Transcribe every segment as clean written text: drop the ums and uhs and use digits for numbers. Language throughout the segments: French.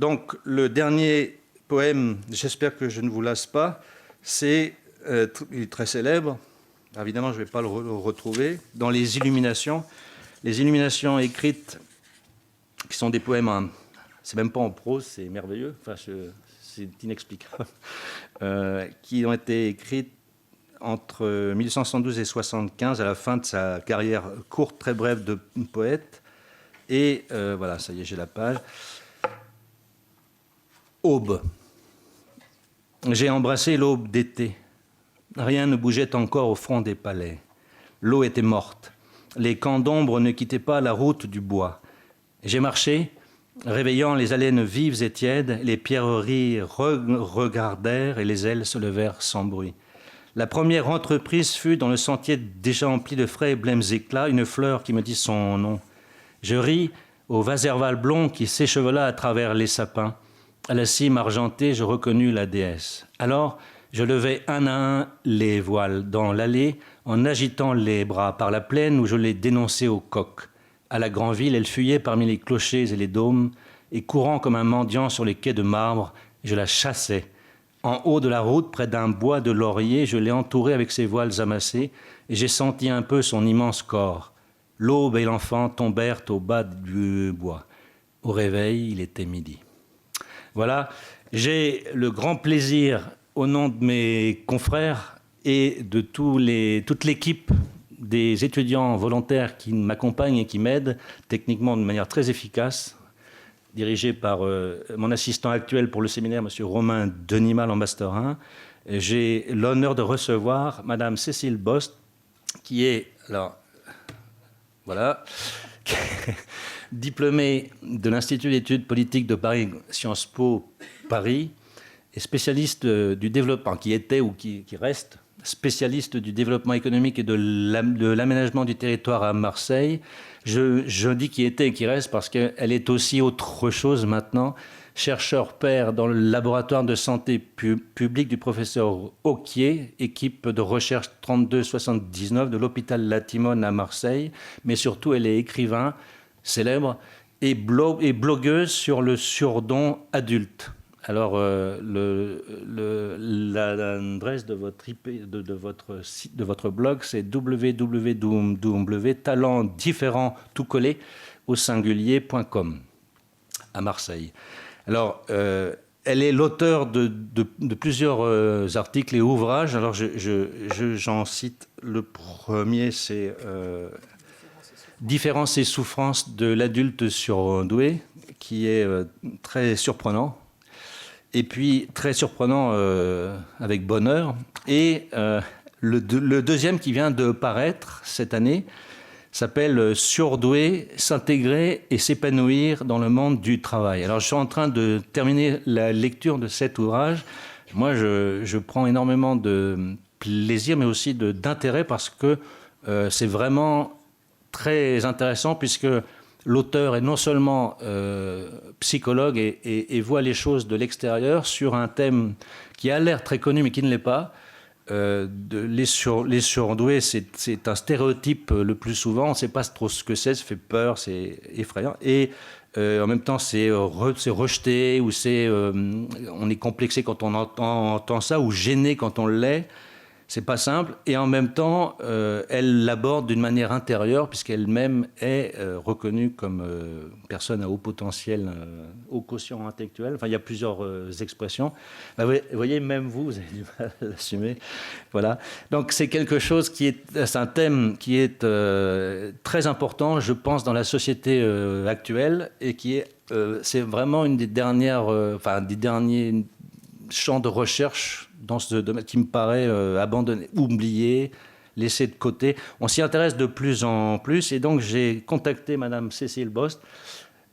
Donc, le dernier poème, j'espère que je ne vous lasse pas, c'est il est très célèbre. Évidemment, je ne vais pas le retrouver. Dans les Illuminations écrites, qui sont des poèmes, c'est même pas en prose, c'est merveilleux, enfin, c'est inexplicable, qui ont été écrites entre 1872 et 1875, à la fin de sa carrière courte, très brève de poète. Et voilà, ça y est, j'ai la page. Aube. J'ai embrassé l'aube d'été. Rien ne bougeait encore au front des palais. L'eau était morte. Les camps d'ombre ne quittaient pas la route du bois. J'ai marché, réveillant les haleines vives et tièdes, les pierreries regardèrent et les ailes se levèrent sans bruit. La première entreprise fut, dans le sentier déjà empli de frais et blêmes éclats, une fleur qui me dit son nom. Je ris au vaserval blond qui s'échevela à travers les sapins. À la cime argentée, je reconnus la déesse. Alors, je levai un à un les voiles dans l'allée en agitant les bras par la plaine où je les dénonçais au coq. À la Grand'Ville, elle fuyait parmi les clochers et les dômes, et courant comme un mendiant sur les quais de marbre, je la chassais. En haut de la route, près d'un bois de laurier, je l'ai entourée avec ses voiles amassées, et j'ai senti un peu son immense corps. L'aube et l'enfant tombèrent au bas du bois. Au réveil, il était midi. Voilà, j'ai le grand plaisir, au nom de mes confrères et de toute l'équipe des étudiants volontaires qui m'accompagnent et qui m'aident techniquement de manière très efficace, dirigé par mon assistant actuel pour le séminaire, M. Romain Denimal en Master 1. J'ai l'honneur de recevoir Mme Cécile Bost, qui est, alors, voilà, diplômée de l'Institut d'études politiques de Paris, Sciences Po Paris, et spécialiste du développement, qui était ou qui reste spécialiste du développement économique et de l'aménagement du territoire à Marseille. Je dis qui était et qui reste parce qu'elle est aussi autre chose maintenant, chercheur pair dans le laboratoire de santé publique du professeur Auquier, équipe de recherche 3279 de l'hôpital Latimone à Marseille, mais surtout elle est écrivain célèbre et blogueuse sur le surdon adulte. Alors, l'adresse de votre IP, de votre site, de votre blog, c'est www.talentdifférents tout collé au singulier.com à Marseille. Alors, elle est l'auteur de plusieurs articles et ouvrages. Alors, j'en cite le premier, c'est Différences et souffrances de l'adulte surdoué, qui est très surprenant. Et puis, très surprenant avec bonheur. Et le deuxième qui vient de paraître cette année s'appelle « Surdoué, s'intégrer et s'épanouir dans le monde du travail ». Alors, je suis en train de terminer la lecture de cet ouvrage. Moi, je prends énormément de plaisir, mais aussi d'intérêt, parce que c'est vraiment très intéressant, puisque l'auteur est non seulement psychologue et voit les choses de l'extérieur sur un thème qui a l'air très connu mais qui ne l'est pas. Les surdoués, c'est un stéréotype le plus souvent. On ne sait pas trop ce que c'est, ça fait peur, c'est effrayant. Et en même temps, c'est rejeté, ou on est complexé quand on entend ça, ou gêné quand on l'est. C'est pas simple, et en même temps, elle l'aborde d'une manière intérieure, puisqu'elle-même est reconnue comme personne à haut potentiel, haut quotient intellectuel. Enfin, il y a plusieurs expressions. Bah, vous voyez, même vous avez du mal à l'assumer. Voilà. Donc, c'est quelque chose c'est un thème qui est très important, je pense, dans la société actuelle, et c'est vraiment une des dernières, des derniers champs de recherche dans ce domaine qui me paraît abandonné, oublié, laissé de côté. On s'y intéresse de plus en plus, et donc j'ai contacté Madame Cécile Bost,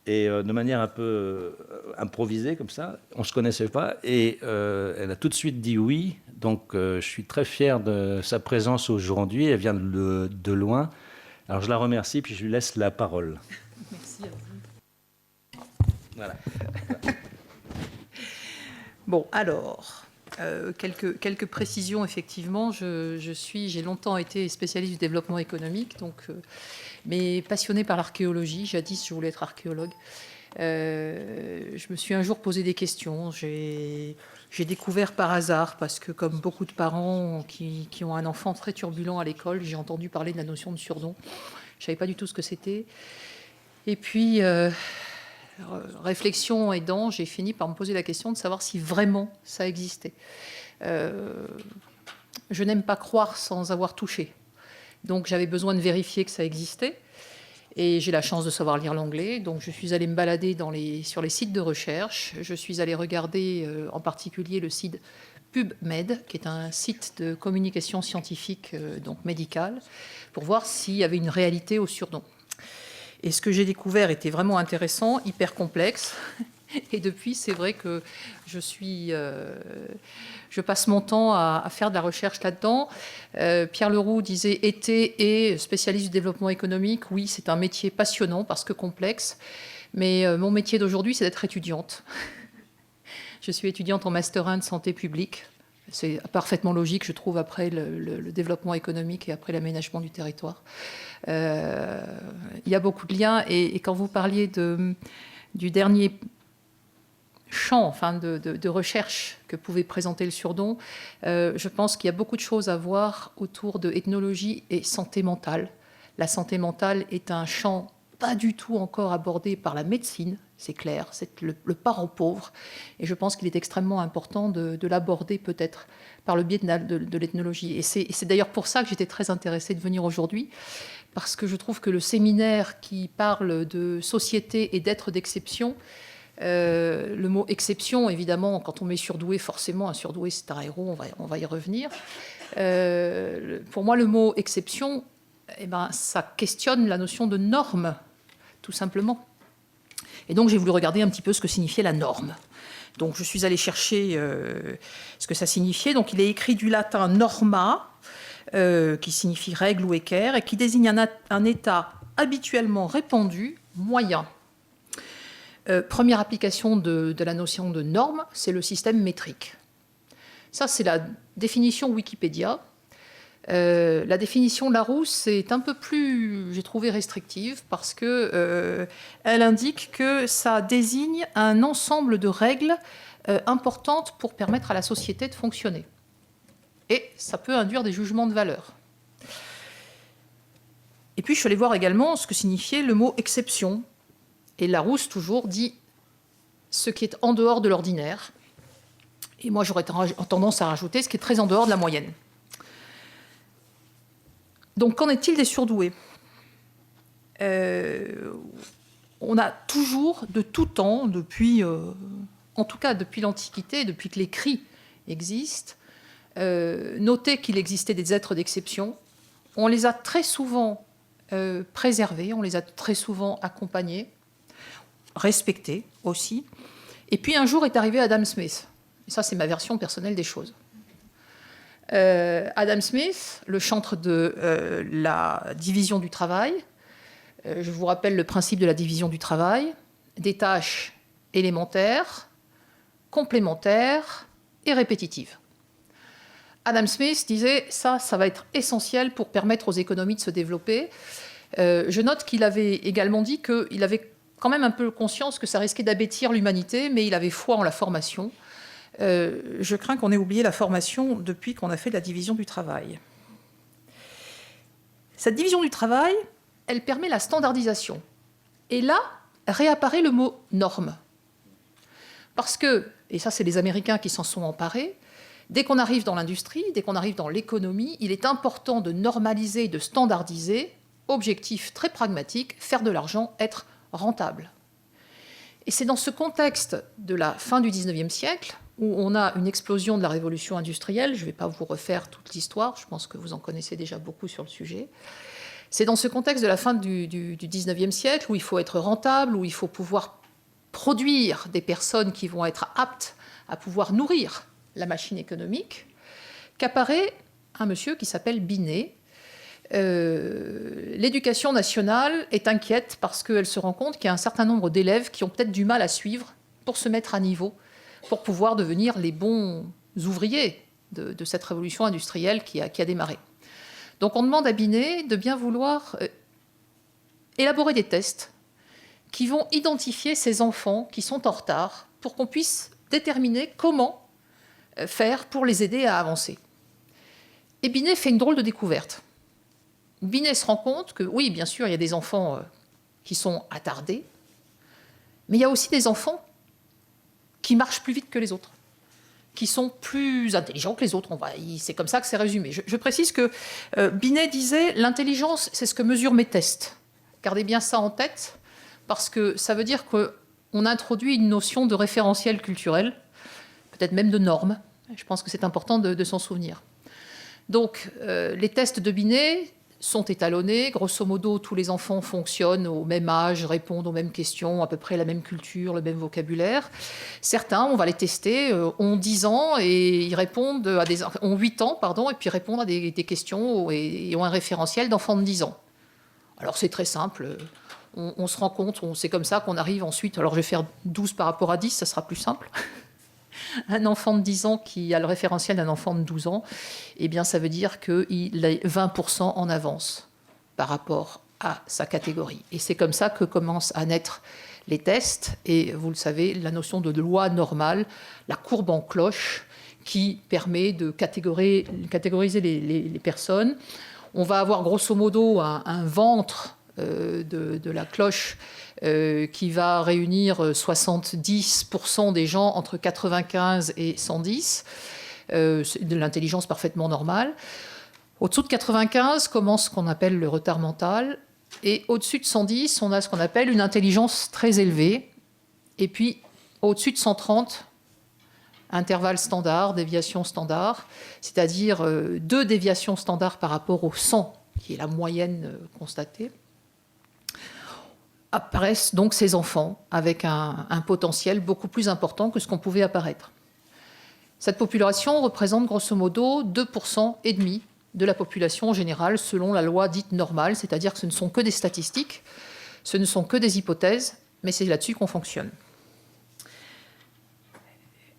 et de manière un peu improvisée comme ça, on ne se connaissait pas, et elle a tout de suite dit oui. Donc je suis très fier de sa présence aujourd'hui. Elle vient de loin. Alors je la remercie, puis je lui laisse la parole. Merci à vous. Voilà. Bon, alors, quelques précisions, effectivement. J'ai longtemps été spécialiste du développement économique, mais passionnée par l'archéologie. Jadis, je voulais être archéologue. Je me suis un jour posé des questions. J'ai découvert par hasard, parce que comme beaucoup de parents qui ont un enfant très turbulent à l'école, j'ai entendu parler de la notion de surdon. Je ne savais pas du tout ce que c'était. Et puis, réflexion aidant, j'ai fini par me poser la question de savoir si vraiment ça existait. Je n'aime pas croire sans avoir touché. Donc j'avais besoin de vérifier que ça existait. Et j'ai la chance de savoir lire l'anglais. Donc je suis allée me balader sur les sites de recherche. Je suis allée regarder en particulier le site PubMed, qui est un site de communication scientifique donc médicale, pour voir s'il y avait une réalité au surdon. Et ce que j'ai découvert était vraiment intéressant, hyper complexe. Et depuis, c'est vrai que je passe mon temps à faire de la recherche là-dedans. Pierre Leroux disait été et spécialiste du développement économique. Oui, c'est un métier passionnant parce que complexe. Mais mon métier d'aujourd'hui, c'est d'être étudiante. Je suis étudiante en Master 1 de santé publique. C'est parfaitement logique, je trouve, après le développement économique et après l'aménagement du territoire. Il y a beaucoup de liens. Et quand vous parliez du dernier champ de recherche que pouvait présenter le surdon, je pense qu'il y a beaucoup de choses à voir autour de ethnologie et santé mentale. La santé mentale est un champ pas du tout encore abordé par la médecine, c'est clair, c'est le parent pauvre, et je pense qu'il est extrêmement important de l'aborder peut-être par le biais de l'ethnologie. Et c'est d'ailleurs pour ça que j'étais très intéressée de venir aujourd'hui, parce que je trouve que le séminaire qui parle de société et d'être d'exception, le mot exception, évidemment, quand on met surdoué, forcément, un surdoué, c'est un héros, on va y revenir. Pour moi, le mot exception, ça questionne la notion de norme, tout simplement. Et donc, j'ai voulu regarder un petit peu ce que signifiait la norme. Donc, je suis allée chercher ce que ça signifiait. Donc, il est écrit du latin norma, qui signifie règle ou équerre, et qui désigne un état habituellement répandu, moyen. Première application de la notion de norme, c'est le système métrique. Ça, c'est la définition Wikipédia. La définition de Larousse est un peu plus, j'ai trouvé, restrictive, parce qu'elle indique que ça désigne un ensemble de règles importantes pour permettre à la société de fonctionner. Et ça peut induire des jugements de valeur. Et puis, je suis allée voir également ce que signifiait le mot exception. Et Larousse, toujours, dit ce qui est en dehors de l'ordinaire. Et moi, j'aurais tendance à rajouter ce qui est très en dehors de la moyenne. Donc, qu'en est-il des surdoués ? On a toujours, de tout temps, en tout cas depuis l'Antiquité, depuis que l'écrit existe, noté qu'il existait des êtres d'exception. On les a très souvent préservés, on les a très souvent accompagnés, respectés aussi. Et puis un jour est arrivé Adam Smith. Et ça, c'est ma version personnelle des choses. Adam Smith, le chantre de la division du travail. Je vous rappelle le principe de la division du travail. Des tâches élémentaires, complémentaires et répétitives. Adam Smith disait ça va être essentiel pour permettre aux économies de se développer. Je note qu'il avait également dit qu'il avait quand même un peu conscience que ça risquait d'abêtir l'humanité, mais il avait foi en la formation. Je crains qu'on ait oublié la formation depuis qu'on a fait de la division du travail. Cette division du travail, elle permet la standardisation. Et là, réapparaît le mot norme. Parce que, et ça c'est les Américains qui s'en sont emparés, dès qu'on arrive dans l'industrie, dès qu'on arrive dans l'économie, il est important de normaliser, de standardiser, objectif très pragmatique, faire de l'argent, être rentable. Et c'est dans ce contexte de la fin du XIXe siècle, où on a une explosion de la révolution industrielle, je ne vais pas vous refaire toute l'histoire, je pense que vous en connaissez déjà beaucoup sur le sujet. C'est dans ce contexte de la fin du XIXe siècle, où il faut être rentable, où il faut pouvoir produire des personnes qui vont être aptes à pouvoir nourrir la machine économique, qu'apparaît un monsieur qui s'appelle Binet. L'éducation nationale est inquiète parce qu'elle se rend compte qu'il y a un certain nombre d'élèves qui ont peut-être du mal à suivre pour se mettre à niveau, pour pouvoir devenir les bons ouvriers de cette révolution industrielle qui a démarré. Donc on demande à Binet de bien vouloir élaborer des tests qui vont identifier ces enfants qui sont en retard pour qu'on puisse déterminer comment faire pour les aider à avancer. Et Binet fait une drôle de découverte. Binet se rend compte que, oui, bien sûr, il y a des enfants qui sont attardés, mais il y a aussi des enfants qui marchent plus vite que les autres, qui sont plus intelligents que les autres. C'est comme ça que c'est résumé. Je précise que Binet disait « l'intelligence, c'est ce que mesurent mes tests ». Gardez bien ça en tête, parce que ça veut dire qu'on introduit une notion de référentiel culturel, peut-être même de normes. Je pense que c'est important de s'en souvenir. Donc, les tests de Binet sont étalonnés. Grosso modo, tous les enfants fonctionnent au même âge, répondent aux mêmes questions, à peu près la même culture, le même vocabulaire. Certains, on va les tester, ont 10 ans et ils répondent ont 8 ans, pardon, et puis répondent à des questions et ont un référentiel d'enfants de 10 ans. Alors, c'est très simple. On se rend compte, c'est comme ça qu'on arrive ensuite. Alors, je vais faire 12 par rapport à 10, ça sera plus simple. Un enfant de 10 ans qui a le référentiel d'un enfant de 12 ans, eh bien, ça veut dire qu'il est 20% en avance par rapport à sa catégorie. Et c'est comme ça que commencent à naître les tests. Et vous le savez, la notion de loi normale, la courbe en cloche, qui permet de catégoriser les personnes. On va avoir grosso modo un ventre de la cloche qui va réunir 70% des gens entre 95 et 110, de l'intelligence parfaitement normale. Au-dessous de 95 commence ce qu'on appelle le retard mental, et au-dessus de 110, on a ce qu'on appelle une intelligence très élevée, et puis au-dessus de 130, intervalle standard, déviation standard, c'est-à-dire 2 déviations standards par rapport au 100, qui est la moyenne constatée. Apparaissent donc ces enfants avec un potentiel beaucoup plus important que ce qu'on pouvait apparaître. Cette population représente grosso modo 2,5% de la population en général, selon la loi dite normale, c'est-à-dire que ce ne sont que des statistiques, ce ne sont que des hypothèses, mais c'est là-dessus qu'on fonctionne.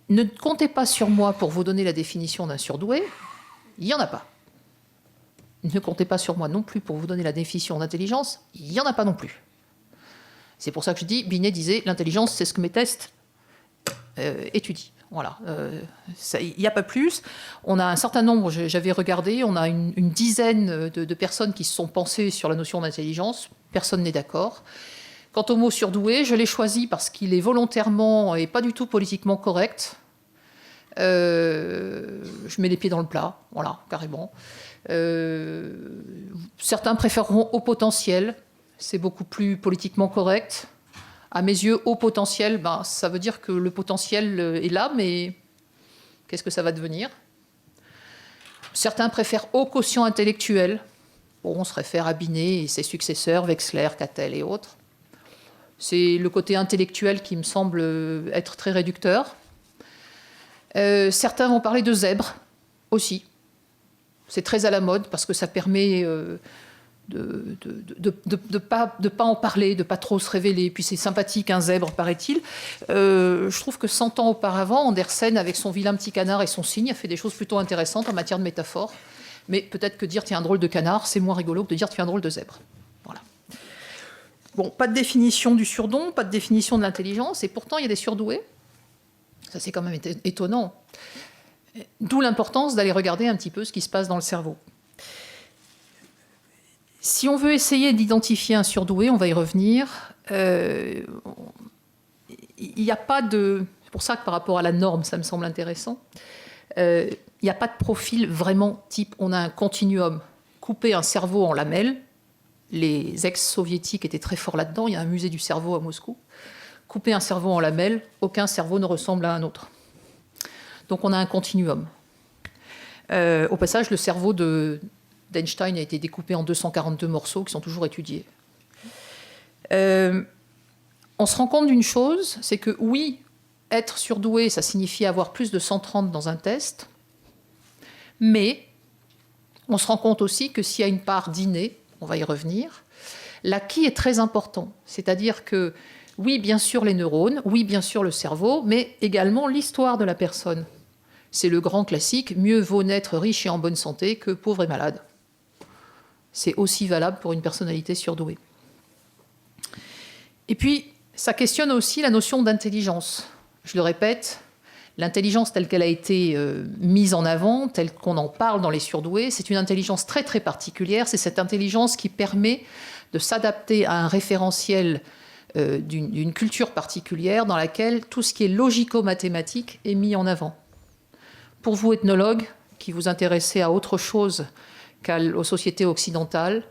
Ne comptez pas sur moi pour vous donner la définition d'un surdoué, il n'y en a pas. Ne comptez pas sur moi non plus pour vous donner la définition d'intelligence, il n'y en a pas non plus. C'est pour ça que je dis, Binet disait, l'intelligence, c'est ce que mes tests étudient. Voilà, il n'y a pas plus. On a un certain nombre, j'avais regardé, on a une dizaine de personnes qui se sont pensées sur la notion d'intelligence. Personne n'est d'accord. Quant au mot surdoué, je l'ai choisi parce qu'il est volontairement et pas du tout politiquement correct. Je mets les pieds dans le plat, voilà, carrément. Certains préféreront haut potentiel. C'est beaucoup plus politiquement correct. À mes yeux, haut potentiel, ça veut dire que le potentiel est là, mais qu'est-ce que ça va devenir? Certains préfèrent haut quotient intellectuel. Bon, on se réfère à Binet et ses successeurs, Wechsler, Cattell et autres. C'est le côté intellectuel qui me semble être très réducteur. Certains vont parler de zèbre aussi. C'est très à la mode parce que ça permet de pas en parler, de pas trop se révéler. Puis c'est sympathique, un zèbre, paraît-il. Je trouve que 100 ans auparavant, Andersen, avec son vilain petit canard et son cygne, a fait des choses plutôt intéressantes en matière de métaphore. Mais peut-être que dire « tiens, un drôle de canard », c'est moins rigolo que de dire « tiens, un drôle de zèbre ». Voilà. Bon, pas de définition du surdon, pas de définition de l'intelligence, et pourtant il y a des surdoués. Ça, c'est quand même étonnant. D'où l'importance d'aller regarder un petit peu ce qui se passe dans le cerveau. Si on veut essayer d'identifier un surdoué, on va y revenir. Il n'y a pas de... C'est pour ça que par rapport à la norme, ça me semble intéressant. Il n'y a pas de profil vraiment type. On a un continuum. Couper un cerveau en lamelles. Les ex-soviétiques étaient très forts là-dedans. Il y a un musée du cerveau à Moscou. Couper un cerveau en lamelles, aucun cerveau ne ressemble à un autre. Donc on a un continuum. Au passage, le cerveau d'Einstein a été découpé en 242 morceaux qui sont toujours étudiés. On se rend compte d'une chose, c'est que oui, être surdoué, ça signifie avoir plus de 130 dans un test, mais on se rend compte aussi que s'il y a une part d'inné, on va y revenir, l'acquis est très important. C'est-à-dire que oui, bien sûr les neurones, oui, bien sûr le cerveau, mais également l'histoire de la personne. C'est le grand classique, mieux vaut naître riche et en bonne santé que pauvre et malade. C'est aussi valable pour une personnalité surdouée. Et puis, ça questionne aussi la notion d'intelligence. Je le répète, l'intelligence telle qu'elle a été mise en avant, telle qu'on en parle dans les surdoués, c'est une intelligence très très particulière. C'est cette intelligence qui permet de s'adapter à un référentiel d'une culture particulière dans laquelle tout ce qui est logico-mathématique est mis en avant. Pour vous, ethnologues, qui vous intéressez à autre chose qu'aux sociétés occidentales,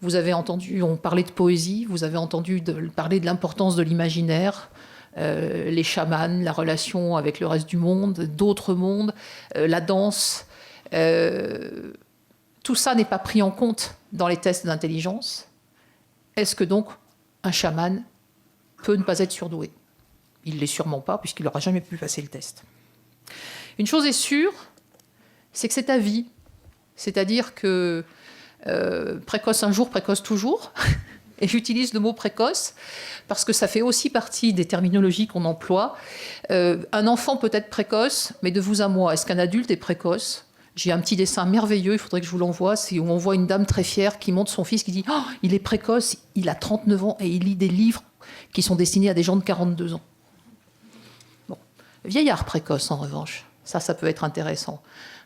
vous avez entendu, on parlait de poésie, vous avez entendu parler de l'importance de l'imaginaire, les chamans, la relation avec le reste du monde, d'autres mondes, la danse. Tout ça n'est pas pris en compte dans les tests d'intelligence. Est-ce que donc un chaman peut ne pas être surdoué? Il ne l'est sûrement pas, puisqu'il n'aura jamais pu passer le test. Une chose est sûre, c'est que c'est à vie. C'est-à-dire que précoce un jour, précoce toujours. Et j'utilise le mot précoce parce que ça fait aussi partie des terminologies qu'on emploie. Un enfant peut être précoce, mais de vous à moi, est-ce qu'un adulte est précoce? J'ai un petit dessin merveilleux, il faudrait que je vous l'envoie, c'est où on voit une dame très fière qui montre son fils, qui dit « Oh, il est précoce, il a 39 ans et il lit des livres qui sont destinés à des gens de 42 ans. » Bon. Vieillard précoce, en revanche, ça peut être intéressant.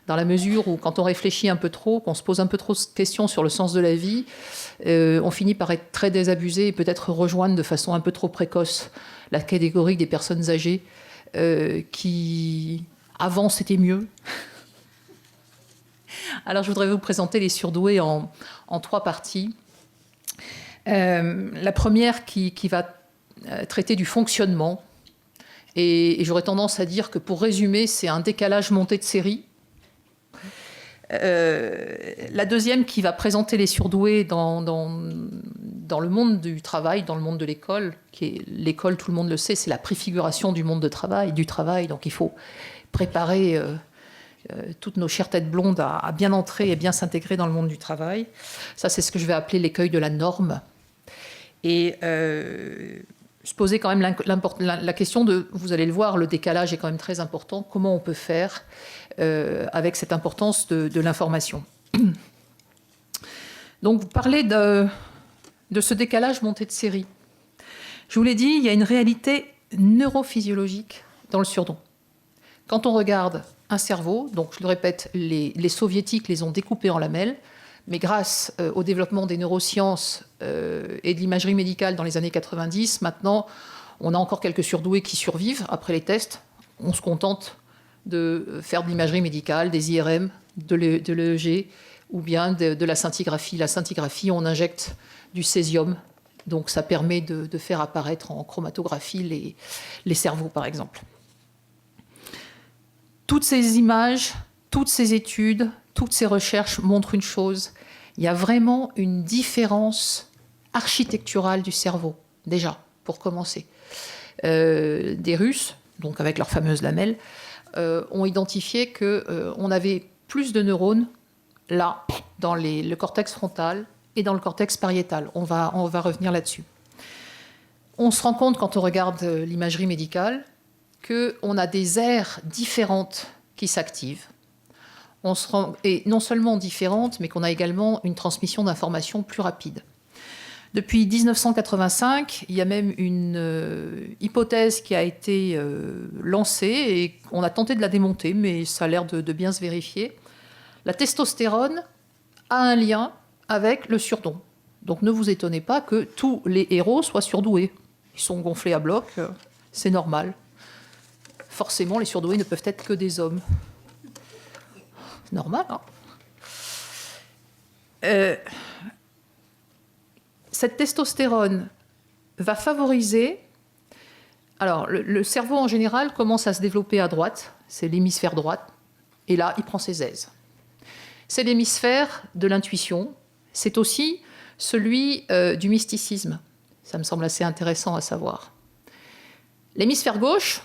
Dans la mesure où, quand on réfléchit un peu trop, qu'on se pose un peu trop de questions sur le sens de la vie, on finit par être très désabusé et peut-être rejoindre de façon un peu trop précoce la catégorie des personnes âgées qui, avant, c'était mieux. Alors, je voudrais vous présenter les surdoués en 3 parties. La première qui va traiter du fonctionnement. Et j'aurais tendance à dire que, pour résumer, c'est un décalage monté de série. La deuxième qui va présenter les surdoués dans le monde du travail, dans le monde de l'école, qui est l'école, tout le monde le sait, c'est la préfiguration du monde du travail. Donc il faut préparer toutes nos chères têtes blondes à bien entrer et bien s'intégrer dans le monde du travail. Ça, c'est ce que je vais appeler l'écueil de la norme. Et se poser quand même la question de, vous allez le voir, le décalage est quand même très important. Comment on peut faire avec cette importance de l'information? Donc, vous parlez de ce décalage monté de série. Je vous l'ai dit, il y a une réalité neurophysiologique dans le surdon. Quand on regarde un cerveau, donc je le répète, les soviétiques les ont découpés en lamelles, mais grâce au développement des neurosciences et de l'imagerie médicale dans les années 90, maintenant, on a encore quelques surdoués qui survivent après les tests. On se contente de faire de l'imagerie médicale, des IRM, de l'EEG, ou bien de la scintigraphie. La scintigraphie, on injecte du césium, donc ça permet de faire apparaître en chromatographie les cerveaux, par exemple. Toutes ces images, toutes ces études, toutes ces recherches montrent une chose. Il y a vraiment une différence architecturale du cerveau, déjà, pour commencer. Des Russes, donc avec leurs fameuses lamelles, ont identifié qu'on avait plus de neurones là, dans le cortex frontal et dans le cortex pariétal. On va revenir là-dessus. On se rend compte, quand on regarde l'imagerie médicale, qu'on a des aires différentes qui s'activent. Et non seulement différentes, mais qu'on a également une transmission d'informations plus rapide. Depuis 1985, il y a même une hypothèse qui a été lancée et on a tenté de la démonter, mais ça a l'air de bien se vérifier. La testostérone a un lien avec le surdon. Donc ne vous étonnez pas que tous les héros soient surdoués. Ils sont gonflés à bloc, c'est normal. Forcément, les surdoués ne peuvent être que des hommes. C'est normal, hein? Cette testostérone va favoriser... Alors, le cerveau, en général, commence à se développer à droite. C'est l'hémisphère droite. Et là, il prend ses aises. C'est l'hémisphère de l'intuition. C'est aussi celui du mysticisme. Ça me semble assez intéressant à savoir. L'hémisphère gauche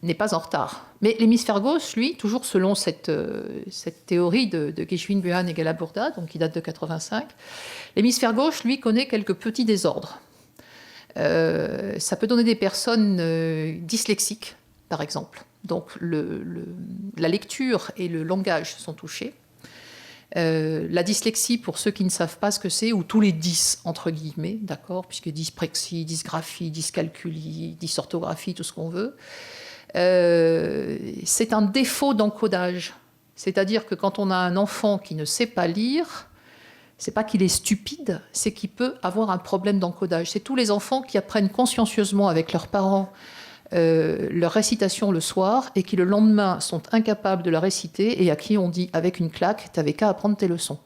n'est pas en retard. Mais l'hémisphère gauche, lui, toujours selon cette théorie de Geschwind, Buhan et Galaburda, donc qui date de 85, l'hémisphère gauche, lui, connaît quelques petits désordres. Ça peut donner des personnes dyslexiques, par exemple. Donc la lecture et le langage sont touchés. La dyslexie, pour ceux qui ne savent pas ce que c'est, ou tous les 10, entre guillemets, d'accord, puisque dyspraxie, dysgraphie, dyscalculie, dysorthographie, tout ce qu'on veut, c'est un défaut d'encodage. C'est-à-dire que quand on a un enfant qui ne sait pas lire, c'est pas qu'il est stupide, c'est qu'il peut avoir un problème d'encodage. C'est tous les enfants qui apprennent consciencieusement avec leurs parents leur récitation le soir et qui le lendemain sont incapables de la réciter et à qui on dit avec une claque, t'avais qu'à apprendre tes leçons.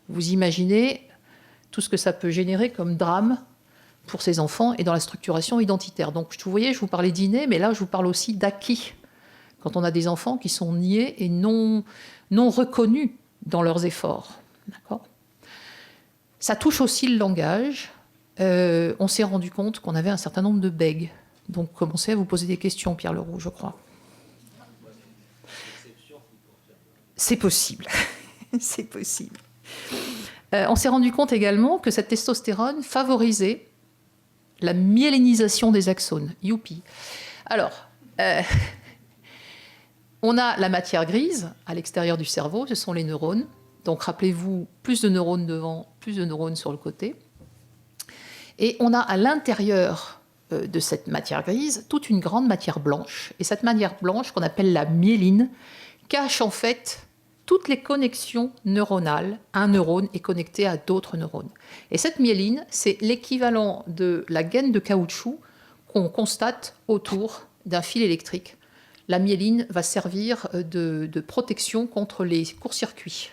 Vous imaginez tout ce que ça peut générer comme drame pour ces enfants et dans la structuration identitaire. Donc vous voyez, je vous parlais d'inné, mais là je vous parle aussi d'acquis. Quand on a des enfants qui sont niais et non reconnus dans leurs efforts. D'accord ? Ça touche aussi le langage. On s'est rendu compte qu'on avait un certain nombre de bègues. Donc, commencez à vous poser des questions, Pierre Leroux, je crois. C'est possible. C'est possible. On s'est rendu compte également que cette testostérone favorisait la myélinisation des axones. Youpi. Alors, on a la matière grise à l'extérieur du cerveau, ce sont les neurones. Donc, rappelez-vous, plus de neurones devant, plus de neurones sur le côté. Et on a à l'intérieur de cette matière grise toute une grande matière blanche. Et cette matière blanche, qu'on appelle la myéline, cache en fait toutes les connexions neuronales. Un neurone est connecté à d'autres neurones. Et cette myéline, c'est l'équivalent de la gaine de caoutchouc qu'on constate autour d'un fil électrique. La myéline va servir de protection contre les courts-circuits.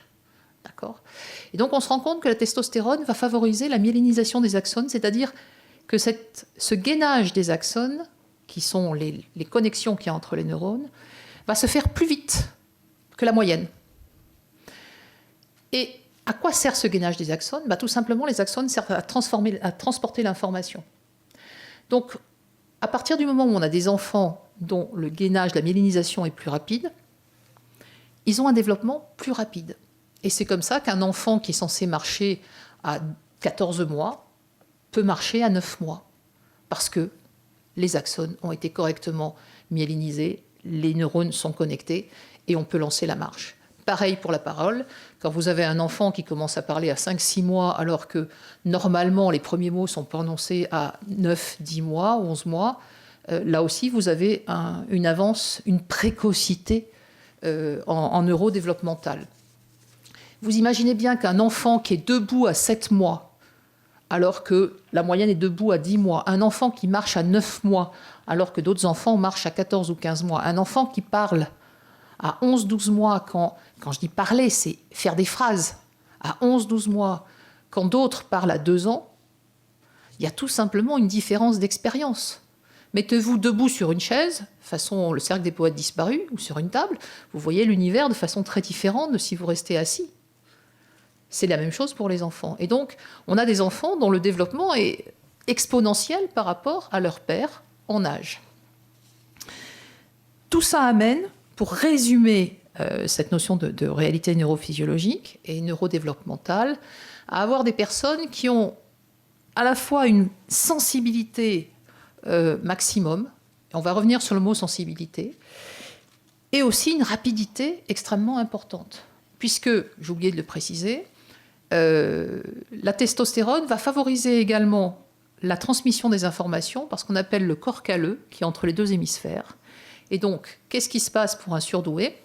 D'accord ? Et donc on se rend compte que la testostérone va favoriser la myélinisation des axones, c'est-à-dire que ce gainage des axones, qui sont les connexions qu'il y a entre les neurones, va se faire plus vite que la moyenne. Et à quoi sert ce gainage des axones ? Tout simplement, les axones servent à transporter l'information. Donc, à partir du moment où on a des enfants dont le gainage, la myélinisation est plus rapide, ils ont un développement plus rapide. Et c'est comme ça qu'un enfant qui est censé marcher à 14 mois peut marcher à 9 mois, parce que les axones ont été correctement myélinisés, les neurones sont connectés, et on peut lancer la marche. Pareil pour la parole, quand vous avez un enfant qui commence à parler à 5-6 mois, alors que normalement les premiers mots sont prononcés à 9-10 mois, 11 mois, là aussi vous avez une avance, une précocité en neurodéveloppemental. Vous imaginez bien qu'un enfant qui est debout à 7 mois, alors que la moyenne est debout à 10 mois, un enfant qui marche à 9 mois, alors que d'autres enfants marchent à 14 ou 15 mois, un enfant qui parle à 11-12 mois, quand je dis parler, c'est faire des phrases, à 11-12 mois, quand d'autres parlent à 2 ans, il y a tout simplement une différence d'expérience. Mettez-vous debout sur une chaise, façon le cercle des poètes disparus, ou sur une table, vous voyez l'univers de façon très différente de si vous restez assis. C'est la même chose pour les enfants. Et donc, on a des enfants dont le développement est exponentiel par rapport à leur père en âge. Tout ça amène, pour résumer cette notion de réalité neurophysiologique et neurodéveloppementale, à avoir des personnes qui ont à la fois une sensibilité maximum, on va revenir sur le mot sensibilité, et aussi une rapidité extrêmement importante. Puisque, j'ai oublié de le préciser, la testostérone va favoriser également la transmission des informations par ce qu'on appelle le corps calleux, qui est entre les deux hémisphères. Et donc, qu'est-ce qui se passe pour un surdoué ?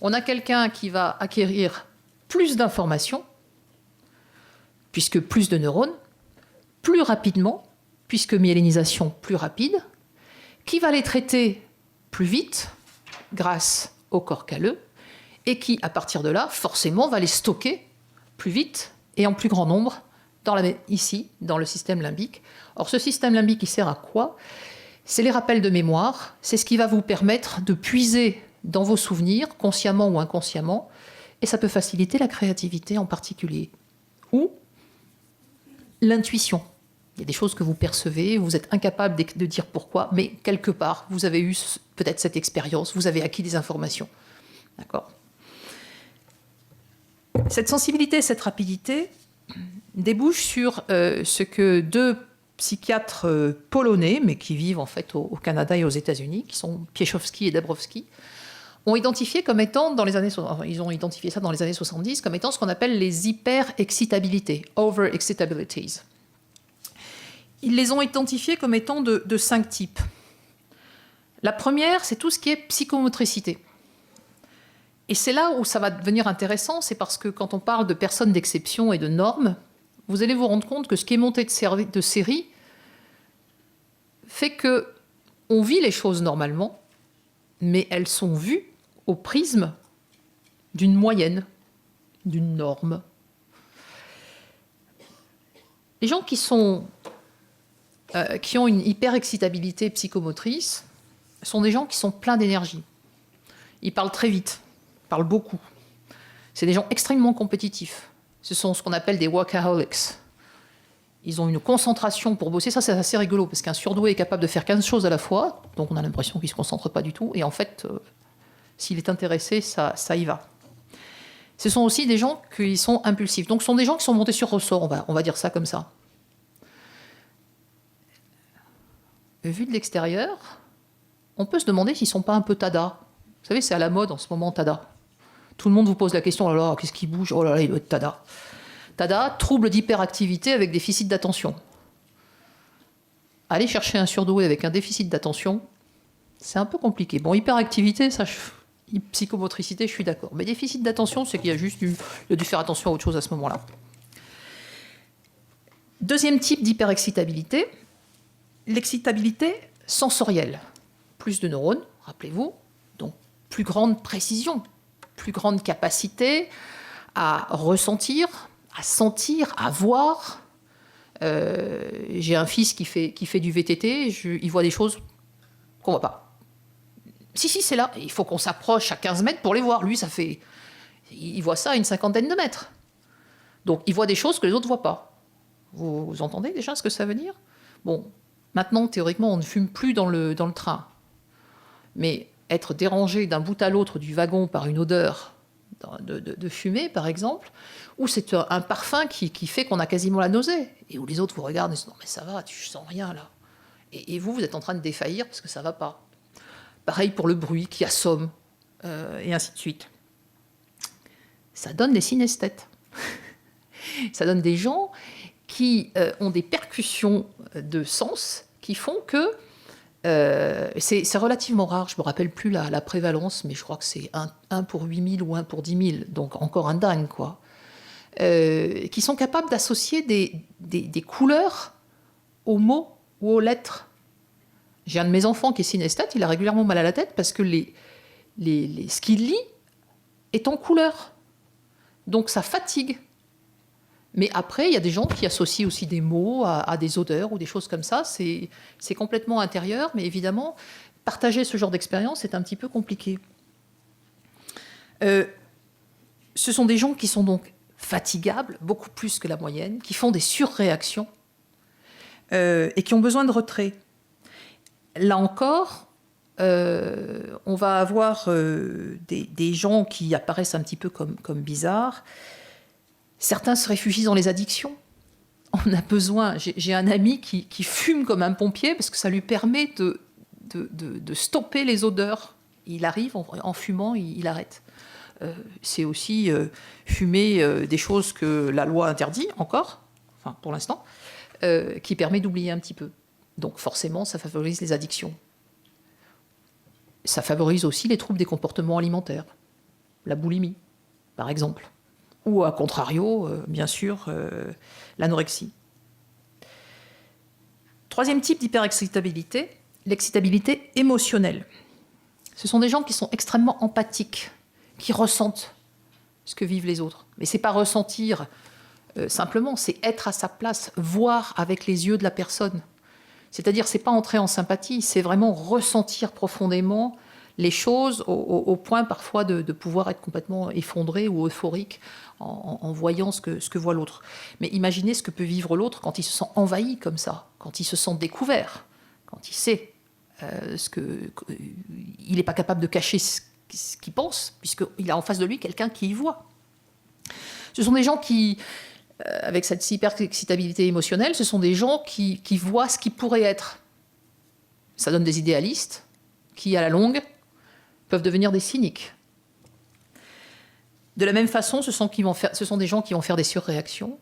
On a quelqu'un qui va acquérir plus d'informations, puisque plus de neurones, plus rapidement, puisque myélinisation plus rapide, qui va les traiter plus vite, grâce au corps calleux, et qui, à partir de là, forcément, va les stocker plus vite et en plus grand nombre ici, dans le système limbique. Or, ce système limbique, il sert à quoi ? C'est les rappels de mémoire, c'est ce qui va vous permettre de puiser dans vos souvenirs, consciemment ou inconsciemment, et ça peut faciliter la créativité en particulier. Ou l'intuition. Il y a des choses que vous percevez, vous êtes incapable de dire pourquoi, mais quelque part, vous avez eu peut-être cette expérience, vous avez acquis des informations. D'accord ? Cette sensibilité, cette rapidité débouche sur ce que deux psychiatres polonais, mais qui vivent en fait au Canada et aux États-Unis, qui sont Piechowski et Dabrowski, ont identifié comme étant, ils ont identifié ça dans les années 70, comme étant ce qu'on appelle les hyper-excitabilités, over-excitabilities. Ils les ont identifiées comme étant de 5 types. La première, c'est tout ce qui est psychomotricité. Et c'est là où ça va devenir intéressant, c'est parce que quand on parle de personnes d'exception et de normes, vous allez vous rendre compte que ce qui est monté de série fait qu'on vit les choses normalement, mais elles sont vues au prisme d'une moyenne, d'une norme. Les gens qui ont une hyperexcitabilité psychomotrice sont des gens qui sont pleins d'énergie. Ils parlent très vite, ils parlent beaucoup. C'est des gens extrêmement compétitifs. Ce sont ce qu'on appelle des workaholics. Ils ont une concentration pour bosser. Ça, c'est assez rigolo, parce qu'un surdoué est capable de faire 15 choses à la fois, donc on a l'impression qu'il ne se concentre pas du tout. Et en fait, s'il est intéressé, ça y va. Ce sont aussi des gens qui sont impulsifs. Donc ce sont des gens qui sont montés sur ressort, on va dire ça comme ça. Vu de l'extérieur, on peut se demander s'ils ne sont pas un peu tada. Vous savez, c'est à la mode en ce moment, tada. Tout le monde vous pose la question, oh là là, qu'est-ce qui bouge? Oh là là, il doit être tada. Tada, trouble d'hyperactivité avec déficit d'attention. Aller chercher un surdoué avec un déficit d'attention, c'est un peu compliqué. Bon, hyperactivité, ça, psychomotricité, je suis d'accord. Mais déficit d'attention, c'est qu'il y a juste il a dû faire attention à autre chose à ce moment-là. Deuxième type d'hyperexcitabilité, l'excitabilité sensorielle. Plus de neurones, rappelez-vous, donc plus grande précision, plus grande capacité à ressentir, à sentir, à voir. J'ai un fils qui fait du VTT, il voit des choses qu'on ne voit pas. Si, c'est là. Il faut qu'on s'approche à 15 mètres pour les voir. Lui, il voit ça à une 50aine de mètres. Donc, il voit des choses que les autres ne voient pas. Vous entendez déjà ce que ça veut dire? Bon, maintenant, théoriquement, on ne fume plus dans le train. Mais être dérangé d'un bout à l'autre du wagon par une odeur de fumée, par exemple, ou c'est un parfum qui fait qu'on a quasiment la nausée, et où les autres vous regardent et se disent « Non, mais ça va, tu sens rien, là. » Et vous êtes en train de défaillir parce que ça ne va pas. Pareil pour le bruit qui assomme, et ainsi de suite. Ça donne des synesthètes. Ça donne des gens qui ont des percussions de sens qui font que c'est relativement rare, je ne me rappelle plus la prévalence, mais je crois que c'est 1 pour 8000 ou 1 pour 10 000, donc encore un dingue, quoi. Qui sont capables d'associer des couleurs aux mots ou aux lettres. J'ai un de mes enfants qui est synesthète, il a régulièrement mal à la tête parce que ce qu'il lit est en couleur. Donc ça fatigue. Mais après, il y a des gens qui associent aussi des mots à des odeurs ou des choses comme ça. C'est complètement intérieur, mais évidemment, partager ce genre d'expérience est un petit peu compliqué. Ce sont des gens qui sont donc fatigables, beaucoup plus que la moyenne, qui font des surréactions et qui ont besoin de retrait. Là encore, on va avoir des gens qui apparaissent un petit peu comme bizarres. Certains se réfugient dans les addictions. On a besoin. J'ai un ami qui fume comme un pompier parce que ça lui permet de stopper les odeurs. Il arrive, en fumant, il arrête. C'est aussi fumer des choses que la loi interdit encore, enfin pour l'instant, qui permet d'oublier un petit peu. Donc forcément, ça favorise les addictions. Ça favorise aussi les troubles des comportements alimentaires. La boulimie, par exemple. Ou à contrario, bien sûr, l'anorexie. Troisième type d'hyperexcitabilité, l'excitabilité émotionnelle. Ce sont des gens qui sont extrêmement empathiques, qui ressentent ce que vivent les autres. Mais ce n'est pas ressentir simplement, c'est être à sa place, voir avec les yeux de la personne. C'est-à-dire, ce n'est pas entrer en sympathie, c'est vraiment ressentir profondément les choses au point parfois de pouvoir être complètement effondré ou euphorique en voyant ce que voit l'autre. Mais imaginez ce que peut vivre l'autre quand il se sent envahi comme ça, quand il se sent découvert, quand il sait il n'est pas capable de cacher ce qu'il pense, puisqu'il a en face de lui quelqu'un qui y voit. Ce sont des gens qui, avec cette hyper-excitabilité émotionnelle, ce sont des gens qui voient ce qui pourrait être. Ça donne des idéalistes qui, à la longue, peuvent devenir des cyniques. De la même façon, ce sont des gens qui vont faire des surréactions.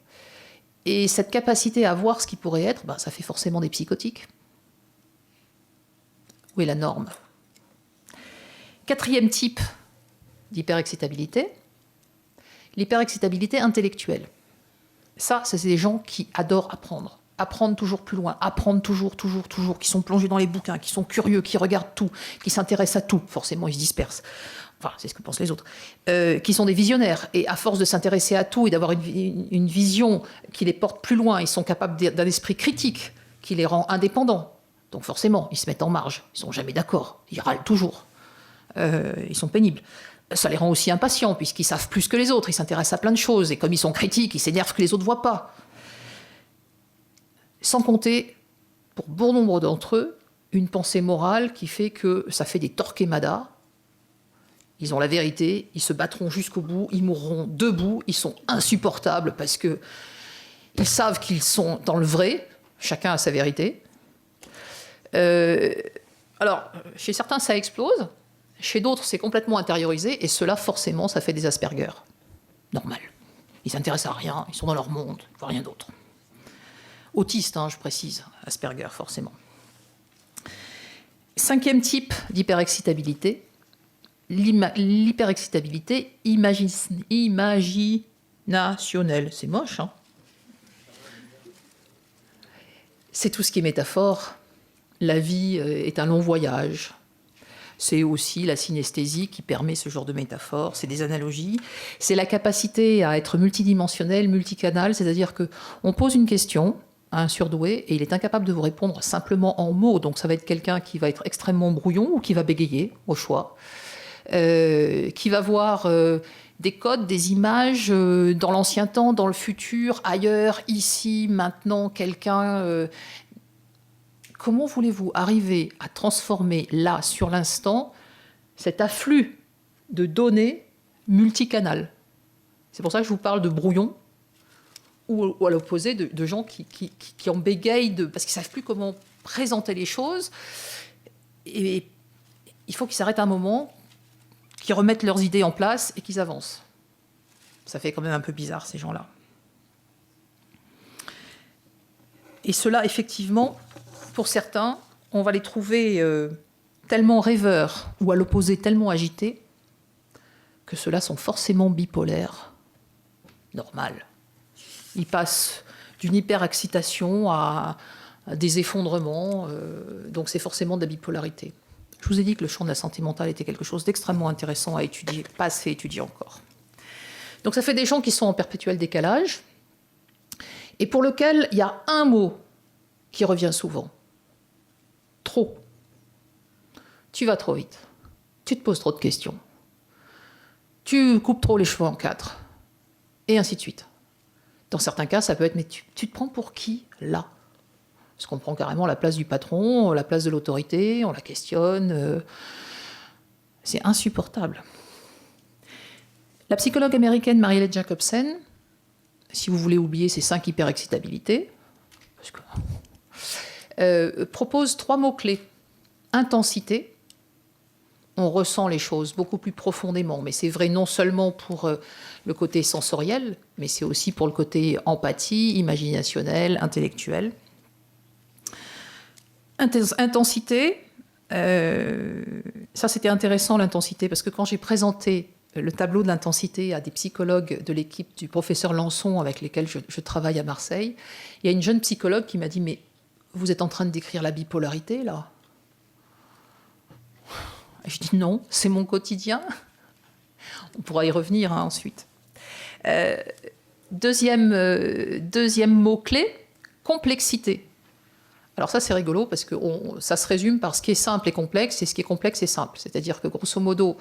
Et cette capacité à voir ce qui pourrait être, ça fait forcément des psychotiques. Où est la norme? 4e type d'hyperexcitabilité, l'hyperexcitabilité intellectuelle. Ça, c'est des gens qui adorent apprendre. Apprendre toujours plus loin, apprendre toujours, qui sont plongés dans les bouquins, qui sont curieux, qui regardent tout, qui s'intéressent à tout. Forcément, ils se dispersent. Enfin, c'est ce que pensent les autres. Qui sont des visionnaires. Et à force de s'intéresser à tout et d'avoir une vision qui les porte plus loin, ils sont capables d'un esprit critique qui les rend indépendants. Donc forcément, ils se mettent en marge. Ils ne sont jamais d'accord. Ils râlent toujours. Ils sont pénibles. Ça les rend aussi impatients, puisqu'ils savent plus que les autres. Ils s'intéressent à plein de choses. Et comme ils sont critiques, ils s'énervent que les autres ne voient pas. Sans compter, pour bon nombre d'entre eux, une pensée morale qui fait que ça fait des torquemadas. Ils ont la vérité, ils se battront jusqu'au bout, ils mourront debout, ils sont insupportables parce que ils savent qu'ils sont dans le vrai, chacun a sa vérité. Alors, chez certains, ça explose, chez d'autres, c'est complètement intériorisé, et cela, forcément, ça fait des Asperger. Normal. Ils s'intéressent à rien, ils sont dans leur monde, ils voient rien d'autre. Autistes, je précise, Asperger, forcément. 5e type d'hyperexcitabilité, l'hyperexcitabilité imaginationnelle. C'est moche, hein? C'est tout ce qui est métaphore. La vie est un long voyage. C'est aussi la synesthésie qui permet ce genre de métaphore. C'est des analogies. C'est la capacité à être multidimensionnel, multicanal, c'est-à-dire qu'on pose une question à un surdoué et il est incapable de vous répondre simplement en mots. Donc ça va être quelqu'un qui va être extrêmement brouillon ou qui va bégayer, au choix. Qui va voir des codes, des images dans l'ancien temps, dans le futur, ailleurs, ici, maintenant, quelqu'un. Comment voulez-vous arriver à transformer là, sur l'instant, cet afflux de données multicanal? C'est pour ça que je vous parle de brouillon, ou à l'opposé de gens qui en bégayent parce qu'ils ne savent plus comment présenter les choses. Et il faut qu'ils s'arrêtent un moment, qui remettent leurs idées en place et qu'ils avancent. Ça fait quand même un peu bizarre, ces gens-là. Et cela, effectivement, pour certains, on va les trouver tellement rêveurs ou à l'opposé tellement agités que ceux-là sont forcément bipolaires. Normal. Ils passent d'une hyperexcitation à des effondrements, donc c'est forcément de la bipolarité. Je vous ai dit que le champ de la santé mentale était quelque chose d'extrêmement intéressant à étudier, pas assez étudié encore. Donc ça fait des gens qui sont en perpétuel décalage, et pour lequel il y a un mot qui revient souvent. Trop. Tu vas trop vite. Tu te poses trop de questions. Tu coupes trop les cheveux en 4. Et ainsi de suite. Dans certains cas, ça peut être « mais tu te prends pour qui, là ?» Parce qu'on prend carrément la place du patron, la place de l'autorité, on la questionne. C'est insupportable. La psychologue américaine Marielette Jacobsen, si vous voulez oublier ces 5 hyperexcitabilités, propose 3 mots-clés. Intensité. On ressent les choses beaucoup plus profondément, mais c'est vrai non seulement pour le côté sensoriel, mais c'est aussi pour le côté empathie, imaginationnel, intellectuel. Intensité, ça c'était intéressant l'intensité, parce que quand j'ai présenté le tableau de l'intensité à des psychologues de l'équipe du professeur Lançon avec lesquels je travaille à Marseille, il y a une jeune psychologue qui m'a dit « mais vous êtes en train de décrire la bipolarité là ?» Je dis « non, c'est mon quotidien ». On pourra y revenir ensuite. Deuxième mot-clé, complexité. Alors ça, c'est rigolo parce que ça se résume par ce qui est simple et complexe, et ce qui est complexe est simple. C'est-à-dire que, grosso modo,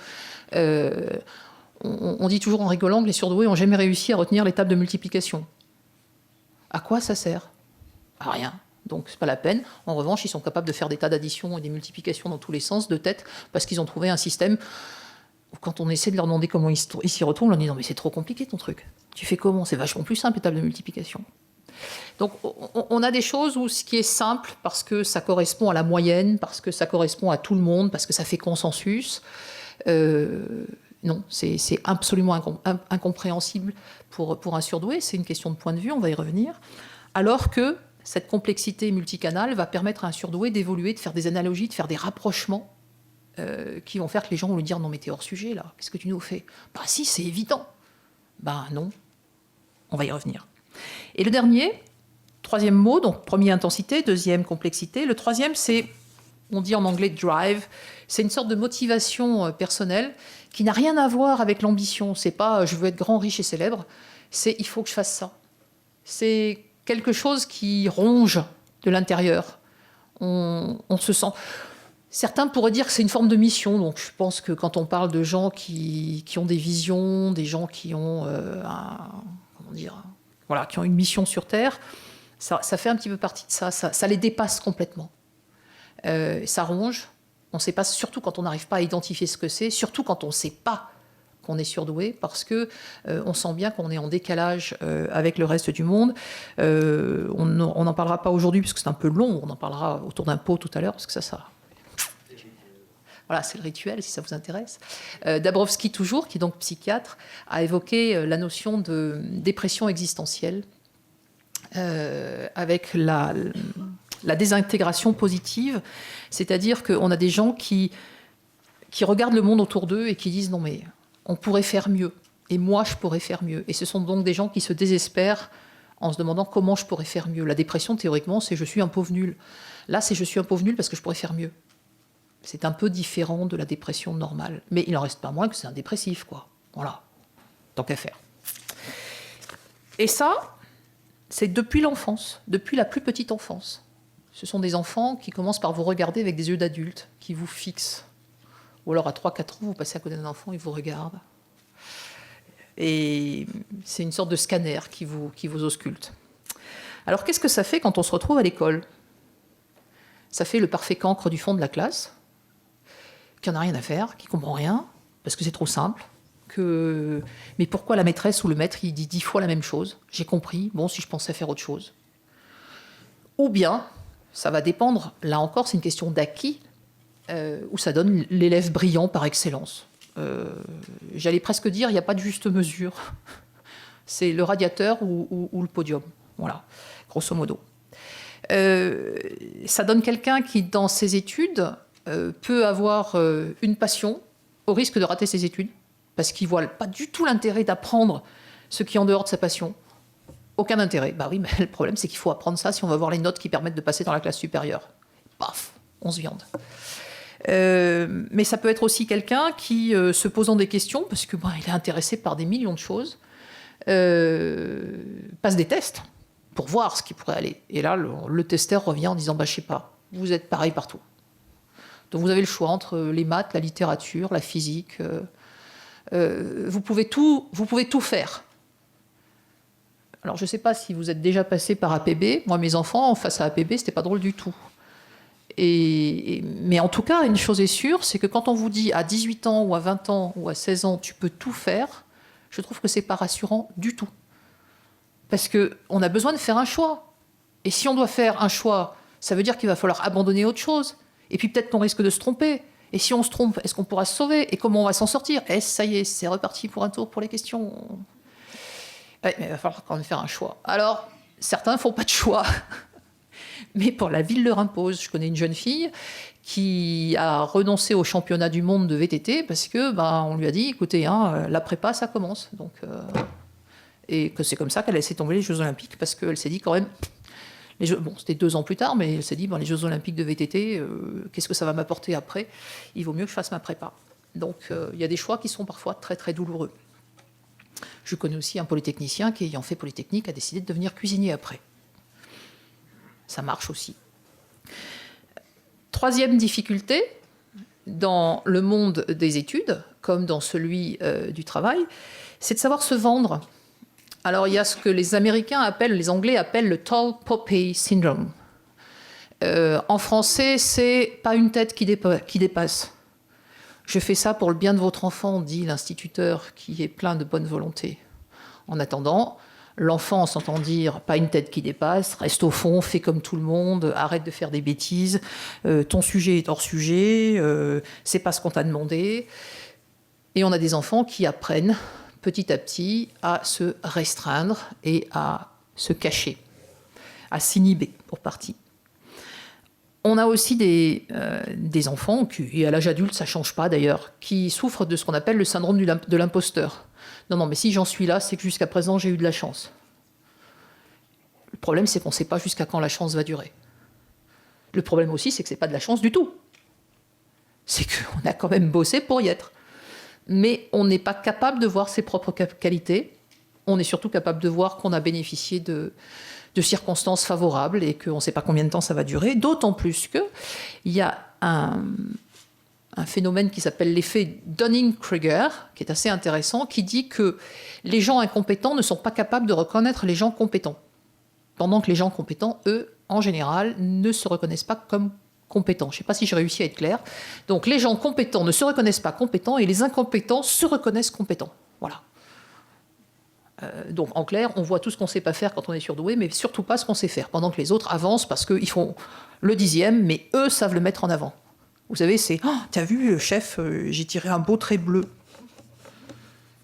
on dit toujours en rigolant que les surdoués n'ont jamais réussi à retenir les tables de multiplication. À quoi ça sert? À rien. Donc, c'est pas la peine. En revanche, ils sont capables de faire des tas d'additions et des multiplications dans tous les sens, de tête, parce qu'ils ont trouvé un système où, quand on essaie de leur demander comment ils s'y retrouvent, on leur dit « non, mais c'est trop compliqué ton truc. Tu fais comment? C'est vachement plus simple, les tables de multiplication. » Donc on a des choses où ce qui est simple, parce que ça correspond à la moyenne, parce que ça correspond à tout le monde, parce que ça fait consensus, Non, c'est absolument incompréhensible pour un surdoué. C'est une question de point de vue, on va y revenir. Alors que cette complexité multicanale va permettre à un surdoué d'évoluer, de faire des analogies, de faire des rapprochements qui vont faire que les gens vont lui dire « Non, mais t'es hors sujet, là. Qu'est-ce que tu nous fais ?»« Bah si, c'est évident. » Ben non, on va y revenir. Et le dernier, troisième mot, donc premier intensité, deuxième complexité. Le troisième, c'est, on dit en anglais drive, c'est une sorte de motivation personnelle qui n'a rien à voir avec l'ambition. C'est pas je veux être grand, riche et célèbre, c'est il faut que je fasse ça. C'est quelque chose qui ronge de l'intérieur. On se sent... Certains pourraient dire que c'est une forme de mission. Donc je pense que quand on parle de gens qui ont des visions, des gens qui ont qui ont une mission sur Terre, ça fait un petit peu partie de ça. Ça les dépasse complètement. Ça ronge. On ne sait pas, surtout quand on n'arrive pas à identifier ce que c'est, surtout quand on ne sait pas qu'on est surdoué, parce que on sent bien qu'on est en décalage avec le reste du monde. On n'en parlera pas aujourd'hui, puisque c'est un peu long. On en parlera autour d'un pot tout à l'heure, parce que ça... Voilà, c'est le rituel, si ça vous intéresse. Dabrowski, toujours, qui est donc psychiatre, a évoqué la notion de dépression existentielle avec la désintégration positive, c'est-à-dire qu'on a des gens qui regardent le monde autour d'eux et qui disent « Non, mais on pourrait faire mieux, et moi, je pourrais faire mieux ». Et ce sont donc des gens qui se désespèrent en se demandant comment je pourrais faire mieux. La dépression, théoriquement, c'est « je suis un pauvre nul ». Là, c'est « je suis un pauvre nul parce que je pourrais faire mieux ». C'est un peu différent de la dépression normale. Mais il n'en reste pas moins que c'est un dépressif, quoi. Voilà, tant qu'à faire. Et ça, c'est depuis l'enfance, depuis la plus petite enfance. Ce sont des enfants qui commencent par vous regarder avec des yeux d'adulte, qui vous fixent. Ou alors à 3-4 ans, vous passez à côté d'un enfant, il vous regarde. Et c'est une sorte de scanner qui vous ausculte. Alors qu'est-ce que ça fait quand on se retrouve à l'école ? Ça fait le parfait cancre du fond de la classe, qui n'en a rien à faire, qui ne comprend rien, parce que c'est trop simple. Mais pourquoi la maîtresse ou le maître, il dit 10 fois la même chose ? J'ai compris, bon, si je pensais faire autre chose. Ou bien, ça va dépendre, là encore, c'est une question d'acquis, où ça donne l'élève brillant par excellence. J'allais presque dire, il n'y a pas de juste mesure. C'est le radiateur ou le podium. Voilà, grosso modo. Ça donne quelqu'un qui, dans ses études, peut avoir une passion au risque de rater ses études, parce qu'il ne voit pas du tout l'intérêt d'apprendre ce qui est en dehors de sa passion. Aucun intérêt. Bah oui, mais le problème, c'est qu'il faut apprendre ça si on veut avoir les notes qui permettent de passer dans la classe supérieure. Paf, on se viande. Mais ça peut être aussi quelqu'un qui, se posant des questions, parce que il est intéressé par des millions de choses, passe des tests pour voir ce qui pourrait aller. Et là, le testeur revient en disant je sais pas, vous êtes pareil partout. Donc vous avez le choix entre les maths, la littérature, la physique. Vous pouvez tout faire. Alors je ne sais pas si vous êtes déjà passé par APB. Moi, mes enfants, face à APB, c'était pas drôle du tout. Mais en tout cas, une chose est sûre, c'est que quand on vous dit à 18 ans ou à 20 ans ou à 16 ans, tu peux tout faire, je trouve que c'est pas rassurant du tout. Parce qu'on a besoin de faire un choix. Et si on doit faire un choix, ça veut dire qu'il va falloir abandonner autre chose. Et puis peut-être qu'on risque de se tromper. Et si on se trompe, est-ce qu'on pourra se sauver ? Et comment on va s'en sortir ? Ça y est, c'est reparti pour un tour pour les questions. Ouais, mais il va falloir quand même faire un choix. Alors, certains ne font pas de choix. Mais pour la ville leur impose. Je connais une jeune fille qui a renoncé au championnat du monde de VTT parce que on lui a dit, écoutez, la prépa, ça commence. Donc, et que c'est comme ça qu'elle a laissé tomber les Jeux Olympiques parce qu'elle s'est dit quand même... c'était 2 ans plus tard, mais elle s'est dit, les Jeux Olympiques de VTT, qu'est-ce que ça va m'apporter après ? Il vaut mieux que je fasse ma prépa. Donc, il y a des choix qui sont parfois très, très douloureux. Je connais aussi un polytechnicien qui, ayant fait Polytechnique, a décidé de devenir cuisinier après. Ça marche aussi. Troisième difficulté, dans le monde des études, comme dans celui du travail, c'est de savoir se vendre. Alors, il y a ce que les Anglais appellent le tall poppy syndrome. En français, c'est pas une tête qui dépasse. Je fais ça pour le bien de votre enfant, dit l'instituteur qui est plein de bonne volonté. En attendant, L'enfant s'entend dire, pas une tête qui dépasse, reste au fond, fais comme tout le monde, arrête de faire des bêtises, ton sujet est hors sujet, c'est pas ce qu'on t'a demandé. Et on a des enfants qui apprennent petit à petit à se restreindre et à se cacher, à s'inhiber pour partie. On a aussi des enfants, et à l'âge adulte ça ne change pas d'ailleurs, qui souffrent de ce qu'on appelle le syndrome de l'imposteur. Non, mais si j'en suis là, c'est que jusqu'à présent j'ai eu de la chance. Le problème, c'est qu'on ne sait pas jusqu'à quand la chance va durer. Le problème aussi, c'est que ce n'est pas de la chance du tout. C'est qu'on a quand même bossé pour y être. Mais on n'est pas capable de voir ses propres qualités. On est surtout capable de voir qu'on a bénéficié de circonstances favorables et qu'on ne sait pas combien de temps ça va durer. D'autant plus qu'il y a un phénomène qui s'appelle l'effet Dunning-Kruger, qui est assez intéressant, qui dit que les gens incompétents ne sont pas capables de reconnaître les gens compétents. Pendant que les gens compétents, eux, en général, ne se reconnaissent pas comme compétents. Je ne sais pas si j'ai réussi à être clair. Donc les gens compétents ne se reconnaissent pas compétents et les incompétents se reconnaissent compétents. Voilà. Donc en clair, on voit tout ce qu'on ne sait pas faire quand on est surdoué, mais surtout pas ce qu'on sait faire, pendant que les autres avancent parce qu'ils font le 10e, mais eux savent le mettre en avant. Vous savez, c'est oh, « T'as vu, chef, j'ai tiré un beau trait bleu.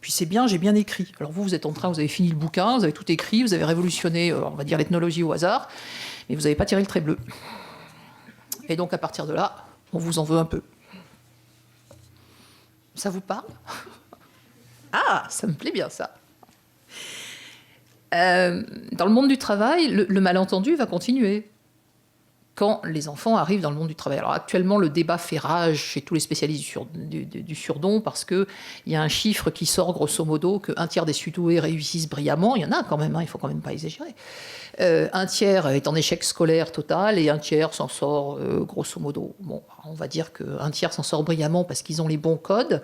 Puis c'est bien, j'ai bien écrit. » Alors vous êtes en train, vous avez fini le bouquin, vous avez tout écrit, vous avez révolutionné, on va dire, l'ethnologie au hasard, mais vous n'avez pas tiré le trait bleu. Et donc à partir de là, on vous en veut un peu. Ça vous parle ? Ah, ça me plaît bien ça. Dans le monde du travail, le malentendu va continuer quand les enfants arrivent dans le monde du travail. Alors actuellement, le débat fait rage chez tous les spécialistes du surdon parce qu'il y a un chiffre qui sort grosso modo qu'un tiers des surdoués réussissent brillamment. Il y en a quand même, hein, il ne faut quand même pas exagérer. Un tiers est en échec scolaire total et un tiers s'en sort grosso modo. Bon, on va dire qu'un tiers s'en sort brillamment parce qu'ils ont les bons codes.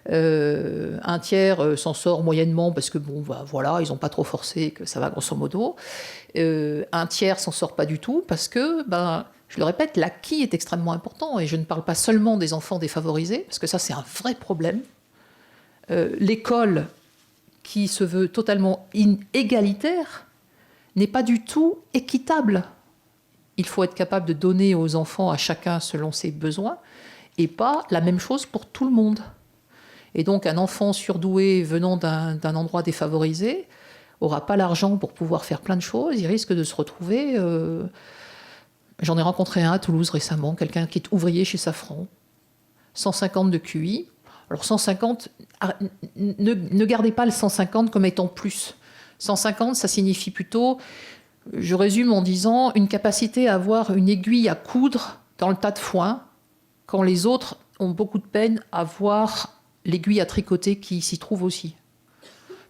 Un tiers s'en sort moyennement parce que bon, bah, voilà, ils n'ont pas trop forcé, que ça va grosso modo. Un tiers s'en sort pas du tout parce que, ben, je le répète, l'acquis est extrêmement important et je ne parle pas seulement des enfants défavorisés parce que ça c'est un vrai problème. L'école qui se veut totalement inégalitaire n'est pas du tout équitable. Il faut être capable de donner aux enfants à chacun selon ses besoins et pas la même chose pour tout le monde. Et donc un enfant surdoué venant d'un endroit défavorisé n'aura pas l'argent pour pouvoir faire plein de choses, il risque de se retrouver... J'en ai rencontré un à Toulouse récemment, quelqu'un qui est ouvrier chez Safran, 150 de QI. Alors 150, ne gardez pas le 150 comme étant plus. 150, ça signifie plutôt, je résume en disant, une capacité à avoir une aiguille à coudre dans le tas de foin, quand les autres ont beaucoup de peine à voir l'aiguille à tricoter qui s'y trouve aussi.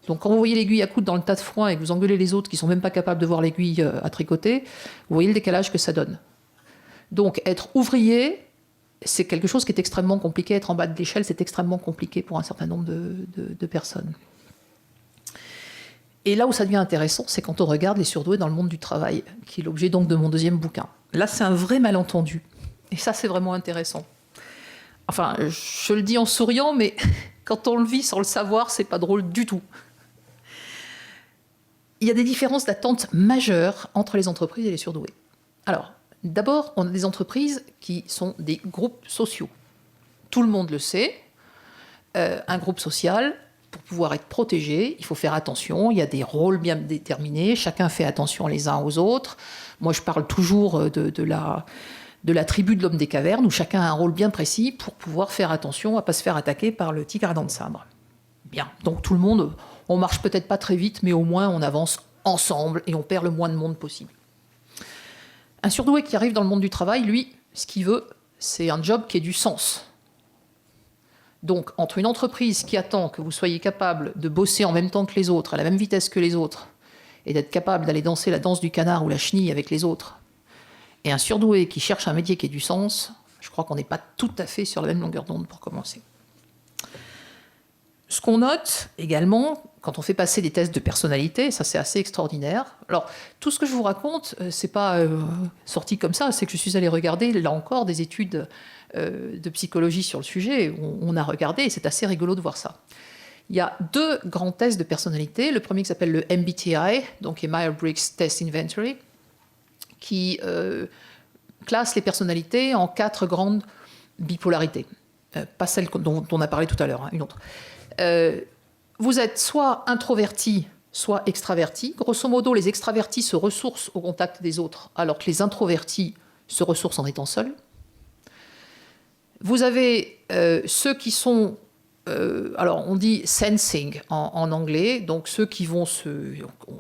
Donc quand vous voyez l'aiguille à coudre dans le tas de foin et que vous engueulez les autres qui ne sont même pas capables de voir l'aiguille à tricoter, vous voyez le décalage que ça donne. Donc être ouvrier, c'est quelque chose qui est extrêmement compliqué. Être en bas de l'échelle, c'est extrêmement compliqué pour un certain nombre de personnes. Et là où ça devient intéressant, c'est quand on regarde les surdoués dans le monde du travail, qui est l'objet donc de mon deuxième bouquin. Là, c'est un vrai malentendu. Et ça, c'est vraiment intéressant. Enfin, je le dis en souriant, mais quand on le vit sans le savoir, c'est pas drôle du tout. Il y a des différences d'attente majeures entre les entreprises et les surdoués. Alors, d'abord, on a des entreprises qui sont des groupes sociaux. Tout le monde le sait. Un groupe social, pour pouvoir être protégé, il faut faire attention. Il y a des rôles bien déterminés. Chacun fait attention les uns aux autres. Moi, je parle toujours de la tribu de l'homme des cavernes, où chacun a un rôle bien précis pour pouvoir faire attention à ne pas se faire attaquer par le tigre à dents de sabre. Bien, donc tout le monde, on marche peut-être pas très vite, mais au moins on avance ensemble et on perd le moins de monde possible. Un surdoué qui arrive dans le monde du travail, lui, ce qu'il veut, c'est un job qui ait du sens. Donc, entre une entreprise qui attend que vous soyez capable de bosser en même temps que les autres, à la même vitesse que les autres, et d'être capable d'aller danser la danse du canard ou la chenille avec les autres, et un surdoué qui cherche un métier qui ait du sens, je crois qu'on n'est pas tout à fait sur la même longueur d'onde pour commencer. Ce qu'on note également, quand on fait passer des tests de personnalité, ça c'est assez extraordinaire. Alors, tout ce que je vous raconte, c'est pas sorti comme ça, c'est que je suis allée regarder, là encore, des études de psychologie sur le sujet. On a regardé, et c'est assez rigolo de voir ça. Il y a 2 grands tests de personnalité. Le premier qui s'appelle le MBTI, donc Myers-Briggs Test Inventory, qui classe les personnalités en 4 grandes bipolarités. Pas celle dont on a parlé tout à l'heure, hein, une autre. Vous êtes soit introverti, soit extraverti. Grosso modo, les extravertis se ressourcent au contact des autres, alors que les introvertis se ressourcent en étant seuls. Vous avez ceux qui sont, alors on dit sensing en anglais, donc ceux qui vont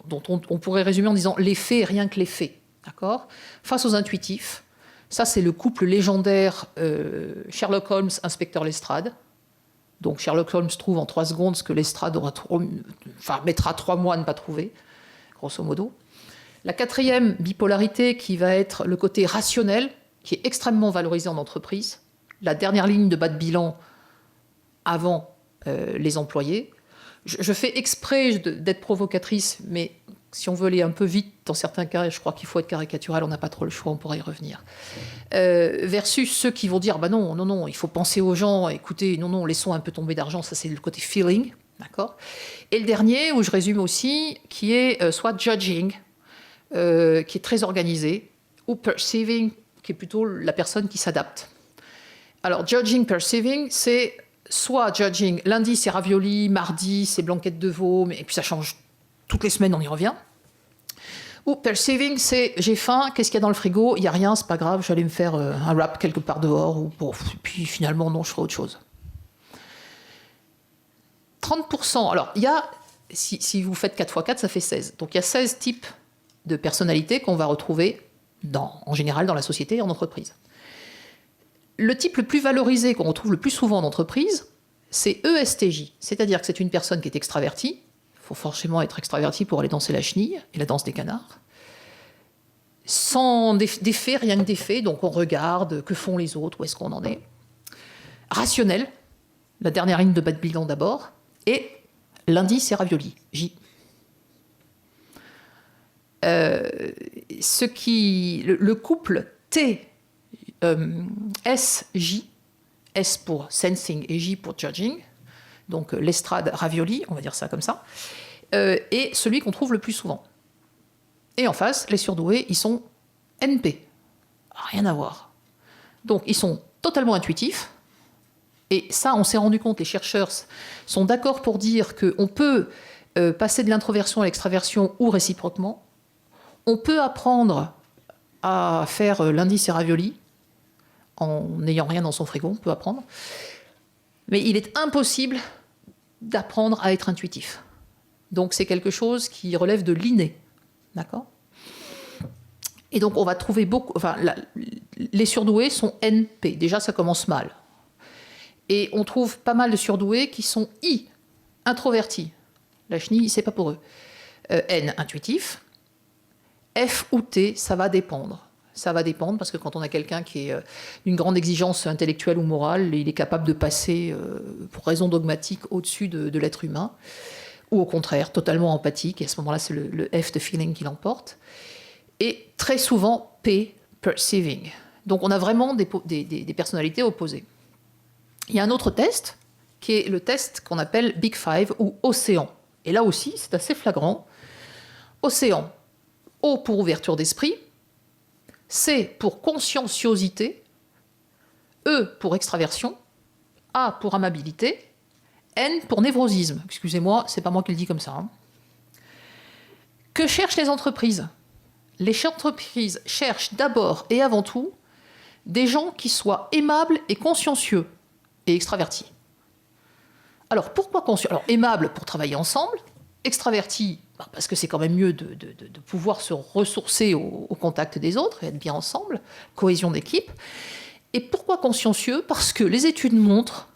dont on pourrait résumer en disant les faits, rien que les faits, d'accord ? Face aux intuitifs, ça c'est le couple légendaire Sherlock Holmes, inspecteur Lestrade. Donc Sherlock Holmes trouve en 3 secondes ce que Lestrade mettra 3 mois à ne pas trouver, grosso modo. La 4e bipolarité qui va être le côté rationnel, qui est extrêmement valorisé en entreprise. La dernière ligne de bas de bilan avant les employés. Je fais exprès d'être provocatrice, mais si on veut aller un peu vite, dans certains cas, je crois qu'il faut être caricatural, on n'a pas trop le choix, on pourra y revenir. Versus ceux qui vont dire, bah non, il faut penser aux gens, écoutez, non, laissons un peu tomber d'argent, ça c'est le côté feeling, d'accord ? Et le dernier, où je résume aussi, qui est soit judging, qui est très organisé, ou perceiving, qui est plutôt la personne qui s'adapte. Alors, judging, perceiving, c'est soit judging, lundi c'est ravioli, mardi c'est blanquette de veau, et puis ça change toutes les semaines, on y revient. Ou perceiving, c'est j'ai faim, qu'est-ce qu'il y a dans le frigo ? Il n'y a rien, c'est pas grave, je vais aller me faire un wrap quelque part dehors, puis finalement, non, je ferai autre chose. 30%, alors il y a, si vous faites 4 x 4, ça fait 16. Donc il y a 16 types de personnalités qu'on va retrouver en général dans la société et en entreprise. Le type le plus valorisé qu'on retrouve le plus souvent en entreprise, c'est ESTJ, c'est-à-dire que c'est une personne qui est extravertie. Il faut forcément être extraverti pour aller danser la chenille et la danse des canards. Sans d'effet, rien que d'effet, donc on regarde, que font les autres, où est-ce qu'on en est. Rationnel, la dernière ligne de bas de bilan d'abord, et lundi c'est ravioli, J. Le couple SJ, S pour sensing et J pour judging, donc Lestrade ravioli, on va dire ça comme ça, est celui qu'on trouve le plus souvent. Et en face, les surdoués, ils sont NP. Rien à voir. Donc ils sont totalement intuitifs, et ça on s'est rendu compte, les chercheurs sont d'accord pour dire qu'on peut passer de l'introversion à l'extraversion ou réciproquement. On peut apprendre à faire lundi c'est ravioli, en n'ayant rien dans son frigo, on peut apprendre. Mais il est impossible d'apprendre à être intuitif. Donc c'est quelque chose qui relève de l'inné. D'accord ? Et donc on va trouver beaucoup... les surdoués sont NP. Déjà, ça commence mal. Et on trouve pas mal de surdoués qui sont I, introvertis. La chenille, c'est pas pour eux. N, intuitif. F ou T, ça va dépendre. Ça va dépendre parce que quand on a quelqu'un qui est d'une grande exigence intellectuelle ou morale, il est capable de passer, pour raison dogmatique, au-dessus de l'être humain. Ou au contraire, totalement empathique. Et à ce moment-là, c'est le F de feeling qui l'emporte. Et très souvent, P, perceiving. Donc on a vraiment des personnalités opposées. Il y a un autre test, qui est le test qu'on appelle Big Five ou Océan. Et là aussi, c'est assez flagrant. Océan. O pour ouverture d'esprit. C pour conscienciosité. E pour extraversion. A pour amabilité. N pour névrosisme. Excusez-moi, c'est pas moi qui le dis comme ça. Hein. Que cherchent les entreprises ? Les entreprises cherchent d'abord et avant tout des gens qui soient aimables et consciencieux et extravertis. Alors pourquoi consciencieux ? Alors aimable pour travailler ensemble, extraverti parce que c'est quand même mieux de pouvoir se ressourcer au contact des autres et être bien ensemble, cohésion d'équipe. Et pourquoi consciencieux ? Parce que les études montrent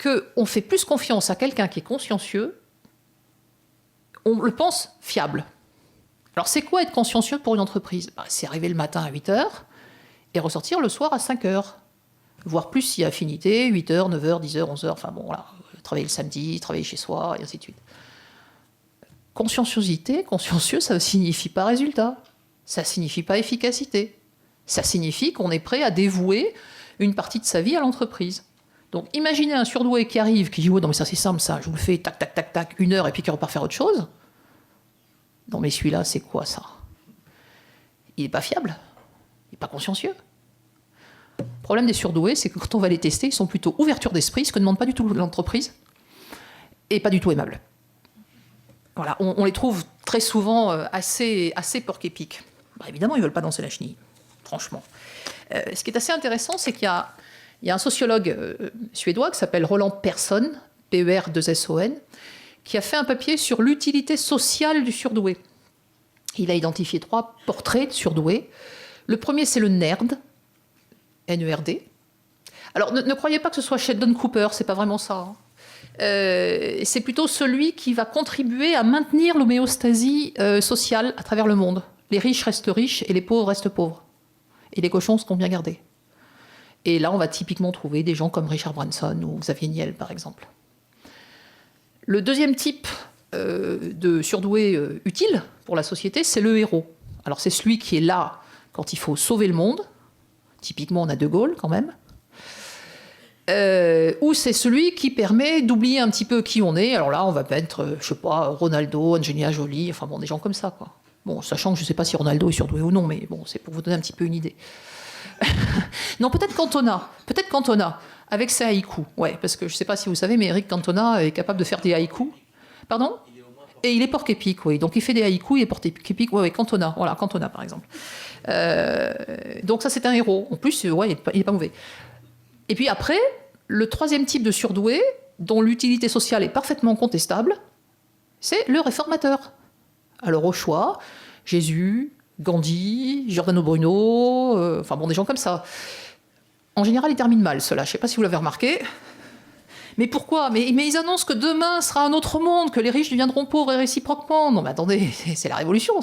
qu'on fait plus confiance à quelqu'un qui est consciencieux, on le pense fiable. Alors c'est quoi être consciencieux pour une entreprise ? C'est arriver le matin à 8h et ressortir le soir à 5h. Voire plus s'il y a affinité, 8h, 9h, 10h, 11h, enfin bon, là, travailler le samedi, travailler chez soi, et ainsi de suite. Conscienciosité, consciencieux, ça ne signifie pas résultat. Ça ne signifie pas efficacité. Ça signifie qu'on est prêt à dévouer une partie de sa vie à l'entreprise. Donc imaginez un surdoué qui arrive, qui dit « Ouais, non mais ça c'est simple, ça, je vous le fais, tac, tac, tac, tac, 1 heure, et puis qui repart faire autre chose. » Non mais celui-là, c'est quoi ça? Il n'est pas fiable, il n'est pas consciencieux. Le problème des surdoués, c'est que quand on va les tester, ils sont plutôt ouverture d'esprit, ce que ne demande pas du tout l'entreprise, et pas du tout aimables. Voilà, on les trouve très souvent assez porc-épics. Bah, évidemment, ils ne veulent pas danser la chenille, franchement. Ce qui est assez intéressant, c'est qu'il y a un sociologue suédois qui s'appelle Roland Persson, P-E-R-2-S-O-N, qui a fait un papier sur l'utilité sociale du surdoué. Il a identifié 3 portraits de surdoués. Le premier, c'est le nerd, N-E-R-D. Alors, ne croyez pas que ce soit Sheldon Cooper, c'est pas vraiment ça. Hein. C'est plutôt celui qui va contribuer à maintenir l'homéostasie sociale à travers le monde. Les riches restent riches et les pauvres restent pauvres. Et les cochons seront bien gardés. Et là, on va typiquement trouver des gens comme Richard Branson ou Xavier Niel, par exemple. Le deuxième type de surdoué utile pour la société, c'est le héros. Alors, c'est celui qui est là quand il faut sauver le monde. Typiquement, on a De Gaulle, quand même. Ou c'est celui qui permet d'oublier un petit peu qui on est. Alors là, on va mettre, je sais pas, Ronaldo, Angelina Jolie, enfin bon, des gens comme ça, quoi. Bon, sachant que je ne sais pas si Ronaldo est surdoué ou non, mais bon, c'est pour vous donner un petit peu une idée. Non, peut-être Cantona, avec ses haïkus. Ouais, parce que je ne sais pas si vous savez, mais Eric Cantona est capable de faire des haïkus. Pardon ? Et il est porc-épic, oui. Donc il fait des haïkus, il est porc-épic. Ouais, Cantona, voilà, Cantona par exemple. Donc ça, c'est un héros. En plus, ouais, il n'est pas mauvais. Et puis après, le troisième type de surdoué, dont l'utilité sociale est parfaitement contestable, c'est le réformateur. Alors au choix, Jésus, Gandhi, Giordano Bruno, enfin bon, des gens comme ça. En général, ils terminent mal, ceux-là. Je ne sais pas si vous l'avez remarqué. Mais pourquoi ? mais ils annoncent que demain sera un autre monde, que les riches deviendront pauvres et réciproquement. Non mais attendez, c'est la révolution.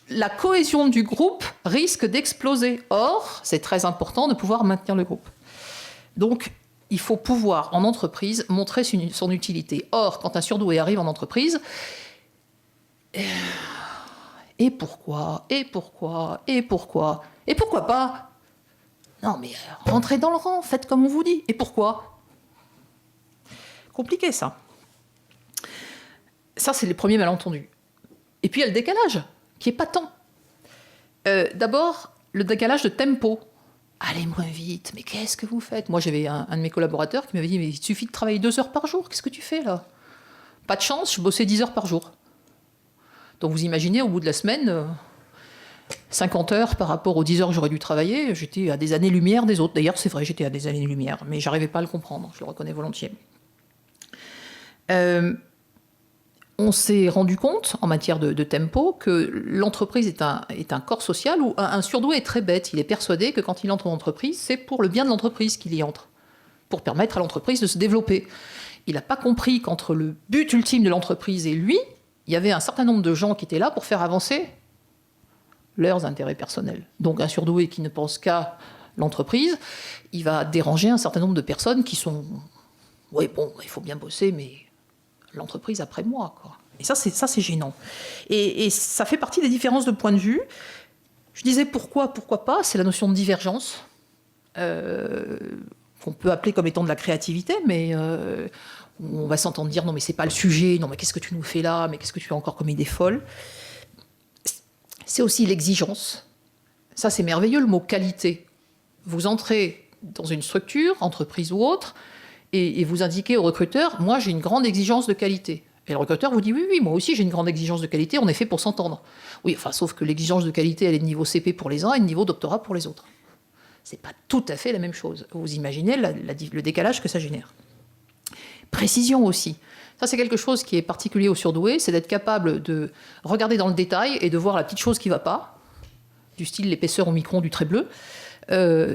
La cohésion du groupe risque d'exploser. Or, c'est très important de pouvoir maintenir le groupe. Donc, il faut pouvoir, en entreprise, montrer son utilité. Or, quand un surdoué arrive en entreprise, et pourquoi pas ? Non, mais rentrez dans le rang, faites comme on vous dit. Et pourquoi ? Compliqué, ça. Ça, c'est les premiers malentendus. Et puis, il y a le décalage, qui est patent. D'abord, le décalage de tempo. Allez moins vite, mais qu'est-ce que vous faites ? Moi, j'avais un de mes collaborateurs qui m'avait dit « Mais il suffit de travailler 2 heures par jour, qu'est-ce que tu fais, là ?» Pas de chance, je bossais 10 heures par jour. Donc, vous imaginez, au bout de la semaine, 50 heures par rapport aux 10 heures que j'aurais dû travailler, j'étais à des années-lumière des autres. D'ailleurs, c'est vrai, j'étais à des années-lumière, mais j'arrivais pas à le comprendre, je le reconnais volontiers. On s'est rendu compte, en matière de tempo, que l'entreprise est un corps social où un surdoué est très bête. Il est persuadé que quand il entre en entreprise, c'est pour le bien de l'entreprise qu'il y entre, pour permettre à l'entreprise de se développer. Il n'a pas compris qu'entre le but ultime de l'entreprise et lui, il y avait un certain nombre de gens qui étaient là pour faire avancer leurs intérêts personnels. Donc un surdoué qui ne pense qu'à l'entreprise, il va déranger un certain nombre de personnes qui sont... Oui, bon, il faut bien bosser, mais... l'entreprise après moi, quoi. Et ça, c'est gênant. Et ça fait partie des différences de point de vue. Je disais pourquoi pas, c'est la notion de divergence, qu'on peut appeler comme étant de la créativité, mais on va s'entendre dire non mais c'est pas le sujet, non mais qu'est-ce que tu nous fais là, mais qu'est-ce que tu as encore comme idée folle. C'est aussi l'exigence. Ça, c'est merveilleux, le mot qualité. Vous entrez dans une structure, entreprise ou autre, et vous indiquez au recruteur, moi j'ai une grande exigence de qualité. Et le recruteur vous dit, oui, moi aussi j'ai une grande exigence de qualité, on est fait pour s'entendre. Oui, enfin, sauf que l'exigence de qualité, elle est de niveau CP pour les uns et de niveau doctorat pour les autres. C'est pas tout à fait la même chose. Vous imaginez le décalage que ça génère. Précision aussi. Ça, c'est quelque chose qui est particulier aux surdoués, c'est d'être capable de regarder dans le détail et de voir la petite chose qui ne va pas, du style l'épaisseur au micron du trait bleu,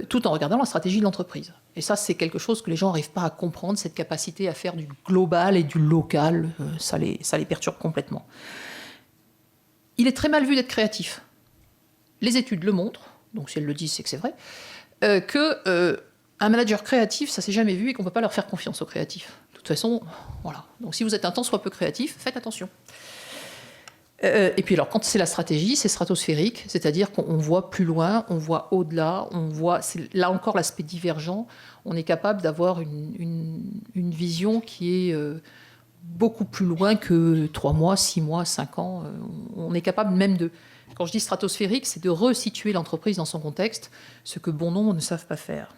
tout en regardant la stratégie de l'entreprise. Et ça, c'est quelque chose que les gens n'arrivent pas à comprendre, cette capacité à faire du global et du local, ça les perturbe complètement. Il est très mal vu d'être créatif. Les études le montrent, donc si elles le disent, c'est que c'est vrai, qu'un manager créatif, ça s'est jamais vu et qu'on ne peut pas leur faire confiance aux créatifs. De toute façon, voilà. Donc si vous êtes un tant soit peu créatif, faites attention. Et puis alors, quand c'est la stratégie, c'est stratosphérique, c'est-à-dire qu'on voit plus loin, on voit au-delà, c'est là encore l'aspect divergent, on est capable d'avoir une vision qui est beaucoup plus loin que 3 mois, 6 mois, 5 ans. On est capable même de, quand je dis stratosphérique, c'est de resituer l'entreprise dans son contexte, ce que bon nombre ne savent pas faire.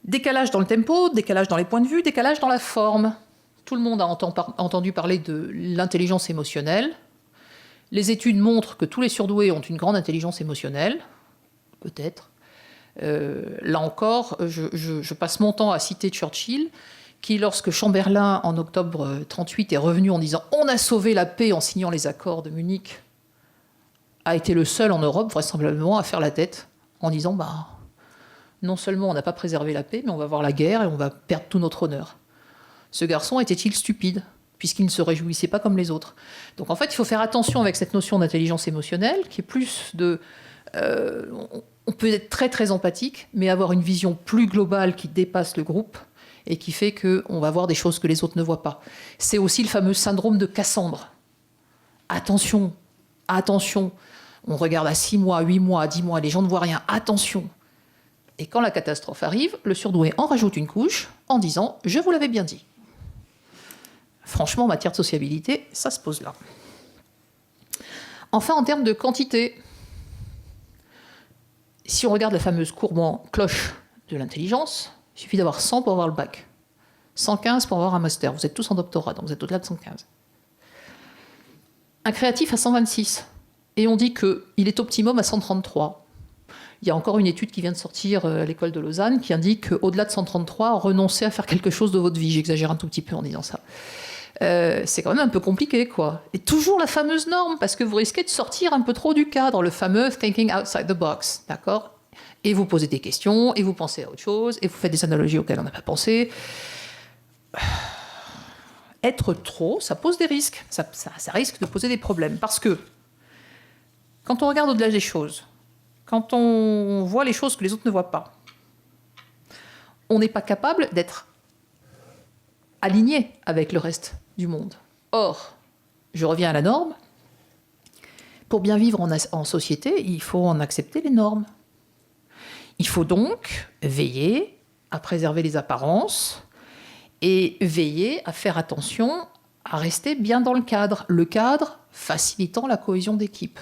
Décalage dans le tempo, décalage dans les points de vue, décalage dans la forme. Tout le monde a entendu parler de l'intelligence émotionnelle. Les études montrent que tous les surdoués ont une grande intelligence émotionnelle, peut-être. Là encore, je passe mon temps à citer Churchill, qui, lorsque Chamberlain, en octobre 1938, est revenu en disant « On a sauvé la paix en signant les accords de Munich », a été le seul en Europe, vraisemblablement, à faire la tête, en disant bah, « Non seulement on n'a pas préservé la paix, mais on va avoir la guerre et on va perdre tout notre honneur ». Ce garçon était-il stupide, puisqu'il ne se réjouissait pas comme les autres? Donc en fait, il faut faire attention avec cette notion d'intelligence émotionnelle, qui est plus de... on peut être très très empathique, mais avoir une vision plus globale qui dépasse le groupe et qui fait qu'on va voir des choses que les autres ne voient pas. C'est aussi le fameux syndrome de Cassandre. Attention, attention. On regarde à 6 mois, 8 mois, à 10 mois, les gens ne voient rien. Attention. Et quand la catastrophe arrive, le surdoué en rajoute une couche en disant « Je vous l'avais bien dit ». Franchement, en matière de sociabilité, ça se pose là. Enfin, en termes de quantité, si on regarde la fameuse courbe en cloche de l'intelligence, il suffit d'avoir 100 pour avoir le bac, 115 pour avoir un master. Vous êtes tous en doctorat, donc vous êtes au-delà de 115. Un créatif à 126. Et on dit qu'il est optimum à 133. Il y a encore une étude qui vient de sortir à l'école de Lausanne qui indique qu'au-delà de 133, renoncez à faire quelque chose de votre vie. J'exagère un tout petit peu en disant ça. C'est quand même un peu compliqué, quoi. Et toujours la fameuse norme, parce que vous risquez de sortir un peu trop du cadre, le fameux thinking outside the box, d'accord? Et vous posez des questions, et vous pensez à autre chose, et vous faites des analogies auxquelles on n'a pas pensé. Être trop, ça pose des risques. Ça risque de poser des problèmes. Parce que quand on regarde au-delà des choses, quand on voit les choses que les autres ne voient pas, on n'est pas capable d'être aligné avec le reste du monde. Or, je reviens à la norme, pour bien vivre en société, il faut en accepter les normes. Il faut donc veiller à préserver les apparences et veiller à faire attention à rester bien dans le cadre facilitant la cohésion d'équipe.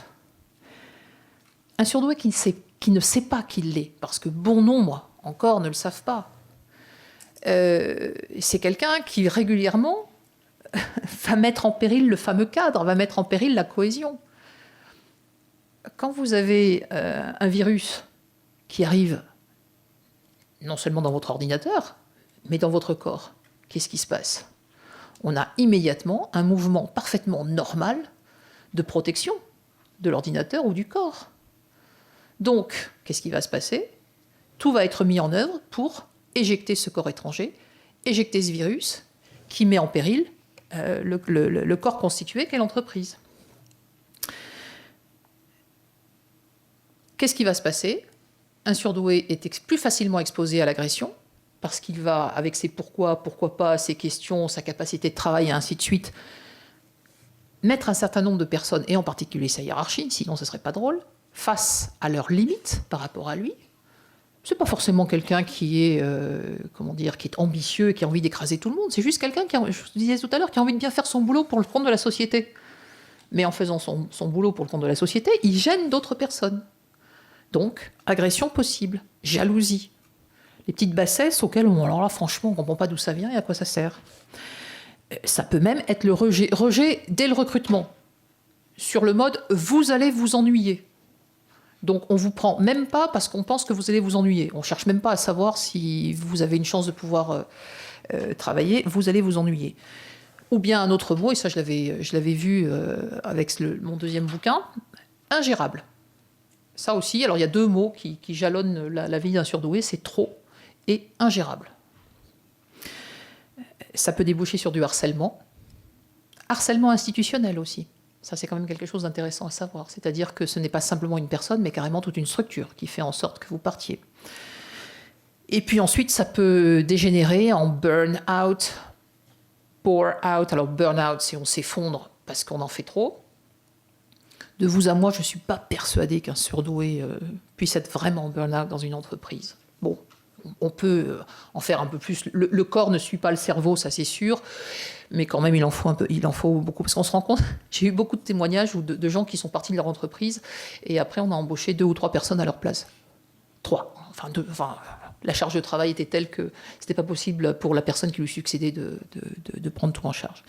Un surdoué qui ne sait pas qu'il l'est, parce que bon nombre encore ne le savent pas, c'est quelqu'un qui régulièrement va mettre en péril le fameux cadre, va mettre en péril la cohésion. Quand vous avez un virus qui arrive non seulement dans votre ordinateur, mais dans votre corps, qu'est-ce qui se passe? On a immédiatement un mouvement parfaitement normal de protection de l'ordinateur ou du corps. Donc, qu'est-ce qui va se passer? Tout va être mis en œuvre pour éjecter ce corps étranger, éjecter ce virus qui met en péril le corps constitué qu'est l'entreprise. Qu'est-ce qui va se passer? Un surdoué est plus facilement exposé à l'agression parce qu'il va, avec ses pourquoi pas, ses questions, sa capacité de travail et ainsi de suite, mettre un certain nombre de personnes, et en particulier sa hiérarchie, sinon ce ne serait pas drôle, face à leurs limites par rapport à lui. C'est pas forcément quelqu'un qui est, qui est ambitieux et qui a envie d'écraser tout le monde. C'est juste quelqu'un qui, je vous disais tout à l'heure, qui a envie de bien faire son boulot pour le compte de la société. Mais en faisant son boulot pour le compte de la société, il gêne d'autres personnes. Donc, agression possible, jalousie. Les petites bassesses auxquelles, alors là, franchement, on ne comprend pas d'où ça vient et à quoi ça sert. Ça peut même être le rejet dès le recrutement. Sur le mode, vous allez vous ennuyer. Donc on ne vous prend même pas parce qu'on pense que vous allez vous ennuyer. On ne cherche même pas à savoir si vous avez une chance de pouvoir travailler. Vous allez vous ennuyer. Ou bien un autre mot, et ça je l'avais vu avec mon deuxième bouquin, ingérable. Ça aussi, alors il y a 2 mots qui jalonnent la vie d'un surdoué, c'est trop et ingérable. Ça peut déboucher sur du harcèlement. Harcèlement institutionnel aussi. Ça, c'est quand même quelque chose d'intéressant à savoir. C'est-à-dire que ce n'est pas simplement une personne, mais carrément toute une structure qui fait en sorte que vous partiez. Et puis ensuite, ça peut dégénérer en burn-out, bore-out. Alors, burn-out, c'est on s'effondre parce qu'on en fait trop. De vous à moi, je ne suis pas persuadée qu'un surdoué puisse être vraiment en burn-out dans une entreprise. Bon, on peut en faire un peu plus. Le corps ne suit pas le cerveau, ça c'est sûr, mais quand même il en faut un peu, il en faut beaucoup. Parce qu'on se rend compte, j'ai eu beaucoup de témoignages de gens qui sont partis de leur entreprise et après on a embauché 2 ou 3 personnes à leur place. 3, enfin 2, enfin la charge de travail était telle que c'était pas possible pour la personne qui lui succédait de prendre tout en charge.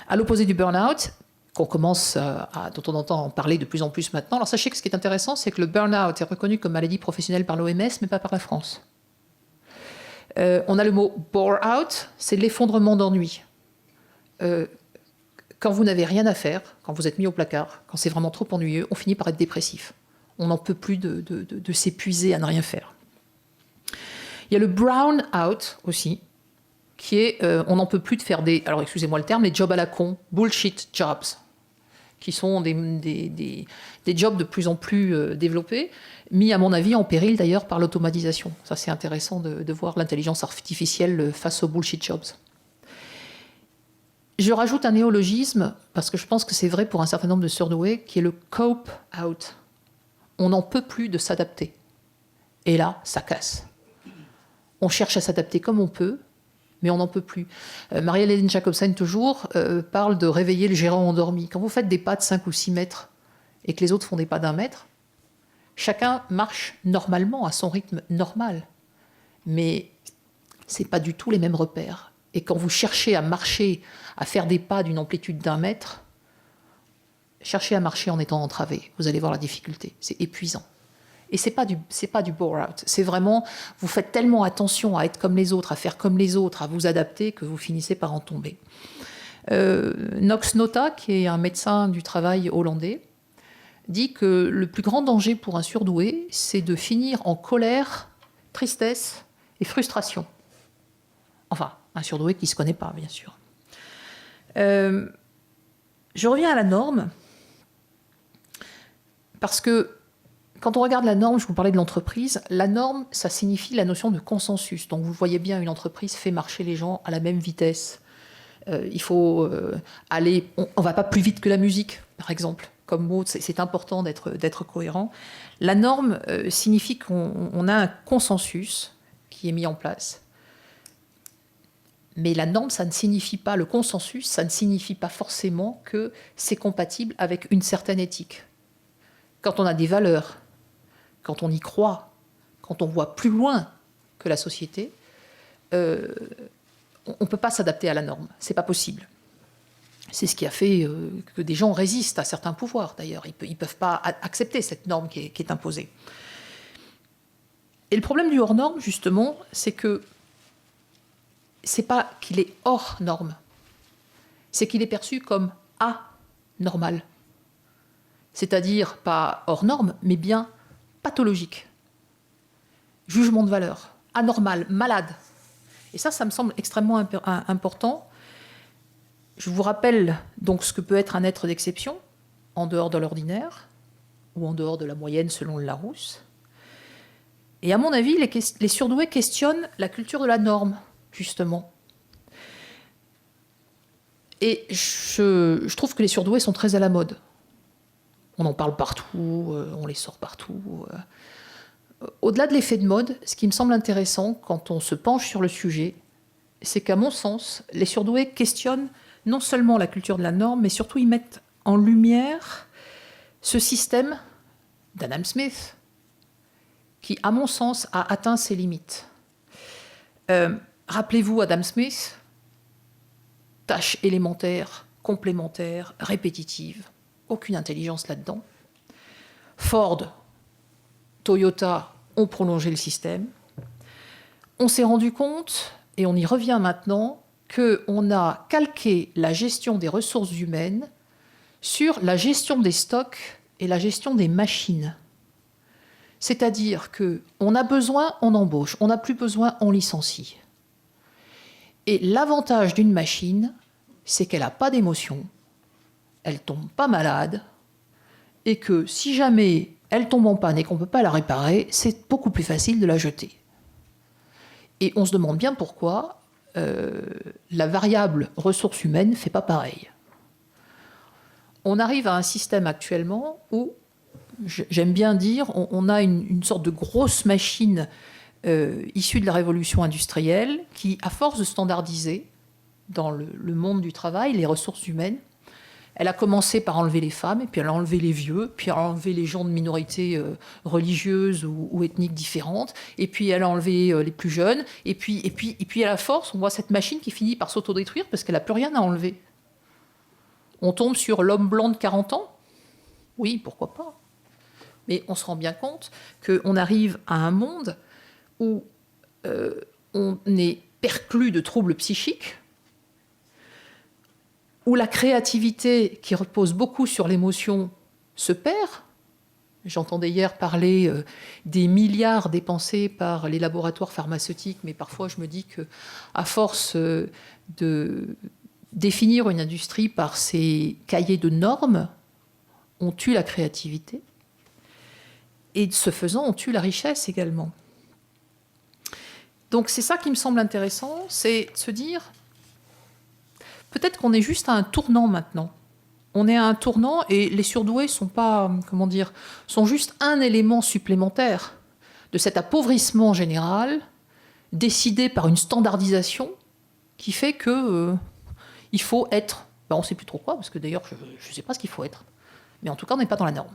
À l'opposé du burn-out, dont on entend parler de plus en plus maintenant. Alors sachez que ce qui est intéressant, c'est que le burn-out est reconnu comme maladie professionnelle par l'OMS, mais pas par la France. On a le mot bore-out, c'est l'effondrement d'ennui. Quand vous n'avez rien à faire, quand vous êtes mis au placard, quand c'est vraiment trop ennuyeux, on finit par être dépressif. On n'en peut plus de s'épuiser à ne rien faire. Il y a le brown-out aussi, qui est, on n'en peut plus de faire alors excusez-moi le terme, les jobs à la con, bullshit jobs, qui sont des jobs de plus en plus développés, mis à mon avis en péril d'ailleurs par l'automatisation. Ça c'est intéressant de voir l'intelligence artificielle face aux bullshit jobs. Je rajoute un néologisme, parce que je pense que c'est vrai pour un certain nombre de surdoués, qui est le cope-out. On n'en peut plus de s'adapter. Et là, ça casse. On cherche à s'adapter comme on peut, mais on n'en peut plus. Marie-Hélène Jacobsen, toujours, parle de réveiller le gérant endormi. Quand vous faites des pas de 5 ou 6 mètres et que les autres font des pas d'1 mètre, chacun marche normalement, à son rythme normal. Mais ce n'est pas du tout les mêmes repères. Et quand vous cherchez à marcher, à faire des pas d'une amplitude d'1 mètre, cherchez à marcher en étant entravé. Vous allez voir la difficulté. C'est épuisant. Et c'est pas du bore-out. C'est vraiment, vous faites tellement attention à être comme les autres, à faire comme les autres, à vous adapter, que vous finissez par en tomber. Knox Nota, qui est un médecin du travail hollandais, dit que le plus grand danger pour un surdoué, c'est de finir en colère, tristesse et frustration. Enfin, un surdoué qui ne se connaît pas, bien sûr. Je reviens à la norme, parce que quand on regarde la norme, je vous parlais de l'entreprise, la norme, ça signifie la notion de consensus. Donc vous voyez bien, une entreprise fait marcher les gens à la même vitesse. Il faut aller... On ne va pas plus vite que la musique, par exemple. Comme mot, c'est important d'être cohérent. La norme signifie qu'on a un consensus qui est mis en place. Mais la norme, ça ne signifie pas, le consensus, ça ne signifie pas forcément que c'est compatible avec une certaine éthique. Quand on a des valeurs, quand on y croit, quand on voit plus loin que la société, on ne peut pas s'adapter à la norme. Ce n'est pas possible. C'est ce qui a fait que des gens résistent à certains pouvoirs, d'ailleurs. Ils ne peuvent pas accepter cette norme qui est imposée. Et le problème du hors-norme, justement, c'est que ce n'est pas qu'il est hors norme, c'est qu'il est perçu comme anormal. C'est-à-dire pas hors norme, mais bien pathologique. Jugement de valeur, anormal, malade. Et ça me semble extrêmement important. Je vous rappelle donc ce que peut être un être d'exception, en dehors de l'ordinaire, ou en dehors de la moyenne selon le Larousse. Et à mon avis, les surdoués questionnent la culture de la norme, justement. Et je trouve que les surdoués sont très à la mode. On en parle partout, on les sort partout. Au-delà de l'effet de mode, ce qui me semble intéressant quand on se penche sur le sujet, c'est qu'à mon sens, les surdoués questionnent non seulement la culture de la norme, mais surtout ils mettent en lumière ce système d'Adam Smith, qui, à mon sens, a atteint ses limites. Rappelez-vous Adam Smith, tâches élémentaires, complémentaires, répétitives, aucune intelligence là-dedans. Ford, Toyota ont prolongé le système. On s'est rendu compte, et on y revient maintenant, qu'on a calqué la gestion des ressources humaines sur la gestion des stocks et la gestion des machines. C'est-à-dire qu'on a besoin, on embauche, on n'a plus besoin, on licencie. Et l'avantage d'une machine, c'est qu'elle n'a pas d'émotion, elle ne tombe pas malade, et que si jamais elle tombe en panne et qu'on ne peut pas la réparer, c'est beaucoup plus facile de la jeter. Et on se demande bien pourquoi la variable ressources humaines ne fait pas pareil. on arrive à un système actuellement où, j'aime bien dire, on a une sorte de grosse machine issue de la révolution industrielle qui, à force de standardiser dans le monde du travail, les ressources humaines, elle a commencé par enlever les femmes, et puis elle a enlevé les vieux, puis elle a enlevé les gens de minorités religieuses ou ethniques différentes, et puis elle a enlevé les plus jeunes, et puis à la force, on voit cette machine qui finit par s'autodétruire parce qu'elle n'a plus rien à enlever. On tombe sur l'homme blanc de 40 ans. Oui, pourquoi pas. Mais on se rend bien compte qu'on arrive à un monde où on est perclus de troubles psychiques, où la créativité, qui repose beaucoup sur l'émotion, se perd. J'entendais hier parler des milliards dépensés par les laboratoires pharmaceutiques, mais parfois je me dis qu'à force de définir une industrie par ses cahiers de normes, on tue la créativité. Et de ce faisant, on tue la richesse également. Donc c'est ça qui me semble intéressant, c'est de se dire, peut-être qu'on est juste à un tournant maintenant. On est à un tournant et les surdoués sont pas, comment dire, sont juste un élément supplémentaire de cet appauvrissement général décidé par une standardisation qui fait que il faut être, on ne sait plus trop quoi, parce que d'ailleurs je ne sais pas ce qu'il faut être, mais en tout cas on n'est pas dans la norme.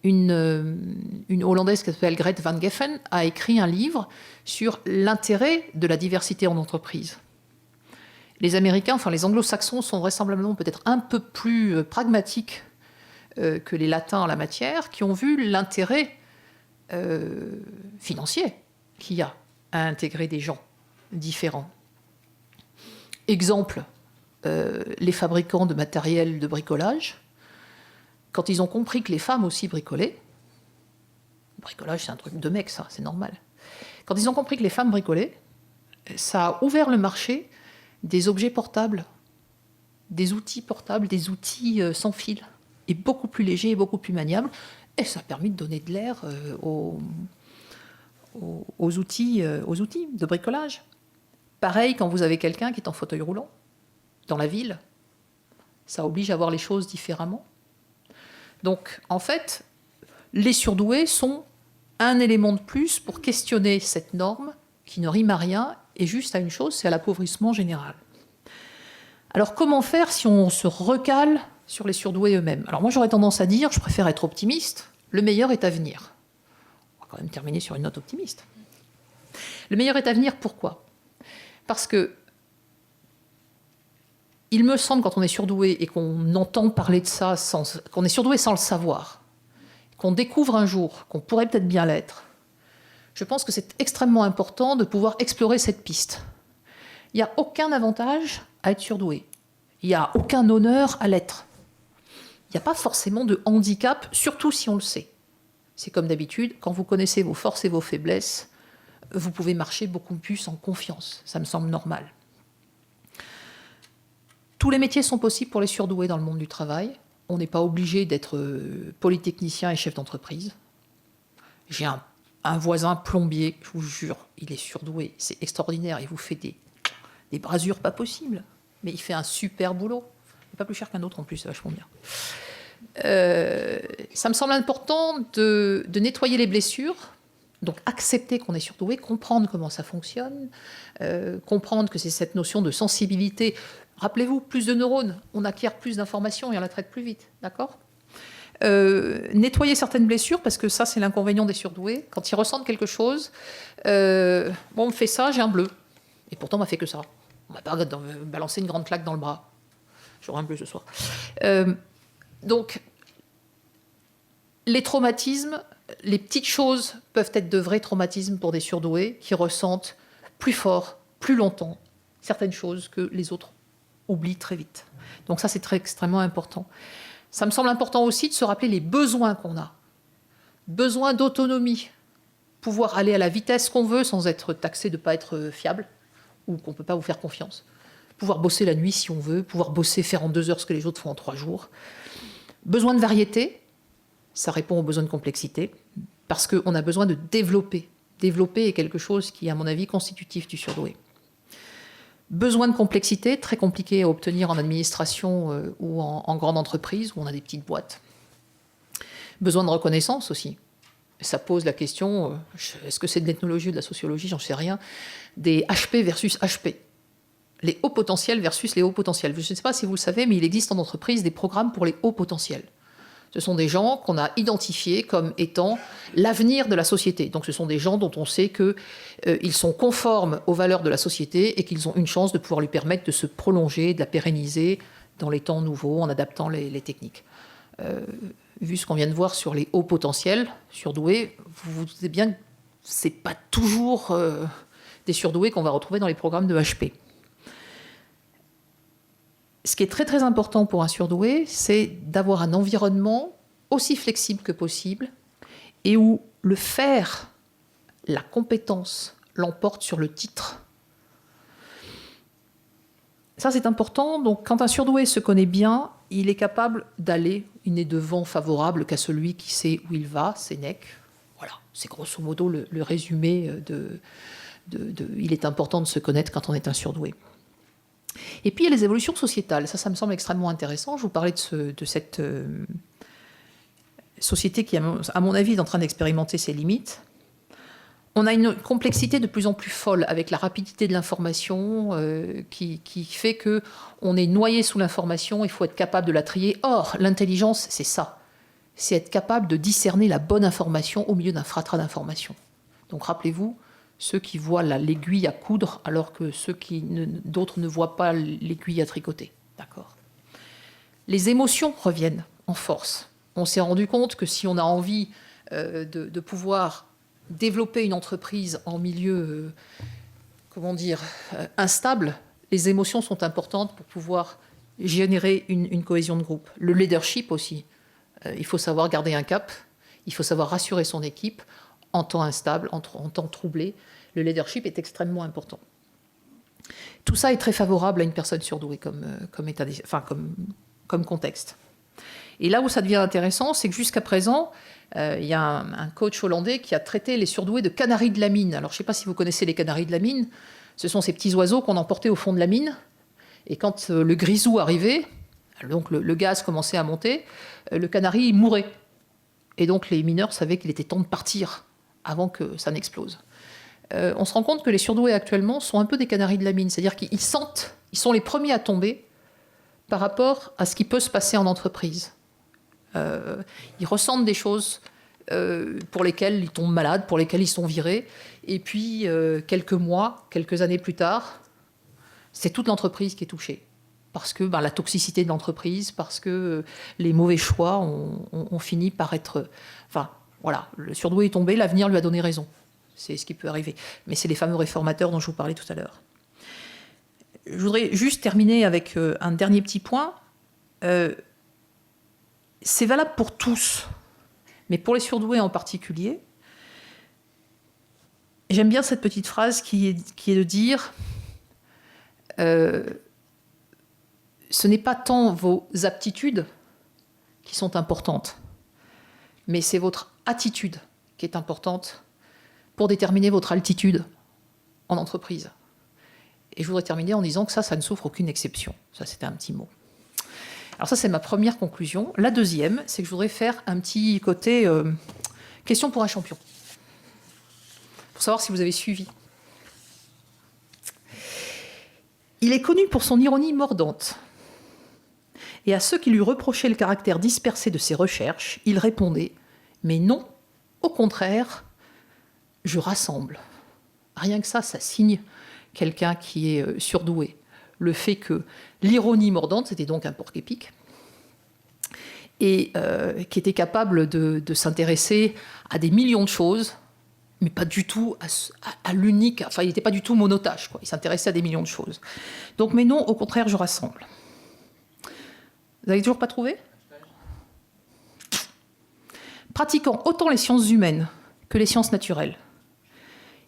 Une Hollandaise qui s'appelle Grete Van Geffen a écrit un livre sur l'intérêt de la diversité en entreprise. Les Américains, enfin les Anglo-Saxons, sont vraisemblablement peut-être un peu plus pragmatiques que les Latins en la matière, qui ont vu l'intérêt financier qu'il y a à intégrer des gens différents. Exemple, les fabricants de matériel de bricolage, quand ils ont compris que les femmes aussi bricolaient, bricolage c'est un truc de mec ça, c'est normal. Quand ils ont compris que les femmes bricolaient, ça a ouvert le marché des objets portables, des outils portables, des outils sans fil, et beaucoup plus légers et beaucoup plus maniables, et ça a permis de donner de l'air aux outils de bricolage. Pareil quand vous avez quelqu'un qui est en fauteuil roulant, dans la ville, ça oblige à voir les choses différemment. Donc, en fait, les surdoués sont un élément de plus pour questionner cette norme qui ne rime à rien et juste à une chose, c'est à l'appauvrissement général. Alors, comment faire si on se recale sur les surdoués eux-mêmes? Alors, moi, j'aurais tendance à dire, je préfère être optimiste, le meilleur est à venir. On va quand même terminer sur une note optimiste. Le meilleur est à venir, pourquoi? Parce que il me semble, quand on est surdoué et qu'on entend parler de ça, qu'on est surdoué sans le savoir, qu'on découvre un jour qu'on pourrait peut-être bien l'être, je pense que c'est extrêmement important de pouvoir explorer cette piste. Il n'y a aucun avantage à être surdoué. Il n'y a aucun honneur à l'être. Il n'y a pas forcément de handicap, surtout si on le sait. C'est comme d'habitude, quand vous connaissez vos forces et vos faiblesses, vous pouvez marcher beaucoup plus en confiance. Ça me semble normal. Tous les métiers sont possibles pour les surdoués dans le monde du travail. On n'est pas obligé d'être polytechnicien et chef d'entreprise. J'ai un voisin plombier, je vous jure, il est surdoué, c'est extraordinaire, il vous fait des brasures pas possibles, mais il fait un super boulot. Il n'est pas plus cher qu'un autre en plus, c'est vachement bien. Ça me semble important de nettoyer les blessures, donc accepter qu'on est surdoué, comprendre comment ça fonctionne, comprendre que c'est cette notion de sensibilité. Rappelez-vous, plus de neurones, on acquiert plus d'informations et on la traite plus vite, d'accord ? Nettoyer certaines blessures, parce que ça, c'est l'inconvénient des surdoués. Quand ils ressentent quelque chose, bon, on me fait ça, j'ai un bleu. Et pourtant, on m'a fait que ça. On m'a pas balancé une grande claque dans le bras. J'aurai un bleu ce soir. Donc, les traumatismes, les petites choses peuvent être de vrais traumatismes pour des surdoués qui ressentent plus fort, plus longtemps, certaines choses que les autres oublient très vite. Donc ça, c'est extrêmement important. Ça me semble important aussi de se rappeler les besoins qu'on a. Besoin d'autonomie. Pouvoir aller à la vitesse qu'on veut sans être taxé de ne pas être fiable ou qu'on ne peut pas vous faire confiance. Pouvoir bosser la nuit si on veut. Pouvoir bosser, faire en 2 heures ce que les autres font en 3 jours. Besoin de variété. Ça répond aux besoins de complexité. Parce qu'on a besoin de développer. Développer est quelque chose qui, à mon avis, est constitutif du surdoué. Besoin de complexité, très compliqué à obtenir en administration ou en grande entreprise, où on a des petites boîtes. Besoin de reconnaissance aussi. Ça pose la question, est-ce que c'est de l'ethnologie ou de la sociologie, j'en sais rien, des HP versus HP. Les hauts potentiels versus les hauts potentiels. Je ne sais pas si vous le savez, mais il existe en entreprise des programmes pour les hauts potentiels. Ce sont des gens qu'on a identifiés comme étant l'avenir de la société. Donc ce sont des gens dont on sait qu'ils sont conformes aux valeurs de la société et qu'ils ont une chance de pouvoir lui permettre de se prolonger, de la pérenniser dans les temps nouveaux, en adaptant les techniques. Vu ce qu'on vient de voir sur les hauts potentiels, surdoués, vous vous doutez bien que ce n'est pas toujours des surdoués qu'on va retrouver dans les programmes de HP. Ce qui est très très important pour un surdoué, c'est d'avoir un environnement aussi flexible que possible et où le faire, la compétence, l'emporte sur le titre. Ça, c'est important. Donc, quand un surdoué se connaît bien, il est capable d'aller, il n'est de vent favorable qu'à celui qui sait où il va, Sénèque. Voilà, c'est grosso modo le résumé il est important de se connaître quand on est un surdoué. Et puis il y a les évolutions sociétales. Ça me semble extrêmement intéressant. Je vous parlais de cette société qui, à mon avis, est en train d'expérimenter ses limites. On a une complexité de plus en plus folle avec la rapidité de l'information qui fait qu'on est noyé sous l'information, il faut être capable de la trier. Or, l'intelligence, c'est ça. C'est être capable de discerner la bonne information au milieu d'un fratras d'informations. Donc rappelez-vous, ceux qui voient l'aiguille à coudre alors que d'autres ne voient pas l'aiguille à tricoter. D'accord. Les émotions reviennent en force. On s'est rendu compte que si on a envie de pouvoir développer une entreprise en milieu, instable, les émotions sont importantes pour pouvoir générer une cohésion de groupe. Le leadership aussi. Il faut savoir garder un cap, il faut savoir rassurer son équipe en temps instable, en temps troublé. Le leadership est extrêmement important. Tout ça est très favorable à une personne surdouée comme contexte. Et là où ça devient intéressant, c'est que jusqu'à présent, il y a un coach hollandais qui a traité les surdoués de canaris de la mine. Alors je ne sais pas si vous connaissez les canaris de la mine. Ce sont ces petits oiseaux qu'on emportait au fond de la mine. Et quand le grisou arrivait, donc le gaz commençait à monter, le canari mourait. Et donc les mineurs savaient qu'il était temps de partir avant que ça n'explose. On se rend compte que les surdoués actuellement sont un peu des canaris de la mine. C'est-à-dire qu'ils sentent, ils sont les premiers à tomber par rapport à ce qui peut se passer en entreprise. Ils ressentent des choses pour lesquelles ils tombent malades, pour lesquelles ils sont virés. Et puis, quelques mois, quelques années plus tard, c'est toute l'entreprise qui est touchée. Parce que la toxicité de l'entreprise, parce que les mauvais choix ont fini par être... Enfin, voilà, le surdoué est tombé, l'avenir lui a donné raison. C'est ce qui peut arriver. Mais c'est les fameux réformateurs dont je vous parlais tout à l'heure. Je voudrais juste terminer avec un dernier petit point. C'est valable pour tous, mais pour les surdoués en particulier. J'aime bien cette petite phrase qui est de dire ce n'est pas tant vos aptitudes qui sont importantes, mais c'est votre attitude qui est importante pour déterminer votre altitude en entreprise. Et je voudrais terminer en disant que ça ne souffre aucune exception. Ça, c'était un petit mot. Alors ça, c'est ma première conclusion. La deuxième, c'est que je voudrais faire un petit côté question pour un champion. Pour savoir si vous avez suivi. Il est connu pour son ironie mordante. Et à ceux qui lui reprochaient le caractère dispersé de ses recherches, il répondait « Mais non, au contraire, je rassemble ». Rien que ça signe quelqu'un qui est surdoué. Le fait que l'ironie mordante, c'était donc un porc-épic, et qui était capable de s'intéresser à des millions de choses, mais pas du tout à l'unique... Enfin, il n'était pas du tout monotache, quoi. Il s'intéressait à des millions de choses. Donc, mais non, au contraire, je rassemble. Vous n'avez toujours pas trouvé ? Pratiquant autant les sciences humaines que les sciences naturelles,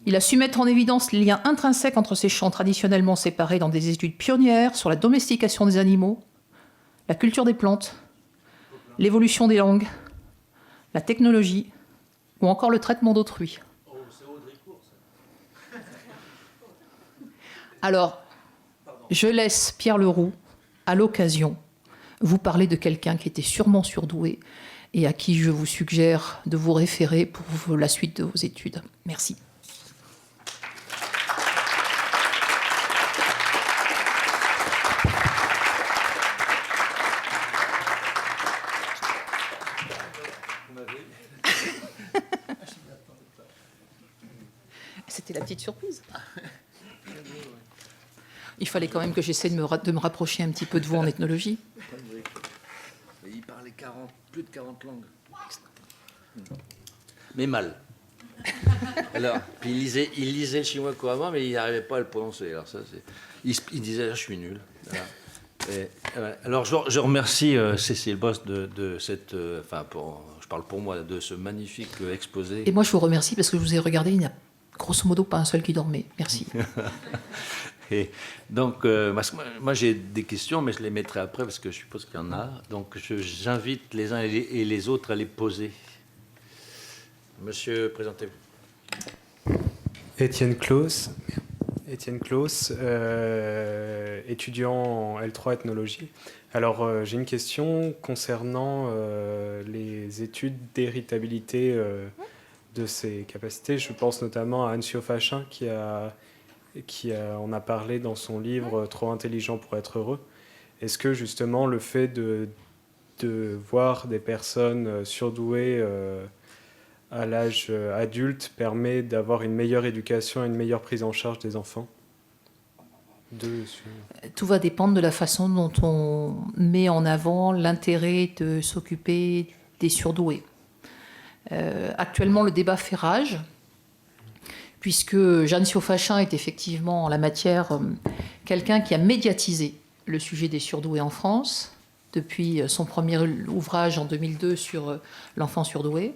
il a su mettre en évidence les liens intrinsèques entre ces champs traditionnellement séparés dans des études pionnières sur la domestication des animaux, la culture des plantes, l'évolution des langues, la technologie ou encore le traitement d'autrui. Alors, je laisse Pierre Leroux, à l'occasion, vous parler de quelqu'un qui était sûrement surdoué et à qui je vous suggère de vous référer pour la suite de vos études. Merci. C'était la petite surprise. Il fallait quand même que j'essaie de me rapprocher un petit peu de vous en ethnologie. Il parlait plus de 40 langues. Mais mal. Alors, puis il lisait le chinois couramment, mais il n'arrivait pas à le prononcer. Alors ça, il disait, je suis nul. Voilà. Alors, je remercie Cécile Bosse de cette... je parle pour moi, de ce magnifique exposé. Et moi, je vous remercie parce que je vous ai regardé, il n'y a grosso modo pas un seul qui dormait. Merci. Et donc, moi j'ai des questions, mais je les mettrai après parce que je suppose qu'il y en a. Donc, j'invite les uns et les autres à les poser. Monsieur, présentez-vous. Étienne Claus, étudiant en L3 ethnologie. Alors, j'ai une question concernant les études d'héritabilité de ces capacités. Je pense notamment à Anne Fachin on a parlé dans son livre « Trop intelligent pour être heureux ». Est-ce que justement le fait de voir des personnes surdouées à l'âge adulte permet d'avoir une meilleure éducation et une meilleure prise en charge des enfants? Tout va dépendre de la façon dont on met en avant l'intérêt de s'occuper des surdoués. Actuellement, le débat fait rage, puisque Jeanne Fachin est effectivement en la matière quelqu'un qui a médiatisé le sujet des surdoués en France depuis son premier ouvrage en 2002 sur l'enfant surdoué.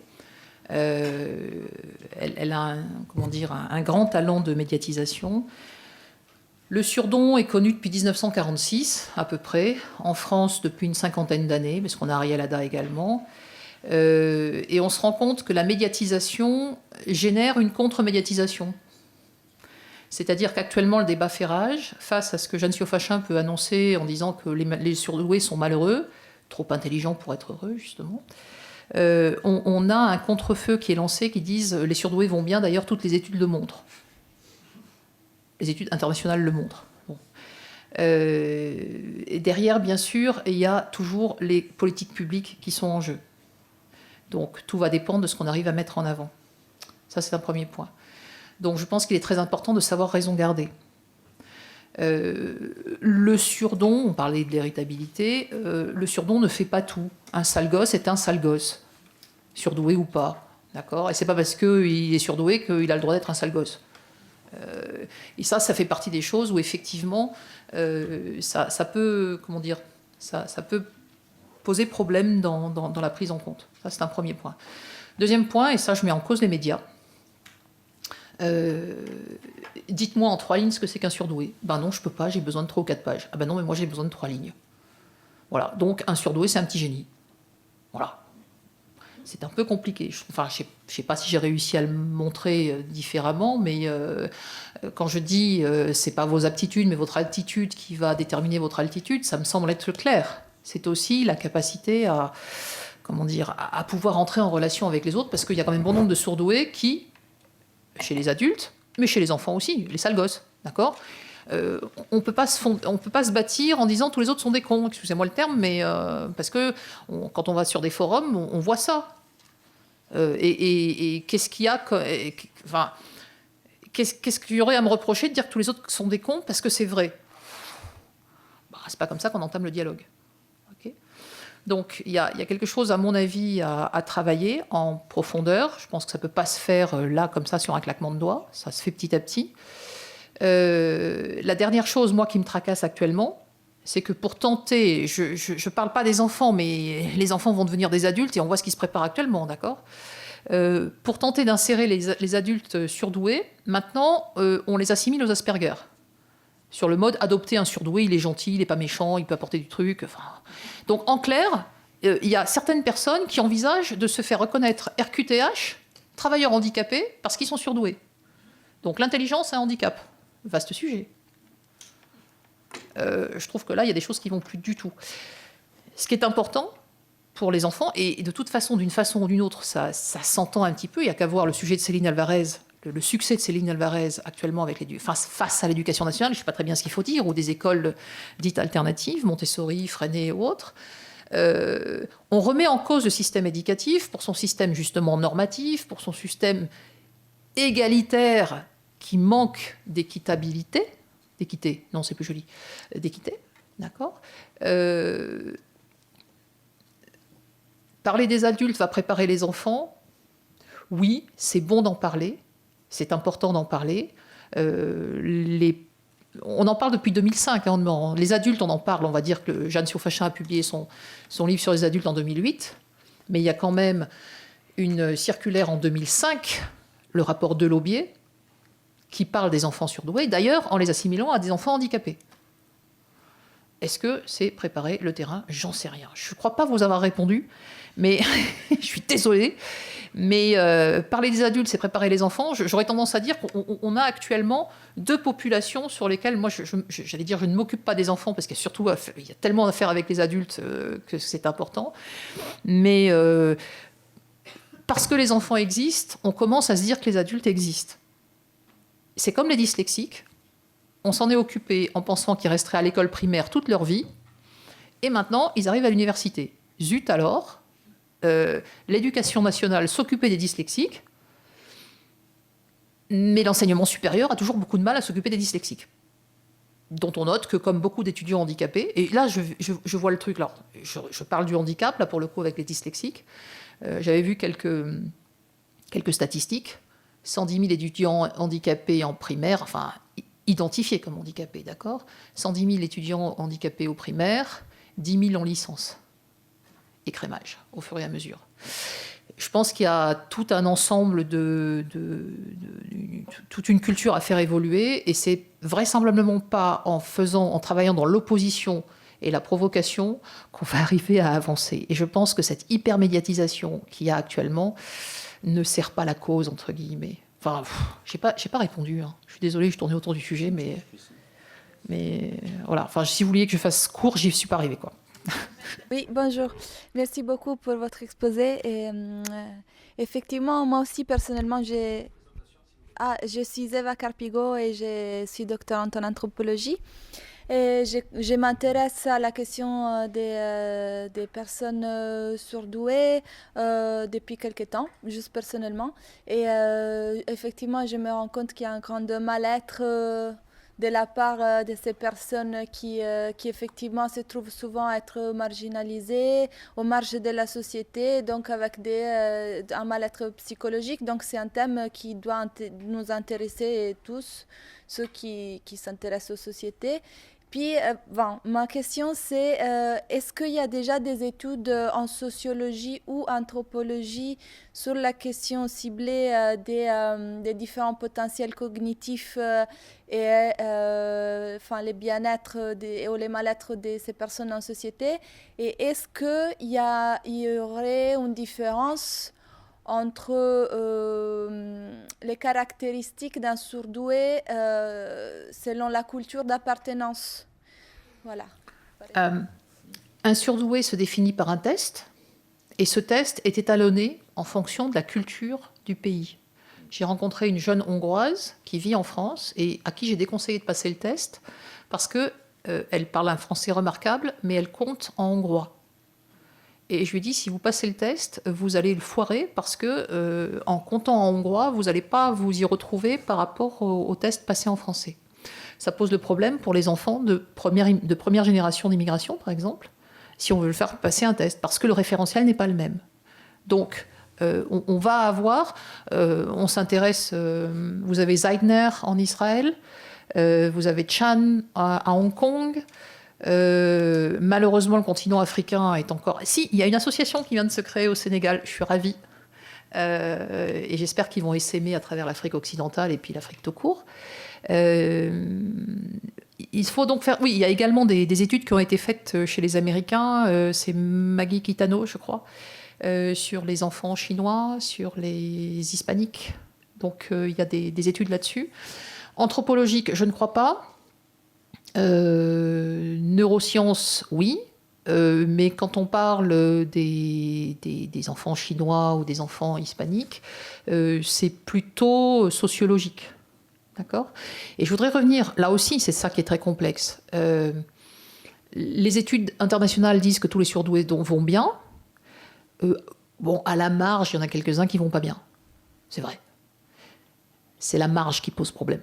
Elle a un grand talent de médiatisation. Le surdon est connu depuis 1946 à peu près, en France depuis une cinquantaine d'années, parce qu'on a Ariel Ada également. Et on se rend compte que la médiatisation génère une contre-médiatisation. C'est-à-dire qu'actuellement, le débat fait rage face à ce que Jeanne Fachin peut annoncer en disant que les surdoués sont malheureux, trop intelligents pour être heureux, justement. On a un contre-feu qui est lancé qui disent les surdoués vont bien, d'ailleurs toutes les études le montrent. Les études internationales le montrent. Bon. Et derrière, bien sûr, il y a toujours les politiques publiques qui sont en jeu. Donc tout va dépendre de ce qu'on arrive à mettre en avant. Ça, c'est un premier point. Donc je pense qu'il est très important de savoir raison garder. Le surdon, on parlait de l'héritabilité, le surdon ne fait pas tout. Un sale gosse est un sale gosse, surdoué ou pas. D'accord ? Et c'est pas parce qu'il est surdoué qu'il a le droit d'être un sale gosse. Et ça fait partie des choses où effectivement, ça peut, ça peut poser problème dans la prise en compte. Ça, c'est un premier point. Deuxième point, et ça, je mets en cause les médias. Dites-moi en 3 lignes ce que c'est qu'un surdoué. Ben non, je peux pas, j'ai besoin de 3 ou 4 pages. Ah ben non, mais moi j'ai besoin de 3 lignes. Voilà, donc un surdoué, c'est un petit génie. Voilà. C'est un peu compliqué. Enfin, je sais pas si j'ai réussi à le montrer différemment, mais quand je dis c'est pas vos aptitudes, mais votre altitude qui va déterminer votre altitude, ça me semble être clair. C'est aussi la capacité à pouvoir entrer en relation avec les autres, parce qu'il y a quand même bon nombre de surdoués qui, chez les adultes, mais chez les enfants aussi, les sales gosses, d'accord ? On peut pas se bâtir en disant tous les autres sont des cons, excusez-moi le terme, mais parce que quand on va sur des forums, on voit ça. Et qu'est-ce qu'il y a, qu'est-ce qu'il y aurait à me reprocher de dire que tous les autres sont des cons parce que c'est vrai ? Bah, c'est pas comme ça qu'on entame le dialogue. Okay ? Donc il y a quelque chose, à mon avis, à travailler en profondeur. Je pense que ça ne peut pas se faire là, comme ça, sur un claquement de doigts. Ça se fait petit à petit. La dernière chose, moi, qui me tracasse actuellement, c'est que pour tenter, je ne parle pas des enfants, mais les enfants vont devenir des adultes et on voit ce qui se prépare actuellement, d'accord ? Pour tenter d'insérer les adultes surdoués, maintenant, on les assimile aux Asperger. Sur le mode adopter un surdoué, il est gentil, il n'est pas méchant, il peut apporter du truc. Enfin... Donc en clair, il y a certaines personnes qui envisagent de se faire reconnaître RQTH, travailleurs handicapés, parce qu'ils sont surdoués. Donc l'intelligence est un handicap. Vaste sujet. je trouve que là, il y a des choses qui ne vont plus du tout. Ce qui est important pour les enfants, et de toute façon, d'une façon ou d'une autre, ça s'entend un petit peu, il n'y a qu'à voir le sujet de Céline Alvarez, le succès de Céline Alvarez actuellement face à l'éducation nationale, je ne sais pas très bien ce qu'il faut dire, ou des écoles dites alternatives, Montessori, Freinet ou autres. On remet en cause le système éducatif pour son système justement normatif, pour son système égalitaire qui manque d'équité, non c'est plus joli, d'équité, d'accord. Parler des adultes va préparer les enfants, oui, c'est bon d'en parler, c'est important d'en parler. On en parle depuis 2005. Les adultes, on en parle. On va dire que Jeanne Siofachin a publié son livre sur les adultes en 2008. Mais il y a quand même une circulaire en 2005, le rapport Delaubier, qui parle des enfants surdoués, d'ailleurs en les assimilant à des enfants handicapés. Est-ce que c'est préparer le terrain? J'en sais rien. Je ne crois pas vous avoir répondu, mais je suis désolée. Mais parler des adultes, c'est préparer les enfants. J'aurais tendance à dire qu'on a actuellement deux populations sur lesquelles, moi, j'allais dire, je ne m'occupe pas des enfants, parce qu'il y a surtout il y a tellement à faire avec les adultes que c'est important. Mais parce que les enfants existent, on commence à se dire que les adultes existent. C'est comme les dyslexiques. On s'en est occupé en pensant qu'ils resteraient à l'école primaire toute leur vie. Et maintenant, ils arrivent à l'université. Zut alors, l'éducation nationale s'occupait des dyslexiques, mais l'enseignement supérieur a toujours beaucoup de mal à s'occuper des dyslexiques, dont on note que, comme beaucoup d'étudiants handicapés, et là je vois le truc, là, je parle du handicap, là pour le coup avec les dyslexiques, j'avais vu quelques statistiques, 110 000 étudiants handicapés en primaire, enfin identifiés comme handicapés, d'accord, 110 000 étudiants handicapés au primaire, 10 000 en licence. Écrémage, au fur et à mesure. Je pense qu'il y a tout un ensemble toute une culture à faire évoluer, et c'est vraisemblablement pas en travaillant dans l'opposition et la provocation qu'on va arriver à avancer. Et je pense que cette hypermédiatisation qu'il y a actuellement ne sert pas la cause, entre guillemets. Enfin, j'ai pas répondu. Hein. Je suis désolée, je tournais autour du sujet, mais voilà. Enfin, si vous vouliez que je fasse court, j'y suis pas arrivée, quoi. Oui, bonjour. Merci beaucoup pour votre exposé. Et, effectivement, moi aussi, personnellement, je suis Eva Carpigo et je suis doctorante en anthropologie. Et je m'intéresse à la question des personnes surdouées depuis quelques temps, juste personnellement. Et effectivement, je me rends compte qu'il y a un grand mal-être de la part de ces personnes qui effectivement se trouvent souvent être marginalisées, aux marges de la société, donc avec un mal-être psychologique. Donc c'est un thème qui doit nous intéresser tous, ceux qui s'intéressent aux sociétés. Puis, ma question c'est, est-ce qu'il y a déjà des études en sociologie ou anthropologie sur la question ciblée des différents potentiels cognitifs et les bien-être ou les mal-être de ces personnes en société? Et est-ce qu'il y aurait une différence entre les caractéristiques d'un surdoué selon la culture d'appartenance? Voilà. Un surdoué se définit par un test, et ce test est étalonné en fonction de la culture du pays. J'ai rencontré une jeune Hongroise qui vit en France et à qui j'ai déconseillé de passer le test parce qu'elle parle un français remarquable, mais elle compte en hongrois. Et je lui ai dit, si vous passez le test, vous allez le foirer parce que en comptant en hongrois, vous n'allez pas vous y retrouver par rapport au test passé en français. Ça pose le problème pour les enfants de première génération d'immigration, par exemple, si on veut le faire passer un test, parce que le référentiel n'est pas le même. Donc, on va avoir, on s'intéresse, vous avez Zeidner en Israël, vous avez Chan à Hong Kong. Malheureusement, le continent africain est encore... Si, il y a une association qui vient de se créer au Sénégal, je suis ravie. Et j'espère qu'ils vont essaimer à travers l'Afrique occidentale et puis l'Afrique tout court. Il faut donc faire... Oui, il y a également des études qui ont été faites chez les Américains. C'est Maggie Kitano, je crois, sur les enfants chinois, sur les hispaniques. Donc il y a des études là-dessus. Anthropologique, je ne crois pas. Neurosciences, oui. Mais quand on parle des enfants chinois ou des enfants hispaniques, c'est plutôt sociologique. D'accord ? Et je voudrais revenir, là aussi, c'est ça qui est très complexe. Les études internationales disent que tous les surdoués vont bien. Bon, à la marge, il y en a quelques-uns qui vont pas bien. C'est vrai. C'est la marge qui pose problème.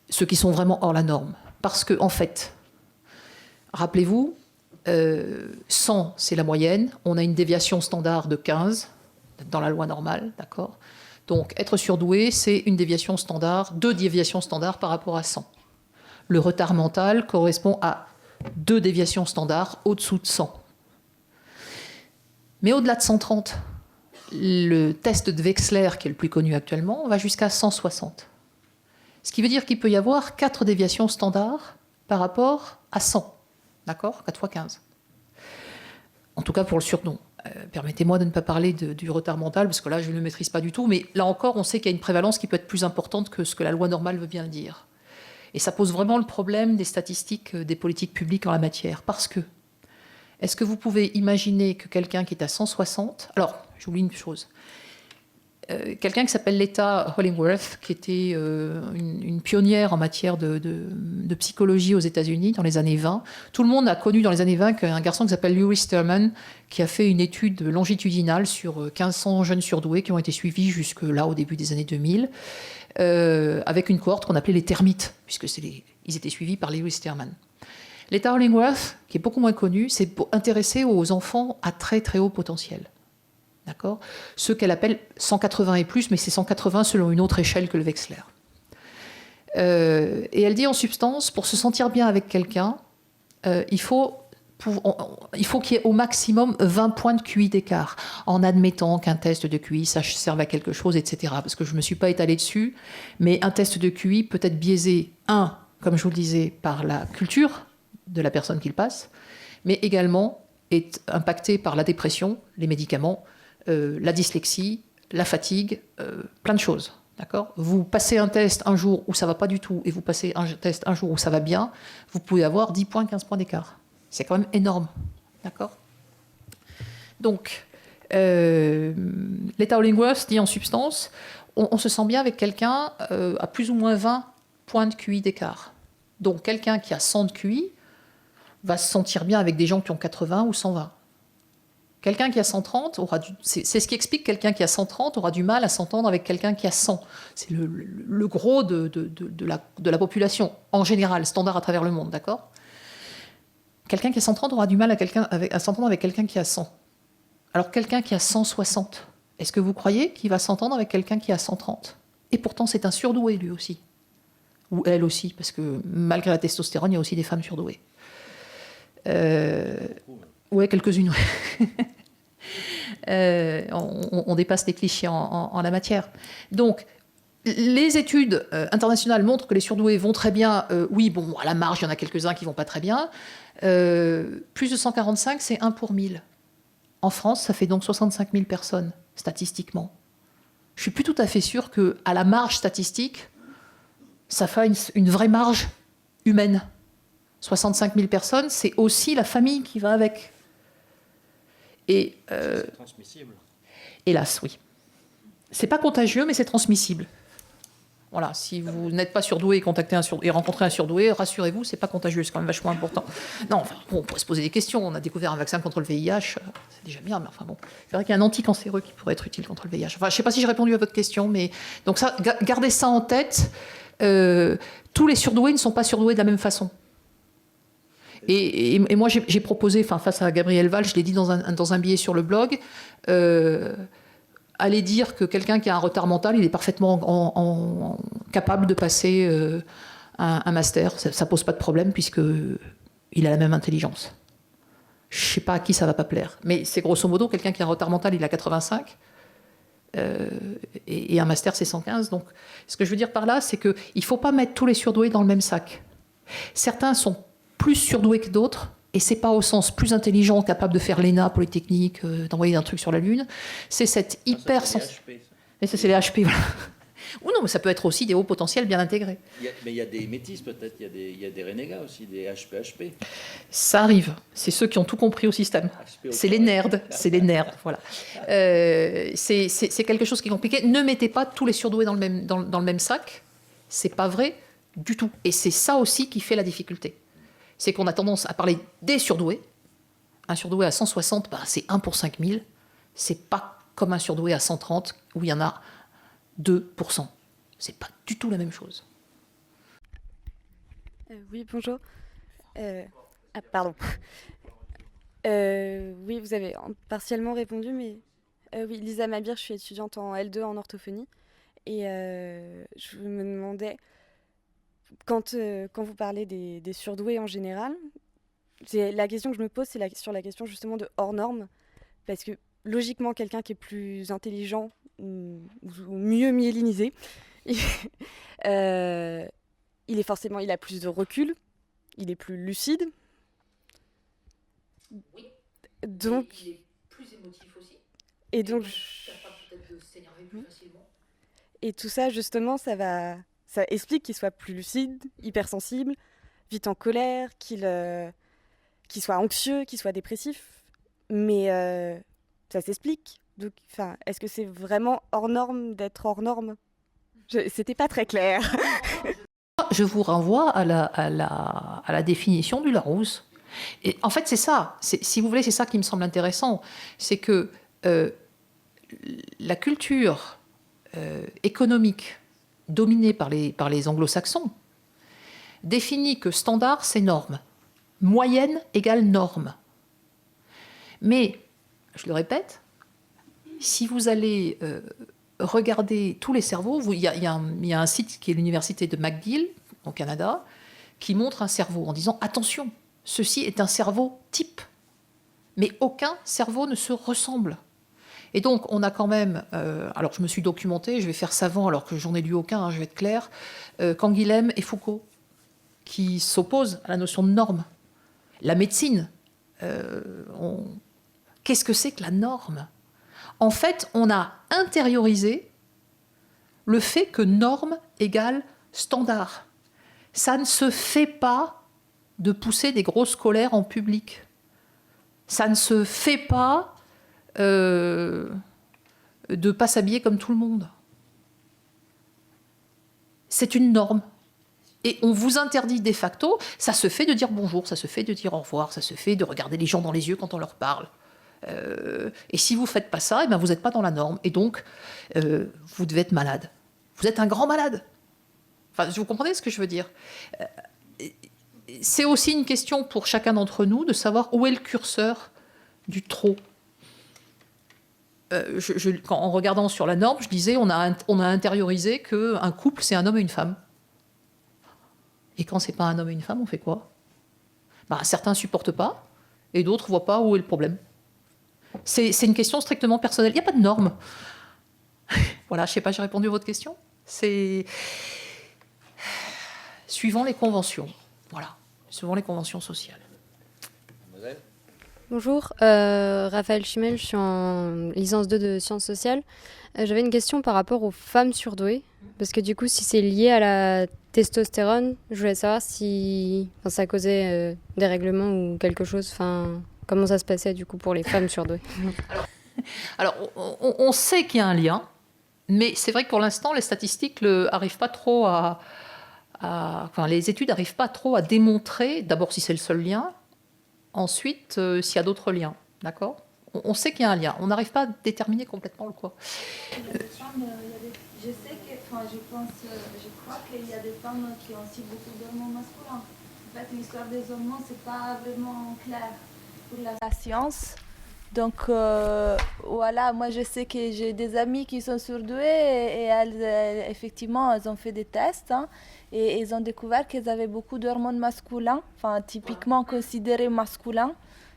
Ceux qui sont vraiment hors la norme. Parce que, en fait, rappelez-vous, 100, c'est la moyenne. On a une déviation standard de 15 dans la loi normale, d'accord ? Donc, être surdoué, c'est une déviation standard, 2 déviations standards par rapport à 100. Le retard mental correspond à 2 déviations standards au-dessous de 100. Mais au-delà de 130, le test de Wechsler, qui est le plus connu actuellement, va jusqu'à 160. Ce qui veut dire qu'il peut y avoir 4 déviations standards par rapport à 100. D'accord ? 4 fois 15. En tout cas pour le surnom. Permettez-moi de ne pas parler du retard mental, parce que là, je ne le maîtrise pas du tout. Mais là encore, on sait qu'il y a une prévalence qui peut être plus importante que ce que la loi normale veut bien dire. Et ça pose vraiment le problème des statistiques, des politiques publiques en la matière. Parce que, est-ce que vous pouvez imaginer que quelqu'un qui est à 160... Alors, j'oublie une chose. Quelqu'un qui s'appelle Leta Hollingworth, qui était une pionnière en matière de psychologie aux États-Unis dans les années 20. Tout le monde a connu dans les années 20 un garçon qui s'appelle Lewis Sterman, qui a fait une étude longitudinale sur 1500 jeunes surdoués qui ont été suivis jusque là, au début des années 2000, avec une cohorte qu'on appelait les termites, puisque ils étaient suivis par Lewis Sterman. Leta Hollingworth, qui est beaucoup moins connu, s'est intéressée aux enfants à très très haut potentiel. D'accord ? Ceux qu'elle appelle 180 et plus, mais c'est 180 selon une autre échelle que le Wechsler. Et elle dit en substance, pour se sentir bien avec quelqu'un, il faut qu'il y ait au maximum 20 points de QI d'écart, en admettant qu'un test de QI ça serve à quelque chose, etc. Parce que je ne me suis pas étalée dessus, mais un test de QI peut être biaisé, comme je vous le disais, par la culture de la personne qui le passe, mais également est impacté par la dépression, les médicaments, la dyslexie, la fatigue, plein de choses. D'accord ? Vous passez un test un jour où ça ne va pas du tout et vous passez un test un jour où ça va bien, vous pouvez avoir 10 points, 15 points d'écart. C'est quand même énorme. D'accord ? Donc, Leta Hollingworth dit en substance, on se sent bien avec quelqu'un à plus ou moins 20 points de QI d'écart. Donc, quelqu'un qui a 100 de QI va se sentir bien avec des gens qui ont 80 ou 120. Quelqu'un qui a 130 c'est ce qui explique que quelqu'un qui a 130 aura du mal à s'entendre avec quelqu'un qui a 100. C'est le gros de la population, en général, standard à travers le monde, d'accord ? Quelqu'un qui a 130 aura du mal à s'entendre avec quelqu'un qui a 100. Alors quelqu'un qui a 160, est-ce que vous croyez qu'il va s'entendre avec quelqu'un qui a 130 ? Et pourtant, c'est un surdoué, lui aussi. Ou elle aussi, parce que malgré la testostérone, il y a aussi des femmes surdouées. Oui, quelques-unes, oui. On dépasse les clichés en la matière. Donc, les études internationales montrent que les surdoués vont très bien. Oui, bon, à la marge, il y en a quelques-uns qui ne vont pas très bien. Plus de 145, c'est 1 pour 1000. En France, ça fait donc 65 000 personnes, statistiquement. Je ne suis plus tout à fait sûre qu'à la marge statistique, ça fait une vraie marge humaine. 65 000 personnes, c'est aussi la famille qui va avec. Et c'est transmissible. Hélas, oui. C'est pas contagieux, mais c'est transmissible. Voilà, si vous n'êtes pas surdoué et rencontrez un surdoué, rassurez-vous, c'est pas contagieux, c'est quand même vachement important. Non, enfin, bon, on pourrait se poser des questions. On a découvert un vaccin contre le VIH, c'est déjà bien, mais enfin bon. C'est vrai qu'il y a un anticancéreux qui pourrait être utile contre le VIH. Enfin, je sais pas si j'ai répondu à votre question, mais donc ça, gardez ça en tête. Tous les surdoués ne sont pas surdoués de la même façon. Et moi, j'ai proposé, face à Gabriel Valls, je l'ai dit dans un billet sur le blog, aller dire que quelqu'un qui a un retard mental, il est parfaitement capable de passer un master. Ça ne pose pas de problème puisqu'il a la même intelligence. Je ne sais pas à qui ça ne va pas plaire. Mais c'est grosso modo, quelqu'un qui a un retard mental, il a 85. Et un master, c'est 115. Donc, ce que je veux dire par là, c'est qu'il ne faut pas mettre tous les surdoués dans le même sac. Certains sont plus surdoués que d'autres, et c'est pas au sens plus intelligent, capable de faire l'ENA, Polytechnique, d'envoyer un truc sur la Lune. C'est cette hyper... Et ça, c'est les HP, voilà. Ou non, mais ça peut être aussi des hauts potentiels bien intégrés. Mais il y a des métis peut-être, il y a des renégats aussi, des HP. Ça arrive. C'est ceux qui ont tout compris au système. C'est les nerds. C'est les nerds. Voilà. C'est quelque chose qui est compliqué. Ne mettez pas tous les surdoués dans le même sac. C'est pas vrai du tout. Et c'est ça aussi qui fait la difficulté. C'est qu'on a tendance à parler des surdoués. Un surdoué à 160, c'est 1 pour 5000. C'est pas comme un surdoué à 130 où il y en a 2%. C'est pas du tout la même chose. Oui, bonjour. Pardon. Oui, vous avez partiellement répondu, mais oui, Lisa Mabir, je suis étudiante en L2 en orthophonie. Et je me demandais, quand vous parlez des surdoués en général, la question que je me pose, c'est sur la question justement de hors norme. Parce que logiquement, quelqu'un qui est plus intelligent ou mieux myélinisé, il a plus de recul, il est plus lucide. Oui. Donc, il est plus émotif aussi. Et donc, capable peut-être de s'énerver plus facilement. Et tout ça, justement, ça explique qu'il soit plus lucide, hypersensible, vite en colère, qu'il soit anxieux, qu'il soit dépressif. Mais ça s'explique. Donc, est-ce que c'est vraiment hors norme d'être hors norme? C'était pas très clair. Je vous renvoie à la définition du Larousse. Et en fait, c'est ça. Si vous voulez, c'est ça qui me semble intéressant. C'est que la culture économique dominée par les anglo-saxons définit que standard, c'est norme. Moyenne égale norme. Mais, je le répète, si vous allez regarder tous les cerveaux, il y a un site qui est l'université de McGill, au Canada, qui montre un cerveau en disant « Attention, ceci est un cerveau type. » Mais aucun cerveau ne se ressemble. Et donc, on a quand même... alors, je me suis documentée, je vais faire savant alors que j'en ai lu aucun, je vais être claire. Canguilhem et Foucault, qui s'opposent à la notion de norme. La médecine, qu'est-ce que c'est que la norme? En fait, on a intériorisé le fait que norme égale standard. Ça ne se fait pas de pousser des grosses colères en public. Ça ne se fait pas de ne pas s'habiller comme tout le monde. C'est une norme. Et on vous interdit de facto, ça se fait de dire bonjour, ça se fait de dire au revoir, ça se fait de regarder les gens dans les yeux quand on leur parle. Et si vous ne faites pas ça, vous n'êtes pas dans la norme. Et donc, vous devez être malade. Vous êtes un grand malade. Enfin, vous comprenez ce que je veux dire? C'est aussi une question pour chacun d'entre nous de savoir où est le curseur du trop. En regardant sur la norme, je disais, on a intériorisé qu'un couple, c'est un homme et une femme. Et quand c'est pas un homme et une femme, on fait quoi? Certains ne supportent pas, et d'autres ne voient pas où est le problème. C'est une question strictement personnelle. Il n'y a pas de norme. Voilà, je ne sais pas, j'ai répondu à votre question. C'est suivant les conventions. Voilà, suivant les conventions sociales. Bonjour, Raphaël Chimel, je suis en licence 2 de sciences sociales. J'avais une question par rapport aux femmes surdouées, parce que du coup, si c'est lié à la testostérone, je voulais savoir si ça causait des règlements ou quelque chose, comment ça se passait du coup pour les femmes surdouées. Alors on sait qu'il y a un lien, mais c'est vrai que pour l'instant, les statistiques n'arrivent pas trop les études n'arrivent pas trop à démontrer, d'abord si c'est le seul lien, ensuite s'il y a d'autres liens, d'accord? On sait qu'il y a un lien, on n'arrive pas à déterminer complètement le quoi. Je sais que, je crois qu'il y a des femmes qui ont aussi beaucoup d'hormones masculins. En fait, l'histoire des hormones, c'est pas vraiment clair pour la science. Donc voilà, moi je sais que j'ai des amis qui sont surdouées et elles, effectivement, elles ont fait des tests et ils ont découvert qu'elles avaient beaucoup d'hormones masculins, typiquement considérés masculins.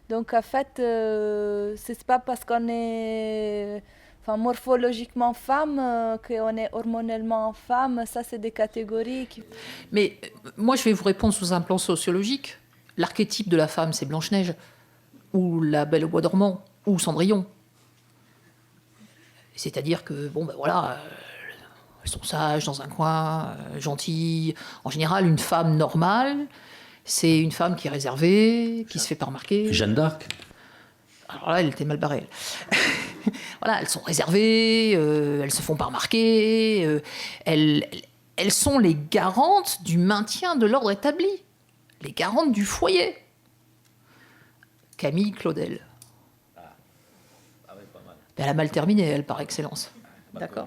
Donc en fait, c'est pas parce qu'on est morphologiquement femme qu'on est hormonellement femme, ça c'est des catégories. Mais moi je vais vous répondre sous un plan sociologique. L'archétype de la femme, c'est Blanche-Neige, ou la Belle au bois dormant, ou Cendrillon. C'est-à-dire que, Elles sont sages, dans un coin, gentilles. En général, une femme normale, c'est une femme qui est réservée, qui se fait pas remarquer. Jeanne d'Arc. Alors là, elle était mal barrée, elle. Voilà, elles sont réservées, elles se font pas remarquer, elles sont les garantes du maintien de l'ordre établi, les garantes du foyer. Camille Claudel. Elle a mal terminé, elle, par excellence. D'accord.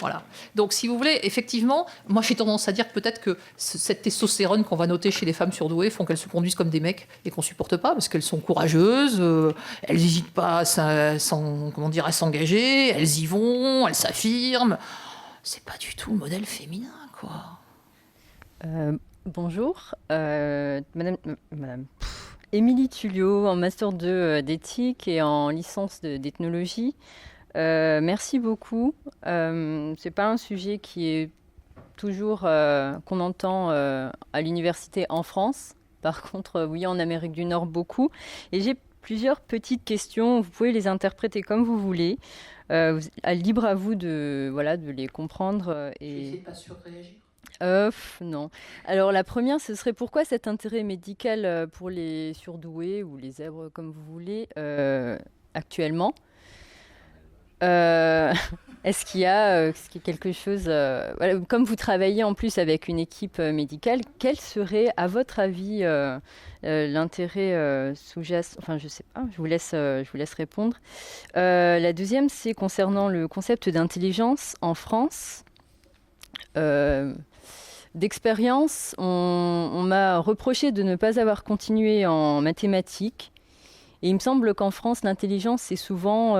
Voilà. Donc, si vous voulez, effectivement, moi, j'ai tendance à dire que peut-être que cette testostérone qu'on va noter chez les femmes surdouées font qu'elles se conduisent comme des mecs et qu'on supporte pas, parce qu'elles sont courageuses, elles n'hésitent pas à s'engager, elles y vont, elles s'affirment. C'est pas du tout le modèle féminin, quoi. Bonjour, Madame Émilie Tullio, en Master 2 d'éthique et en licence d'ethnologie. Merci beaucoup. C'est pas un sujet qui est toujours qu'on entend à l'université en France. Par contre, oui, en Amérique du Nord, beaucoup. Et j'ai plusieurs petites questions. Vous pouvez les interpréter comme vous voulez. Libre à vous de les comprendre. Et... pas surréagir. Non. Alors la première, ce serait pourquoi cet intérêt médical pour les surdoués ou les zèbres, comme vous voulez, actuellement. Est-ce qu'il y a quelque chose... voilà, comme vous travaillez en plus avec une équipe médicale, quel serait, à votre avis, l'intérêt sous-jacent... Enfin, je sais pas, je vous laisse répondre. La deuxième, c'est concernant le concept d'intelligence en France. D'expérience, on m'a reproché de ne pas avoir continué en mathématiques. Et il me semble qu'en France, l'intelligence, c'est souvent...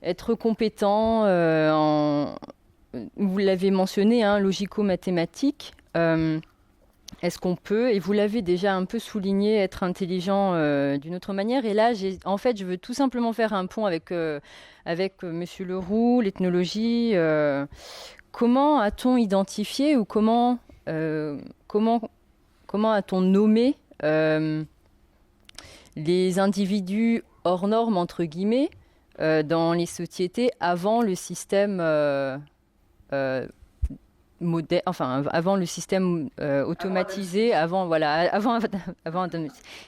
être compétent vous l'avez mentionné, logico-mathématique. Est-ce qu'on peut, et vous l'avez déjà un peu souligné, être intelligent d'une autre manière? Et là, je veux tout simplement faire un pont avec Monsieur Leroux, l'ethnologie. Comment a-t-on identifié ou comment a-t-on nommé les individus hors normes, entre guillemets, dans les sociétés avant le système avant le système automatisé, avant.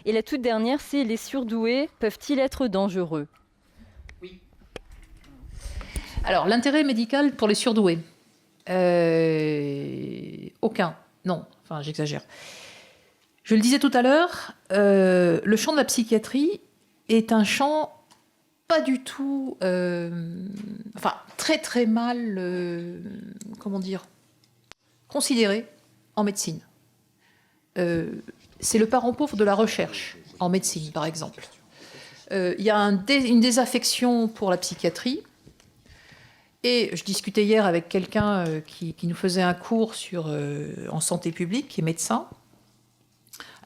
Et la toute dernière, c'est les surdoués peuvent-ils être dangereux? Oui. Alors, l'intérêt médical pour les surdoués, aucun. Non, enfin, j'exagère. Je le disais tout à l'heure, le champ de la psychiatrie est un champ pas du tout, très très mal, considéré en médecine. C'est le parent pauvre de la recherche en médecine, par exemple. Il y a une désaffection pour la psychiatrie. Et je discutais hier avec quelqu'un qui nous faisait un cours en santé publique, qui est médecin,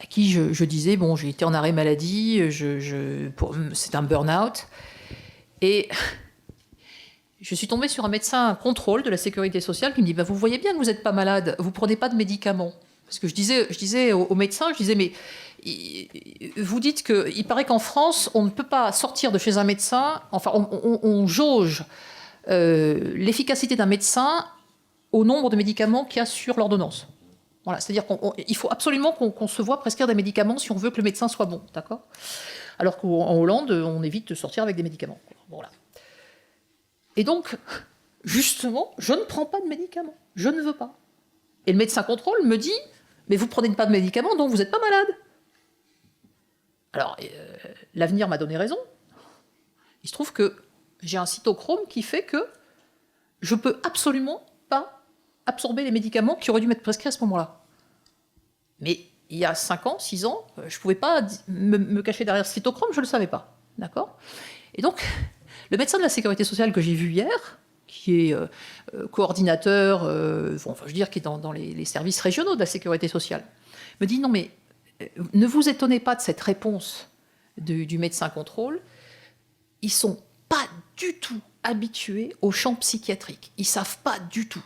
à qui je disais, bon, j'ai été en arrêt maladie, c'est un burn-out. Et je suis tombée sur un médecin contrôle de la sécurité sociale qui me dit, vous voyez bien que vous n'êtes pas malade, vous ne prenez pas de médicaments. Parce que je disais aux médecins, mais vous dites qu'il paraît qu'en France, on ne peut pas sortir de chez un médecin, enfin on jauge l'efficacité d'un médecin au nombre de médicaments qu'il y a sur l'ordonnance. Voilà, c'est-à-dire qu'il faut absolument qu'on se voit prescrire des médicaments si on veut que le médecin soit bon, d'accord ? Alors qu'en Hollande, on évite de sortir avec des médicaments. Voilà. Et donc, justement, je ne prends pas de médicaments. Je ne veux pas. Et le médecin contrôle me dit, mais vous ne prenez pas de médicaments, donc vous n'êtes pas malade. Alors, l'avenir m'a donné raison. Il se trouve que j'ai un cytochrome qui fait que je ne peux absolument pas absorber les médicaments qui auraient dû m'être prescrits à ce moment-là. Mais il y a 5 ans, 6 ans, je ne pouvais pas me cacher derrière ce cytochrome, je ne le savais pas. D'accord ? Et donc, le médecin de la sécurité sociale que j'ai vu hier, qui est coordinateur, qui est dans les services régionaux de la sécurité sociale, me dit, non mais, ne vous étonnez pas de cette réponse du médecin contrôle, ils ne sont pas du tout habitués au champ psychiatrique. Ils ne savent pas du tout.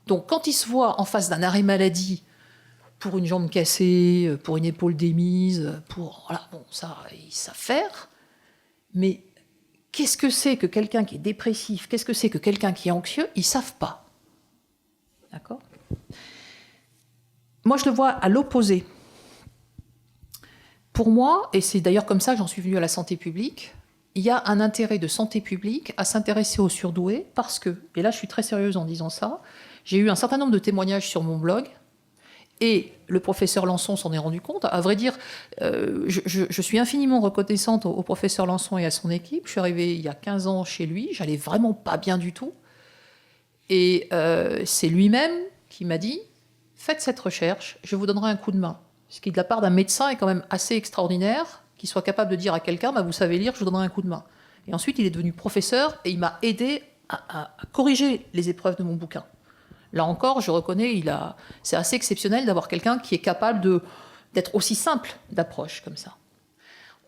Donc, quand ils se voient en face d'un arrêt maladie, pour une jambe cassée, pour une épaule démise, ça, ils savent faire. Mais qu'est-ce que c'est que quelqu'un qui est dépressif, qu'est-ce que c'est que quelqu'un qui est anxieux, ils ne savent pas. D'accord ? Moi, je le vois à l'opposé. Pour moi, et c'est d'ailleurs comme ça que j'en suis venue à la santé publique, il y a un intérêt de santé publique à s'intéresser aux surdoués parce que, et là je suis très sérieuse en disant ça, j'ai eu un certain nombre de témoignages sur mon blog et le professeur Lançon s'en est rendu compte. À vrai dire, je suis infiniment reconnaissante au professeur Lançon et à son équipe. Je suis arrivée il y a 15 ans chez lui, j'allais vraiment pas bien du tout. Et c'est lui-même qui m'a dit « Faites cette recherche, je vous donnerai un coup de main ». Ce qui, de la part d'un médecin, est quand même assez extraordinaire, qu'il soit capable de dire à quelqu'un bah, « Vous savez lire, je vous donnerai un coup de main ». Et ensuite, il est devenu professeur et il m'a aidé à corriger les épreuves de mon bouquin. Là encore, je reconnais, c'est assez exceptionnel d'avoir quelqu'un qui est capable d'être aussi simple d'approche comme ça.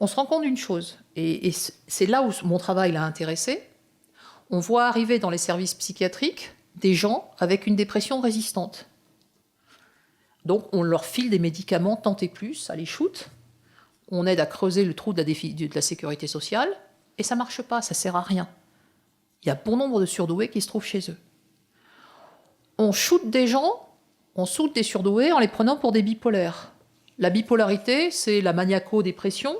On se rend compte d'une chose, et c'est là où mon travail l'a intéressé. On voit arriver dans les services psychiatriques des gens avec une dépression résistante. Donc on leur file des médicaments tant et plus, ça les shoot. On aide à creuser le trou de la sécurité sociale, et ça ne marche pas, ça ne sert à rien. Il y a bon nombre de surdoués qui se trouvent chez eux. On shoot des gens, on shoot des surdoués en les prenant pour des bipolaires. La bipolarité, c'est la maniaco-dépression.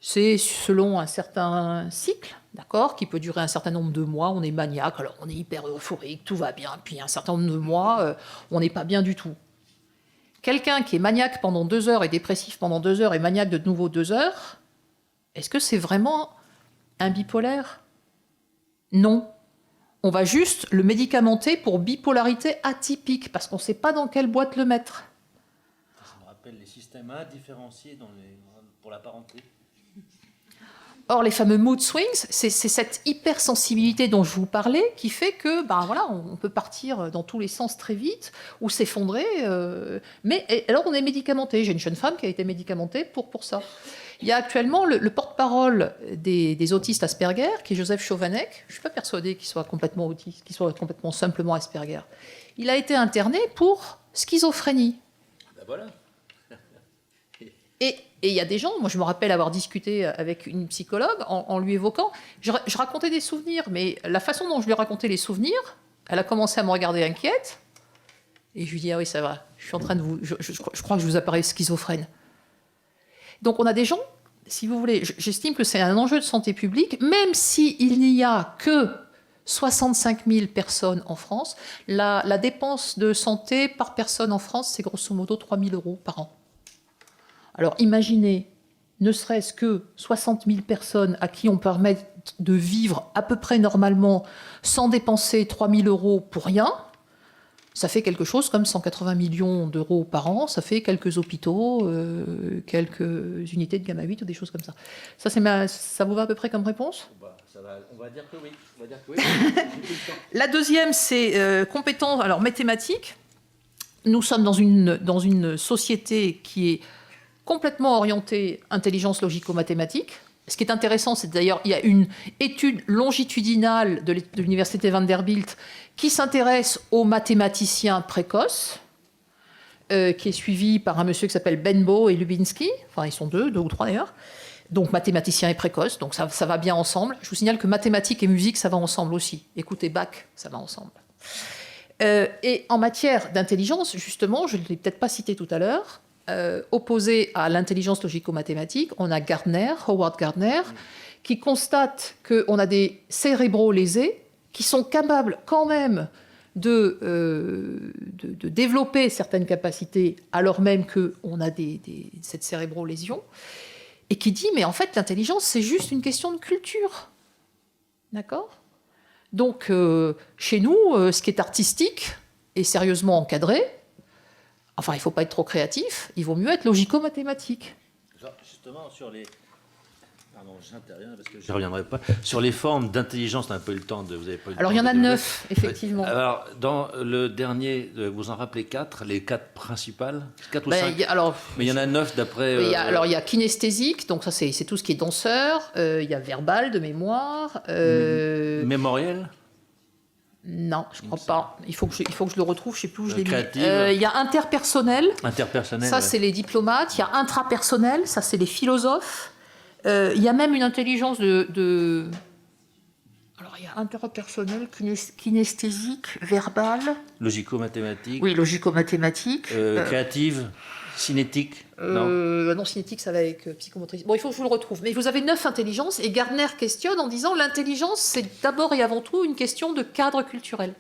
C'est selon un certain cycle, d'accord, qui peut durer un certain nombre de mois. On est maniaque, alors on est hyper euphorique, tout va bien. Puis un certain nombre de mois, on n'est pas bien du tout. Quelqu'un qui est maniaque pendant 2 heures et dépressif pendant 2 heures et maniaque de nouveau 2 heures, est-ce que c'est vraiment un bipolaire ? Non. On va juste le médicamenter pour bipolarité atypique, parce qu'on ne sait pas dans quelle boîte le mettre. Ça me rappelle les systèmes indifférenciés pour la parenté. Or, les fameux mood swings, c'est cette hypersensibilité dont je vous parlais qui fait que, voilà, on peut partir dans tous les sens très vite ou s'effondrer. Alors, on est médicamenté. J'ai une jeune femme qui a été médicamentée pour ça. Il y a actuellement le porte-parole des autistes Asperger, qui est Joseph Chauvanec. Je ne suis pas persuadée qu'il soit complètement autiste, qu'il soit complètement simplement Asperger. Il a été interné pour schizophrénie. Ben voilà. Et il y a des gens, moi je me rappelle avoir discuté avec une psychologue en lui évoquant, je racontais des souvenirs, mais la façon dont je lui racontais les souvenirs, elle a commencé à me regarder inquiète, et je lui dis, ah oui, ça va, je suis en train de vous, je crois que je vous apparais schizophrène. Donc on a des gens, si vous voulez, j'estime que c'est un enjeu de santé publique, même s'il n'y a que 65 000 personnes en France, la dépense de santé par personne en France, c'est grosso modo 3 000 € par an. Alors imaginez, ne serait-ce que 60 000 personnes à qui on permet de vivre à peu près normalement sans dépenser 3 000 € pour rien, ça fait quelque chose comme 180 millions d'euros par an, ça fait quelques hôpitaux, quelques unités de gamma 8 ou des choses comme ça. Ça vous va à peu près comme réponse ? On va dire que oui. La deuxième, c'est compétences, alors mathématiques. Nous sommes dans une société qui est complètement orientée intelligence logico-mathématique. Ce qui est intéressant, c'est d'ailleurs, il y a une étude longitudinale de l'université Vanderbilt qui s'intéresse aux mathématiciens précoces, qui est suivie par un monsieur qui s'appelle Benbow et Lubinski. Enfin, ils sont deux ou trois d'ailleurs. Donc, mathématiciens et précoces, donc ça va bien ensemble. Je vous signale que mathématiques et musique, ça va ensemble aussi. Écoutez Bach, ça va ensemble. Et en matière d'intelligence, justement, je ne l'ai peut-être pas cité tout à l'heure, opposé à l'intelligence logico-mathématique, on a Howard Gardner, qui constate qu'on a des cérébraux lésés qui sont capables quand même de développer certaines capacités alors même qu'on a cette cérébro-lésion, et qui dit, mais en fait, l'intelligence, c'est juste une question de culture. D'accord ? Donc, chez nous, ce qui est artistique est sérieusement encadré. Enfin, il ne faut pas être trop créatif, il vaut mieux être logico-mathématique. Justement, sur les... Pardon, j'interviens parce que je ne reviendrai pas. Sur les formes d'intelligence, on a un peu eu le temps de... Vous avez pas eu le Alors, temps il y en a de 9, effectivement. Alors, dans le dernier, vous en rappelez 4, les 4 principales 4 ou 5 mais il y en a 9 d'après... Alors, il y a kinesthésique, donc ça, c'est tout ce qui est danseur. Il y a verbal, de mémoire. Mémoriel ? Non, je ne crois pas. Il faut que je le retrouve, je ne sais plus où je l'ai mis. Créative. Il y a interpersonnel. Interpersonnel. Ça, c'est les diplomates. Il y a intrapersonnel. Ça, c'est les philosophes. Il y a même une intelligence alors, il y a interpersonnel, kinesthésique, verbal. Logico-mathématique. Oui, logico-mathématique. Créative, cinétique. Non. Non, cinétique, ça va avec psychomotrice. Bon, il faut que je vous le retrouve. Mais vous avez 9 intelligences, et Gardner questionne en disant l'intelligence, c'est d'abord et avant tout une question de cadre culturel.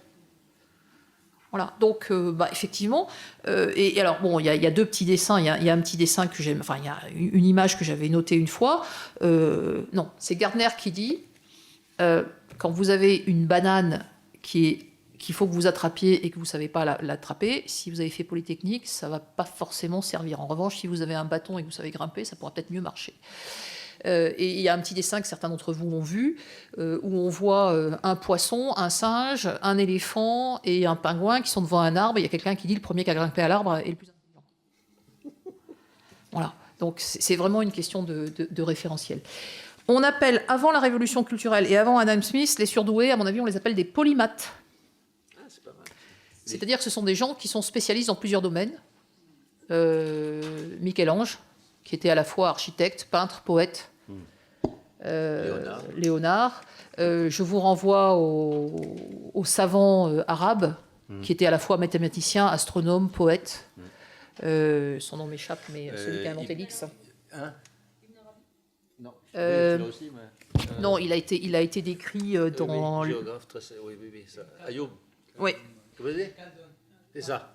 Voilà, donc effectivement, et alors bon, il y a 2 petits dessins, il y a un petit dessin que j'aime, enfin il y a une image que j'avais notée une fois, non, c'est Gardner qui dit, quand vous avez une banane qu'il faut que vous attrapiez et que vous ne savez pas l'attraper, si vous avez fait Polytechnique, ça ne va pas forcément servir. En revanche, si vous avez un bâton et que vous savez grimper, ça pourra peut-être mieux marcher. Et il y a un petit dessin que certains d'entre vous ont vu, où on voit un poisson, un singe, un éléphant et un pingouin qui sont devant un arbre. Il y a quelqu'un qui dit le premier qui a grimpé à l'arbre est le plus intelligent. Voilà. Donc c'est vraiment une question de référentiel. On appelle, avant la révolution culturelle et avant Adam Smith, les surdoués, à mon avis, on les appelle des polymathes. C'est-à-dire que ce sont des gens qui sont spécialistes dans plusieurs domaines. Michel-Ange, qui était à la fois architecte, peintre, poète. Léonard. Je vous renvoie aux savants arabes, qui étaient à la fois mathématicien, astronome, poète. Son nom m'échappe, mais celui qui a inventé l'X. Hein? Non. Aussi, mais, non, il a été décrit dans... Oui, géographe, très... oui, ça. Ayoub. Oui. C'est ça.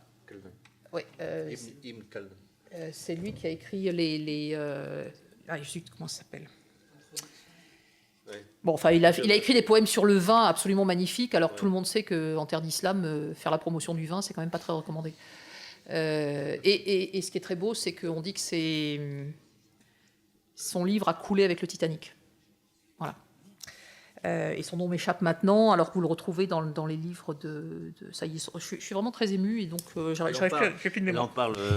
Oui. Ibn Khaldun. C'est lui qui a écrit les comment ça s'appelle? Oui. Bon, enfin, il a écrit des poèmes sur le vin absolument magnifiques. Alors tout le monde sait qu'en terre d'islam, faire la promotion du vin, c'est quand même pas très recommandé. Et ce qui est très beau, c'est qu'on dit que son livre a coulé avec le Titanic. Voilà. Et son nom m'échappe maintenant, alors que vous le retrouvez dans les livres de ça y est, je suis vraiment très émue, et donc j'ai plus de mémoire.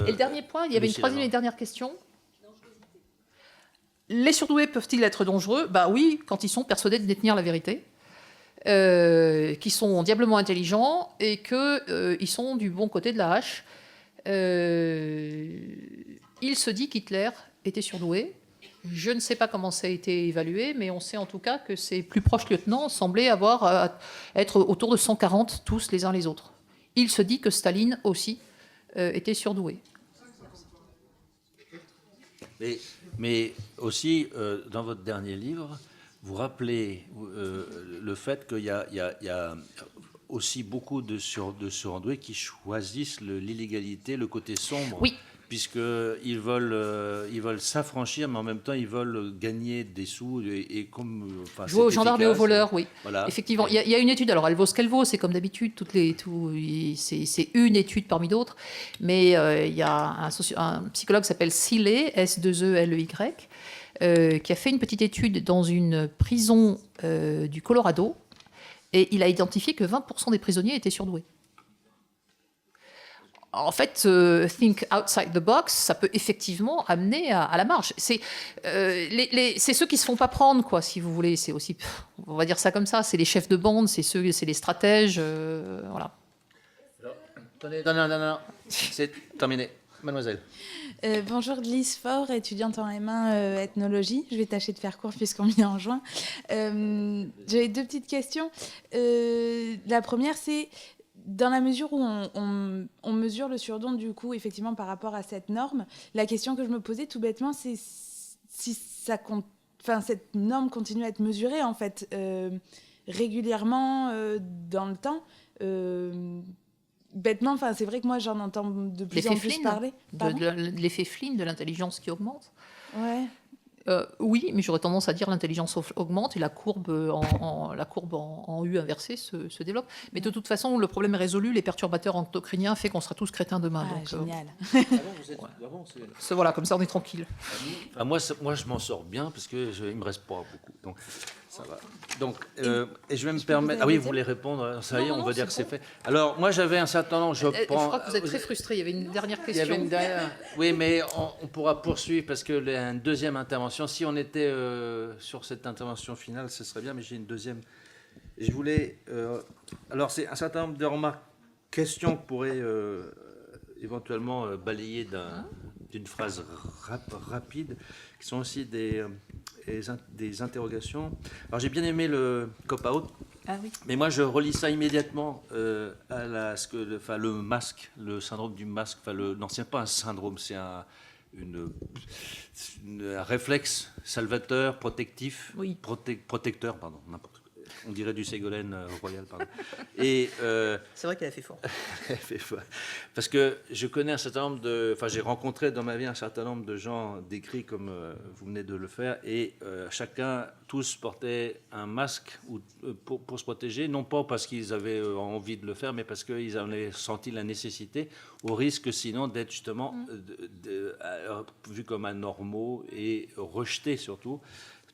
Et le dernier point, il y avait une troisième et dernière question. Les surdoués peuvent-ils être dangereux? Ben oui, quand ils sont persuadés de détenir la vérité, qu'ils sont diablement intelligents et qu'ils sont du bon côté de la hache. Il se dit qu'Hitler était surdoué. Je ne sais pas comment ça a été évalué, mais on sait en tout cas que ses plus proches lieutenants semblaient être autour de 140, tous les uns les autres. Il se dit que Staline aussi était surdoué. Mais aussi, dans votre dernier livre, vous rappelez le fait qu'il y a aussi beaucoup de surdoués qui choisissent l'illégalité, le côté sombre. Oui. Puisqu'ils veulent s'affranchir, mais en même temps, ils veulent gagner des sous. Et comme, jouer aux gendarmes et aux voleurs, oui. Voilà. Effectivement, il y a une étude, alors elle vaut ce qu'elle vaut, c'est comme d'habitude, c'est une étude parmi d'autres, mais il y a un psychologue qui s'appelle Seeley, S2ELEY, qui a fait une petite étude dans une prison du Colorado, et il a identifié que 20% des prisonniers étaient surdoués. En fait, think outside the box, ça peut effectivement amener à la marge. C'est ceux qui se font pas prendre, quoi, si vous voulez. C'est aussi, on va dire ça comme ça. C'est les chefs de bande, c'est les stratèges, voilà. Alors, non, c'est terminé, mademoiselle. Bonjour, Lise Faure, étudiante en M1 ethnologie. Je vais tâcher de faire court puisqu'on m'y enjoint. J'avais 2 petites questions. La première, c'est dans la mesure où on mesure le surdon, du coup, effectivement, par rapport à cette norme, la question que je me posais tout bêtement, c'est si cette norme continue à être mesurée, en fait, régulièrement dans le temps. Bêtement, c'est vrai que moi, j'en entends de plus en plus parler. L'effet Flynn de l'intelligence qui augmente. Ouais. Oui, mais j'aurais tendance à dire l'intelligence augmente et la courbe en U inversée se développe. Mais de toute façon, le problème est résolu. Les perturbateurs endocriniens font qu'on sera tous crétins demain. Ah, donc, génial. Voilà, comme ça, on est tranquille. Moi, je m'en sors bien parce qu'il ne me reste pas beaucoup. Donc, ça va. Donc, et je vais me permettre... Ah oui, vous voulez répondre? Ça y est, on va dire que c'est fait. Alors, moi, j'avais un certain nombre... Je crois que vous êtes très frustré. Il y avait une dernière question. Il y avait une dernière... Oui, mais on pourra poursuivre parce qu'il y a une deuxième intervention. Si on était sur cette intervention finale, ce serait bien, mais j'ai une deuxième. Et je voulais... alors, c'est un certain nombre de remarques, questions que pourrait éventuellement balayer d'une phrase rapide, qui sont aussi des interrogations. Alors j'ai bien aimé le cop-out, mais moi je relis ça immédiatement à le masque, le syndrome du masque. Non, c'est pas un syndrome, c'est un réflexe salvateur, protecteur, pardon, n'importe quoi. On dirait du Ségolène Royal, pardon. Et c'est vrai qu'elle a fait fort. Elle fait fort. Parce que je connais un certain nombre j'ai rencontré dans ma vie un certain nombre de gens décrits comme vous venez de le faire, et tous portaient un masque pour se protéger, non pas parce qu'ils avaient envie de le faire, mais parce qu'ils avaient senti la nécessité, au risque sinon d'être justement vus comme anormaux et rejetés surtout,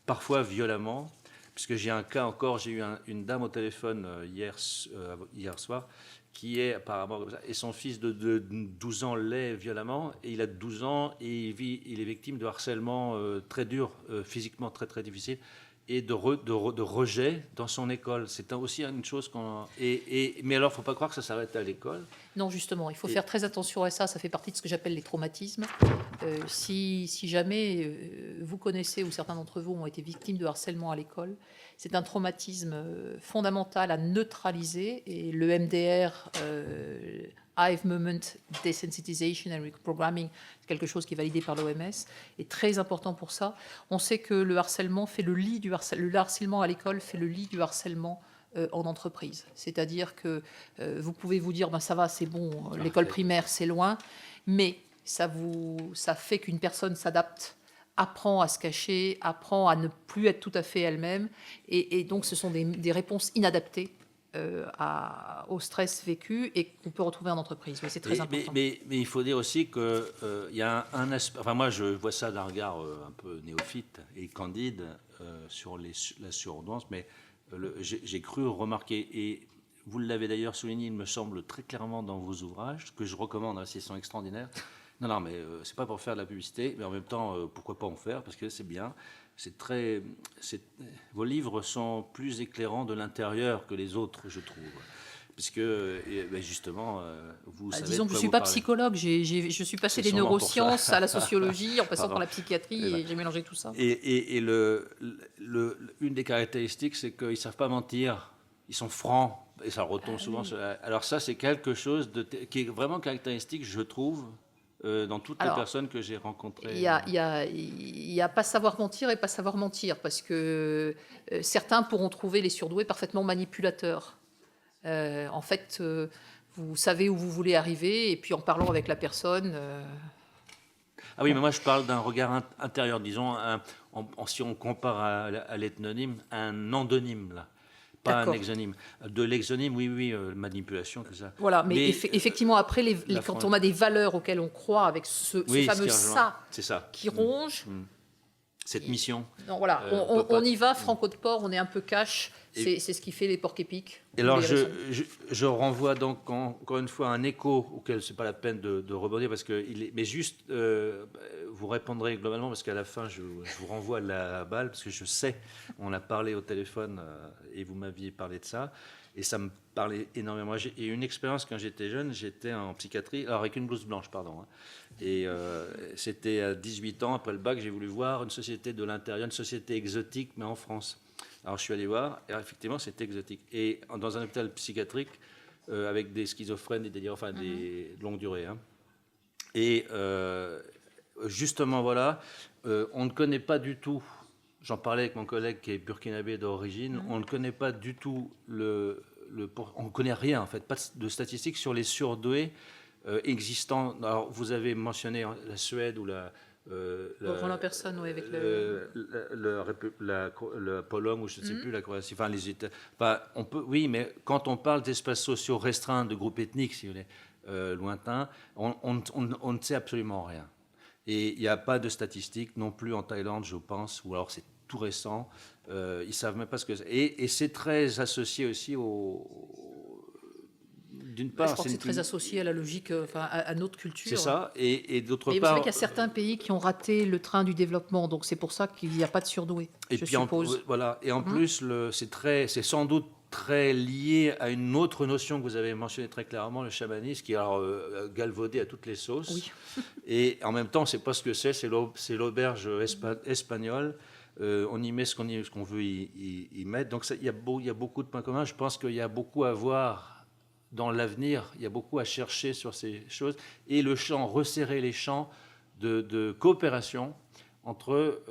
parfois violemment. Puisque j'ai un cas encore, j'ai eu une dame au téléphone hier soir qui est apparemment comme ça, et son fils de 12 ans l'est violemment, et il a 12 ans et il est victime de harcèlement très dur, physiquement très très difficile, et de rejet dans son école. C'est aussi une chose mais alors, il ne faut pas croire que ça s'arrête à l'école. Non, justement, il faut faire très attention à ça. Ça fait partie de ce que j'appelle les traumatismes. Si jamais vous connaissez, ou certains d'entre vous ont été victimes de harcèlement à l'école, c'est un traumatisme fondamental à neutraliser. Et le MDR, Hive Moment Desensitization and Reprogramming, c'est quelque chose qui est validé par l'OMS, est très important pour ça. On sait que le harcèlement fait le harcèlement à l'école fait le lit du harcèlement en entreprise. C'est-à-dire que vous pouvez vous dire, ça va, c'est bon, l'école primaire, c'est loin, mais ça fait qu'une personne s'adapte, apprend à se cacher, apprend à ne plus être tout à fait elle-même, et donc ce sont des réponses inadaptées au stress vécu et qu'on peut retrouver en entreprise. Mais c'est très important. Mais il faut dire aussi qu'il y a un aspect... Enfin, moi, je vois ça d'un regard un peu néophyte et candide sur la surordonnance, mais j'ai cru remarquer, et vous l'avez d'ailleurs souligné, il me semble, très clairement dans vos ouvrages, que je recommande, ils sont extraordinaires. Non, mais c'est pas pour faire de la publicité, mais en même temps, pourquoi pas en faire, parce que c'est bien. Vos livres sont plus éclairants de l'intérieur que les autres, je trouve. Puisque, justement, vous savez... Disons que je ne suis pas psychologue. Je suis passé des neurosciences à la sociologie, en passant par la psychiatrie, et j'ai mélangé tout ça. Et une des caractéristiques, c'est qu'ils ne savent pas mentir. Ils sont francs, et ça retombe souvent. Alors ça, c'est quelque chose qui est vraiment caractéristique, je trouve, dans toutes les personnes que j'ai rencontrées. Il y a pas savoir mentir et pas savoir mentir, parce que certains pourront trouver les surdoués parfaitement manipulateurs. En fait, vous savez où vous voulez arriver, et puis en parlant avec la personne... Ah oui, mais moi je parle d'un regard intérieur, disons, si on compare à l'ethnonyme, un endonyme, là. Pas un exonyme. De l'exonyme, oui, manipulation, tout ça. Voilà, mais effectivement, après, quand on a des valeurs auxquelles on croit, avec ce fameux ça qui ronge... Cette mission. Non, voilà, on y va, franco de porc, on est un peu cash, c'est ce qui fait les porcs épiques. Et alors, je renvoie donc encore une fois à un écho auquel c'est pas la peine de rebondir, parce que mais juste, vous répondrez globalement, parce qu'à la fin, je vous renvoie à la balle, parce que je sais, on a parlé au téléphone et vous m'aviez parlé de ça, et ça me parlait énormément. J'ai eu une expérience quand j'étais jeune, j'étais en psychiatrie, alors avec une blouse blanche, pardon. Et c'était à 18 ans, après le bac, j'ai voulu voir une société de l'intérieur, une société exotique, mais en France. Alors je suis allé voir, et effectivement, c'était exotique. Et dans un hôpital psychiatrique, avec des schizophrènes, des délires, enfin des longues durées. Et justement, voilà, on ne connaît pas du tout, j'en parlais avec mon collègue qui est burkinabé d'origine, on ne connaît pas du tout on ne connaît rien, en fait, pas de statistiques sur les surdoués existants. Alors, vous avez mentionné la Suède ou la personne, oui, avec la Pologne, ou je ne sais plus, la Croatie, enfin les États. Enfin, oui, mais quand on parle d'espaces sociaux restreints, de groupes ethniques, si vous voulez, lointains, on ne sait absolument rien. Et il n'y a pas de statistiques non plus en Thaïlande, je pense, ou alors c'est tout récent. Ils ne savent même pas ce que c'est. Et c'est très associé aussi d'une part, je crois que c'est très associé à la logique, à notre culture. C'est ça, et d'autre part... Vous savez qu'il y a certains pays qui ont raté le train du développement, donc c'est pour ça qu'il n'y a pas de surdoués, je suppose. Voilà, et en plus, c'est sans doute très liés à une autre notion que vous avez mentionnée très clairement, le chamanisme, qui est alors galvaudé à toutes les sauces. Oui. Et en même temps, on ne sait pas ce que c'est l'auberge espagnole. On y met ce qu'on veut y mettre. Donc il y a beaucoup de points communs. Je pense qu'il y a beaucoup à voir dans l'avenir. Il y a beaucoup à chercher sur ces choses. Et le champ, resserrer les champs de coopération entre,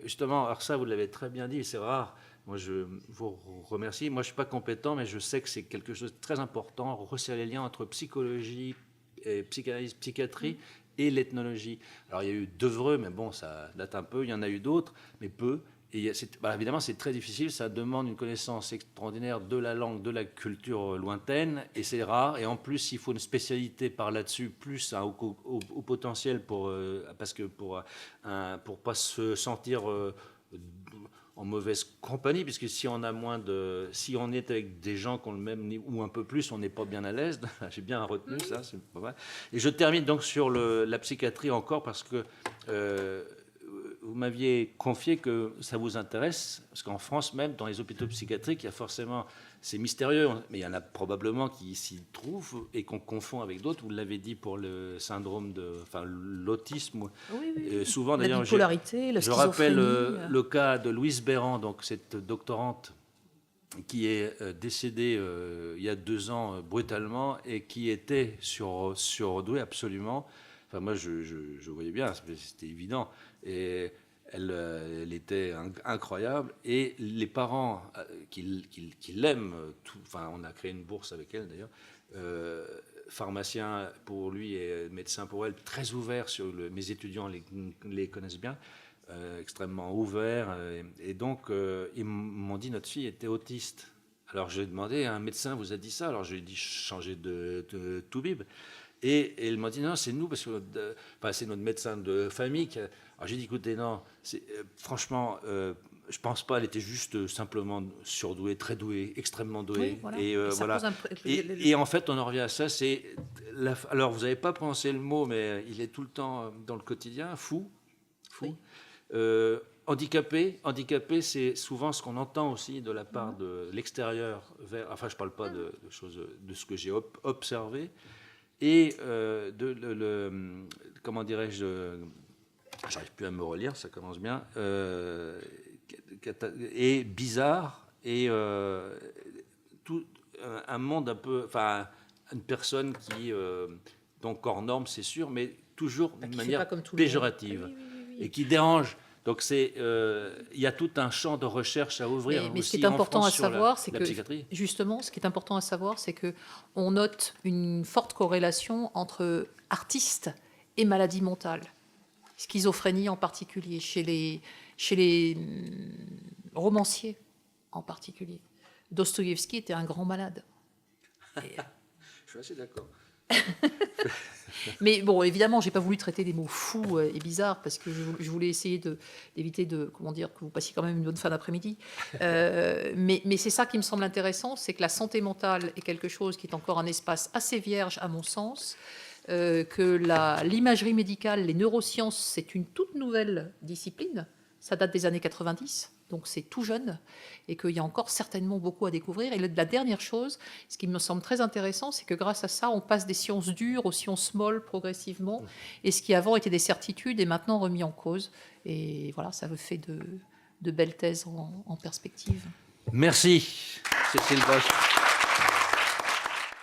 justement, alors ça, vous l'avez très bien dit, c'est rare. Moi, je vous remercie. Moi, je ne suis pas compétent, mais je sais que c'est quelque chose de très important, resserrer les liens entre psychologie, et psychanalyse, psychiatrie et l'ethnologie. Alors, il y a eu d'œuvreux, mais bon, ça date un peu. Il y en a eu d'autres, mais peu. Et évidemment, c'est très difficile. Ça demande une connaissance extraordinaire de la langue, de la culture lointaine, et c'est rare. Et en plus, il faut une spécialité par là-dessus, plus un au potentiel parce que pour pas se sentir en mauvaise compagnie, puisque si on est avec des gens qui ont le même niveau ou un peu plus, on n'est pas bien à l'aise. J'ai bien retenu ça, c'est pas mal. Et je termine donc sur la psychiatrie encore parce que vous m'aviez confié que ça vous intéresse, parce qu'en France même, dans les hôpitaux psychiatriques, il y a forcément, c'est mystérieux, mais il y en a probablement qui s'y trouvent et qu'on confond avec d'autres. Vous l'avez dit pour le syndrome l'autisme. Oui. Souvent, La d'ailleurs, bipolarité, la je rappelle schizophrénie. le cas de Louise Béran, donc cette doctorante qui est décédée il y a 2 ans brutalement et qui était surdouée absolument. Enfin, moi, je voyais bien, c'était évident. Et elle était incroyable. Et les parents qui l'aiment, enfin, on a créé une bourse avec elle d'ailleurs, pharmacien pour lui et médecin pour elle, très ouvert sur mes étudiants les connaissent bien, extrêmement ouverts. Et donc, ils m'ont dit notre fille était autiste. Alors, j'ai demandé à un médecin, vous a dit ça? Alors, je lui ai dit changer de toubib. Et il m'a dit non, c'est nous, parce que c'est notre médecin de famille. Alors j'ai dit écoutez, non, franchement, je pense pas, elle était juste simplement surdouée, très douée, extrêmement douée. Oui, voilà. Et, voilà. Et en fait, on en revient à ça. Alors vous n'avez pas prononcé le mot, mais il est tout le temps dans le quotidien, fou. Oui. Handicapé, c'est souvent ce qu'on entend aussi de la part de l'extérieur. Enfin, je ne parle pas de ce que j'ai observé. Et comment dirais-je, j'arrive plus à me relire, ça commence bien, et bizarre, et tout un monde un peu, enfin, une personne qui, donc hors norme, c'est sûr, mais toujours d'une manière péjorative, et qui dérange. Donc il y a tout un champ de recherche à ouvrir. Mais aussi ce qui est important à savoir, c'est que justement, ce qui est important à savoir, c'est que on note une forte corrélation entre artistes et maladie mentale, schizophrénie en particulier, chez les romanciers en particulier. Dostoïevski était un grand malade. Je suis assez d'accord. Mais bon, évidemment, j'ai pas voulu traiter des mots fous et bizarres parce que je voulais essayer d'éviter que vous passiez quand même une bonne fin d'après-midi. Mais c'est ça qui me semble intéressant, c'est que la santé mentale est quelque chose qui est encore un espace assez vierge à mon sens, que l'imagerie médicale, les neurosciences, c'est une toute nouvelle discipline. Ça date des années 90, donc c'est tout jeune, et qu'il y a encore certainement beaucoup à découvrir. Et la dernière chose, ce qui me semble très intéressant, c'est que grâce à ça, on passe des sciences dures aux sciences molles progressivement, et ce qui avant était des certitudes est maintenant remis en cause. Et voilà, ça fait de belles thèses en perspective. Merci, Cécile Bosch.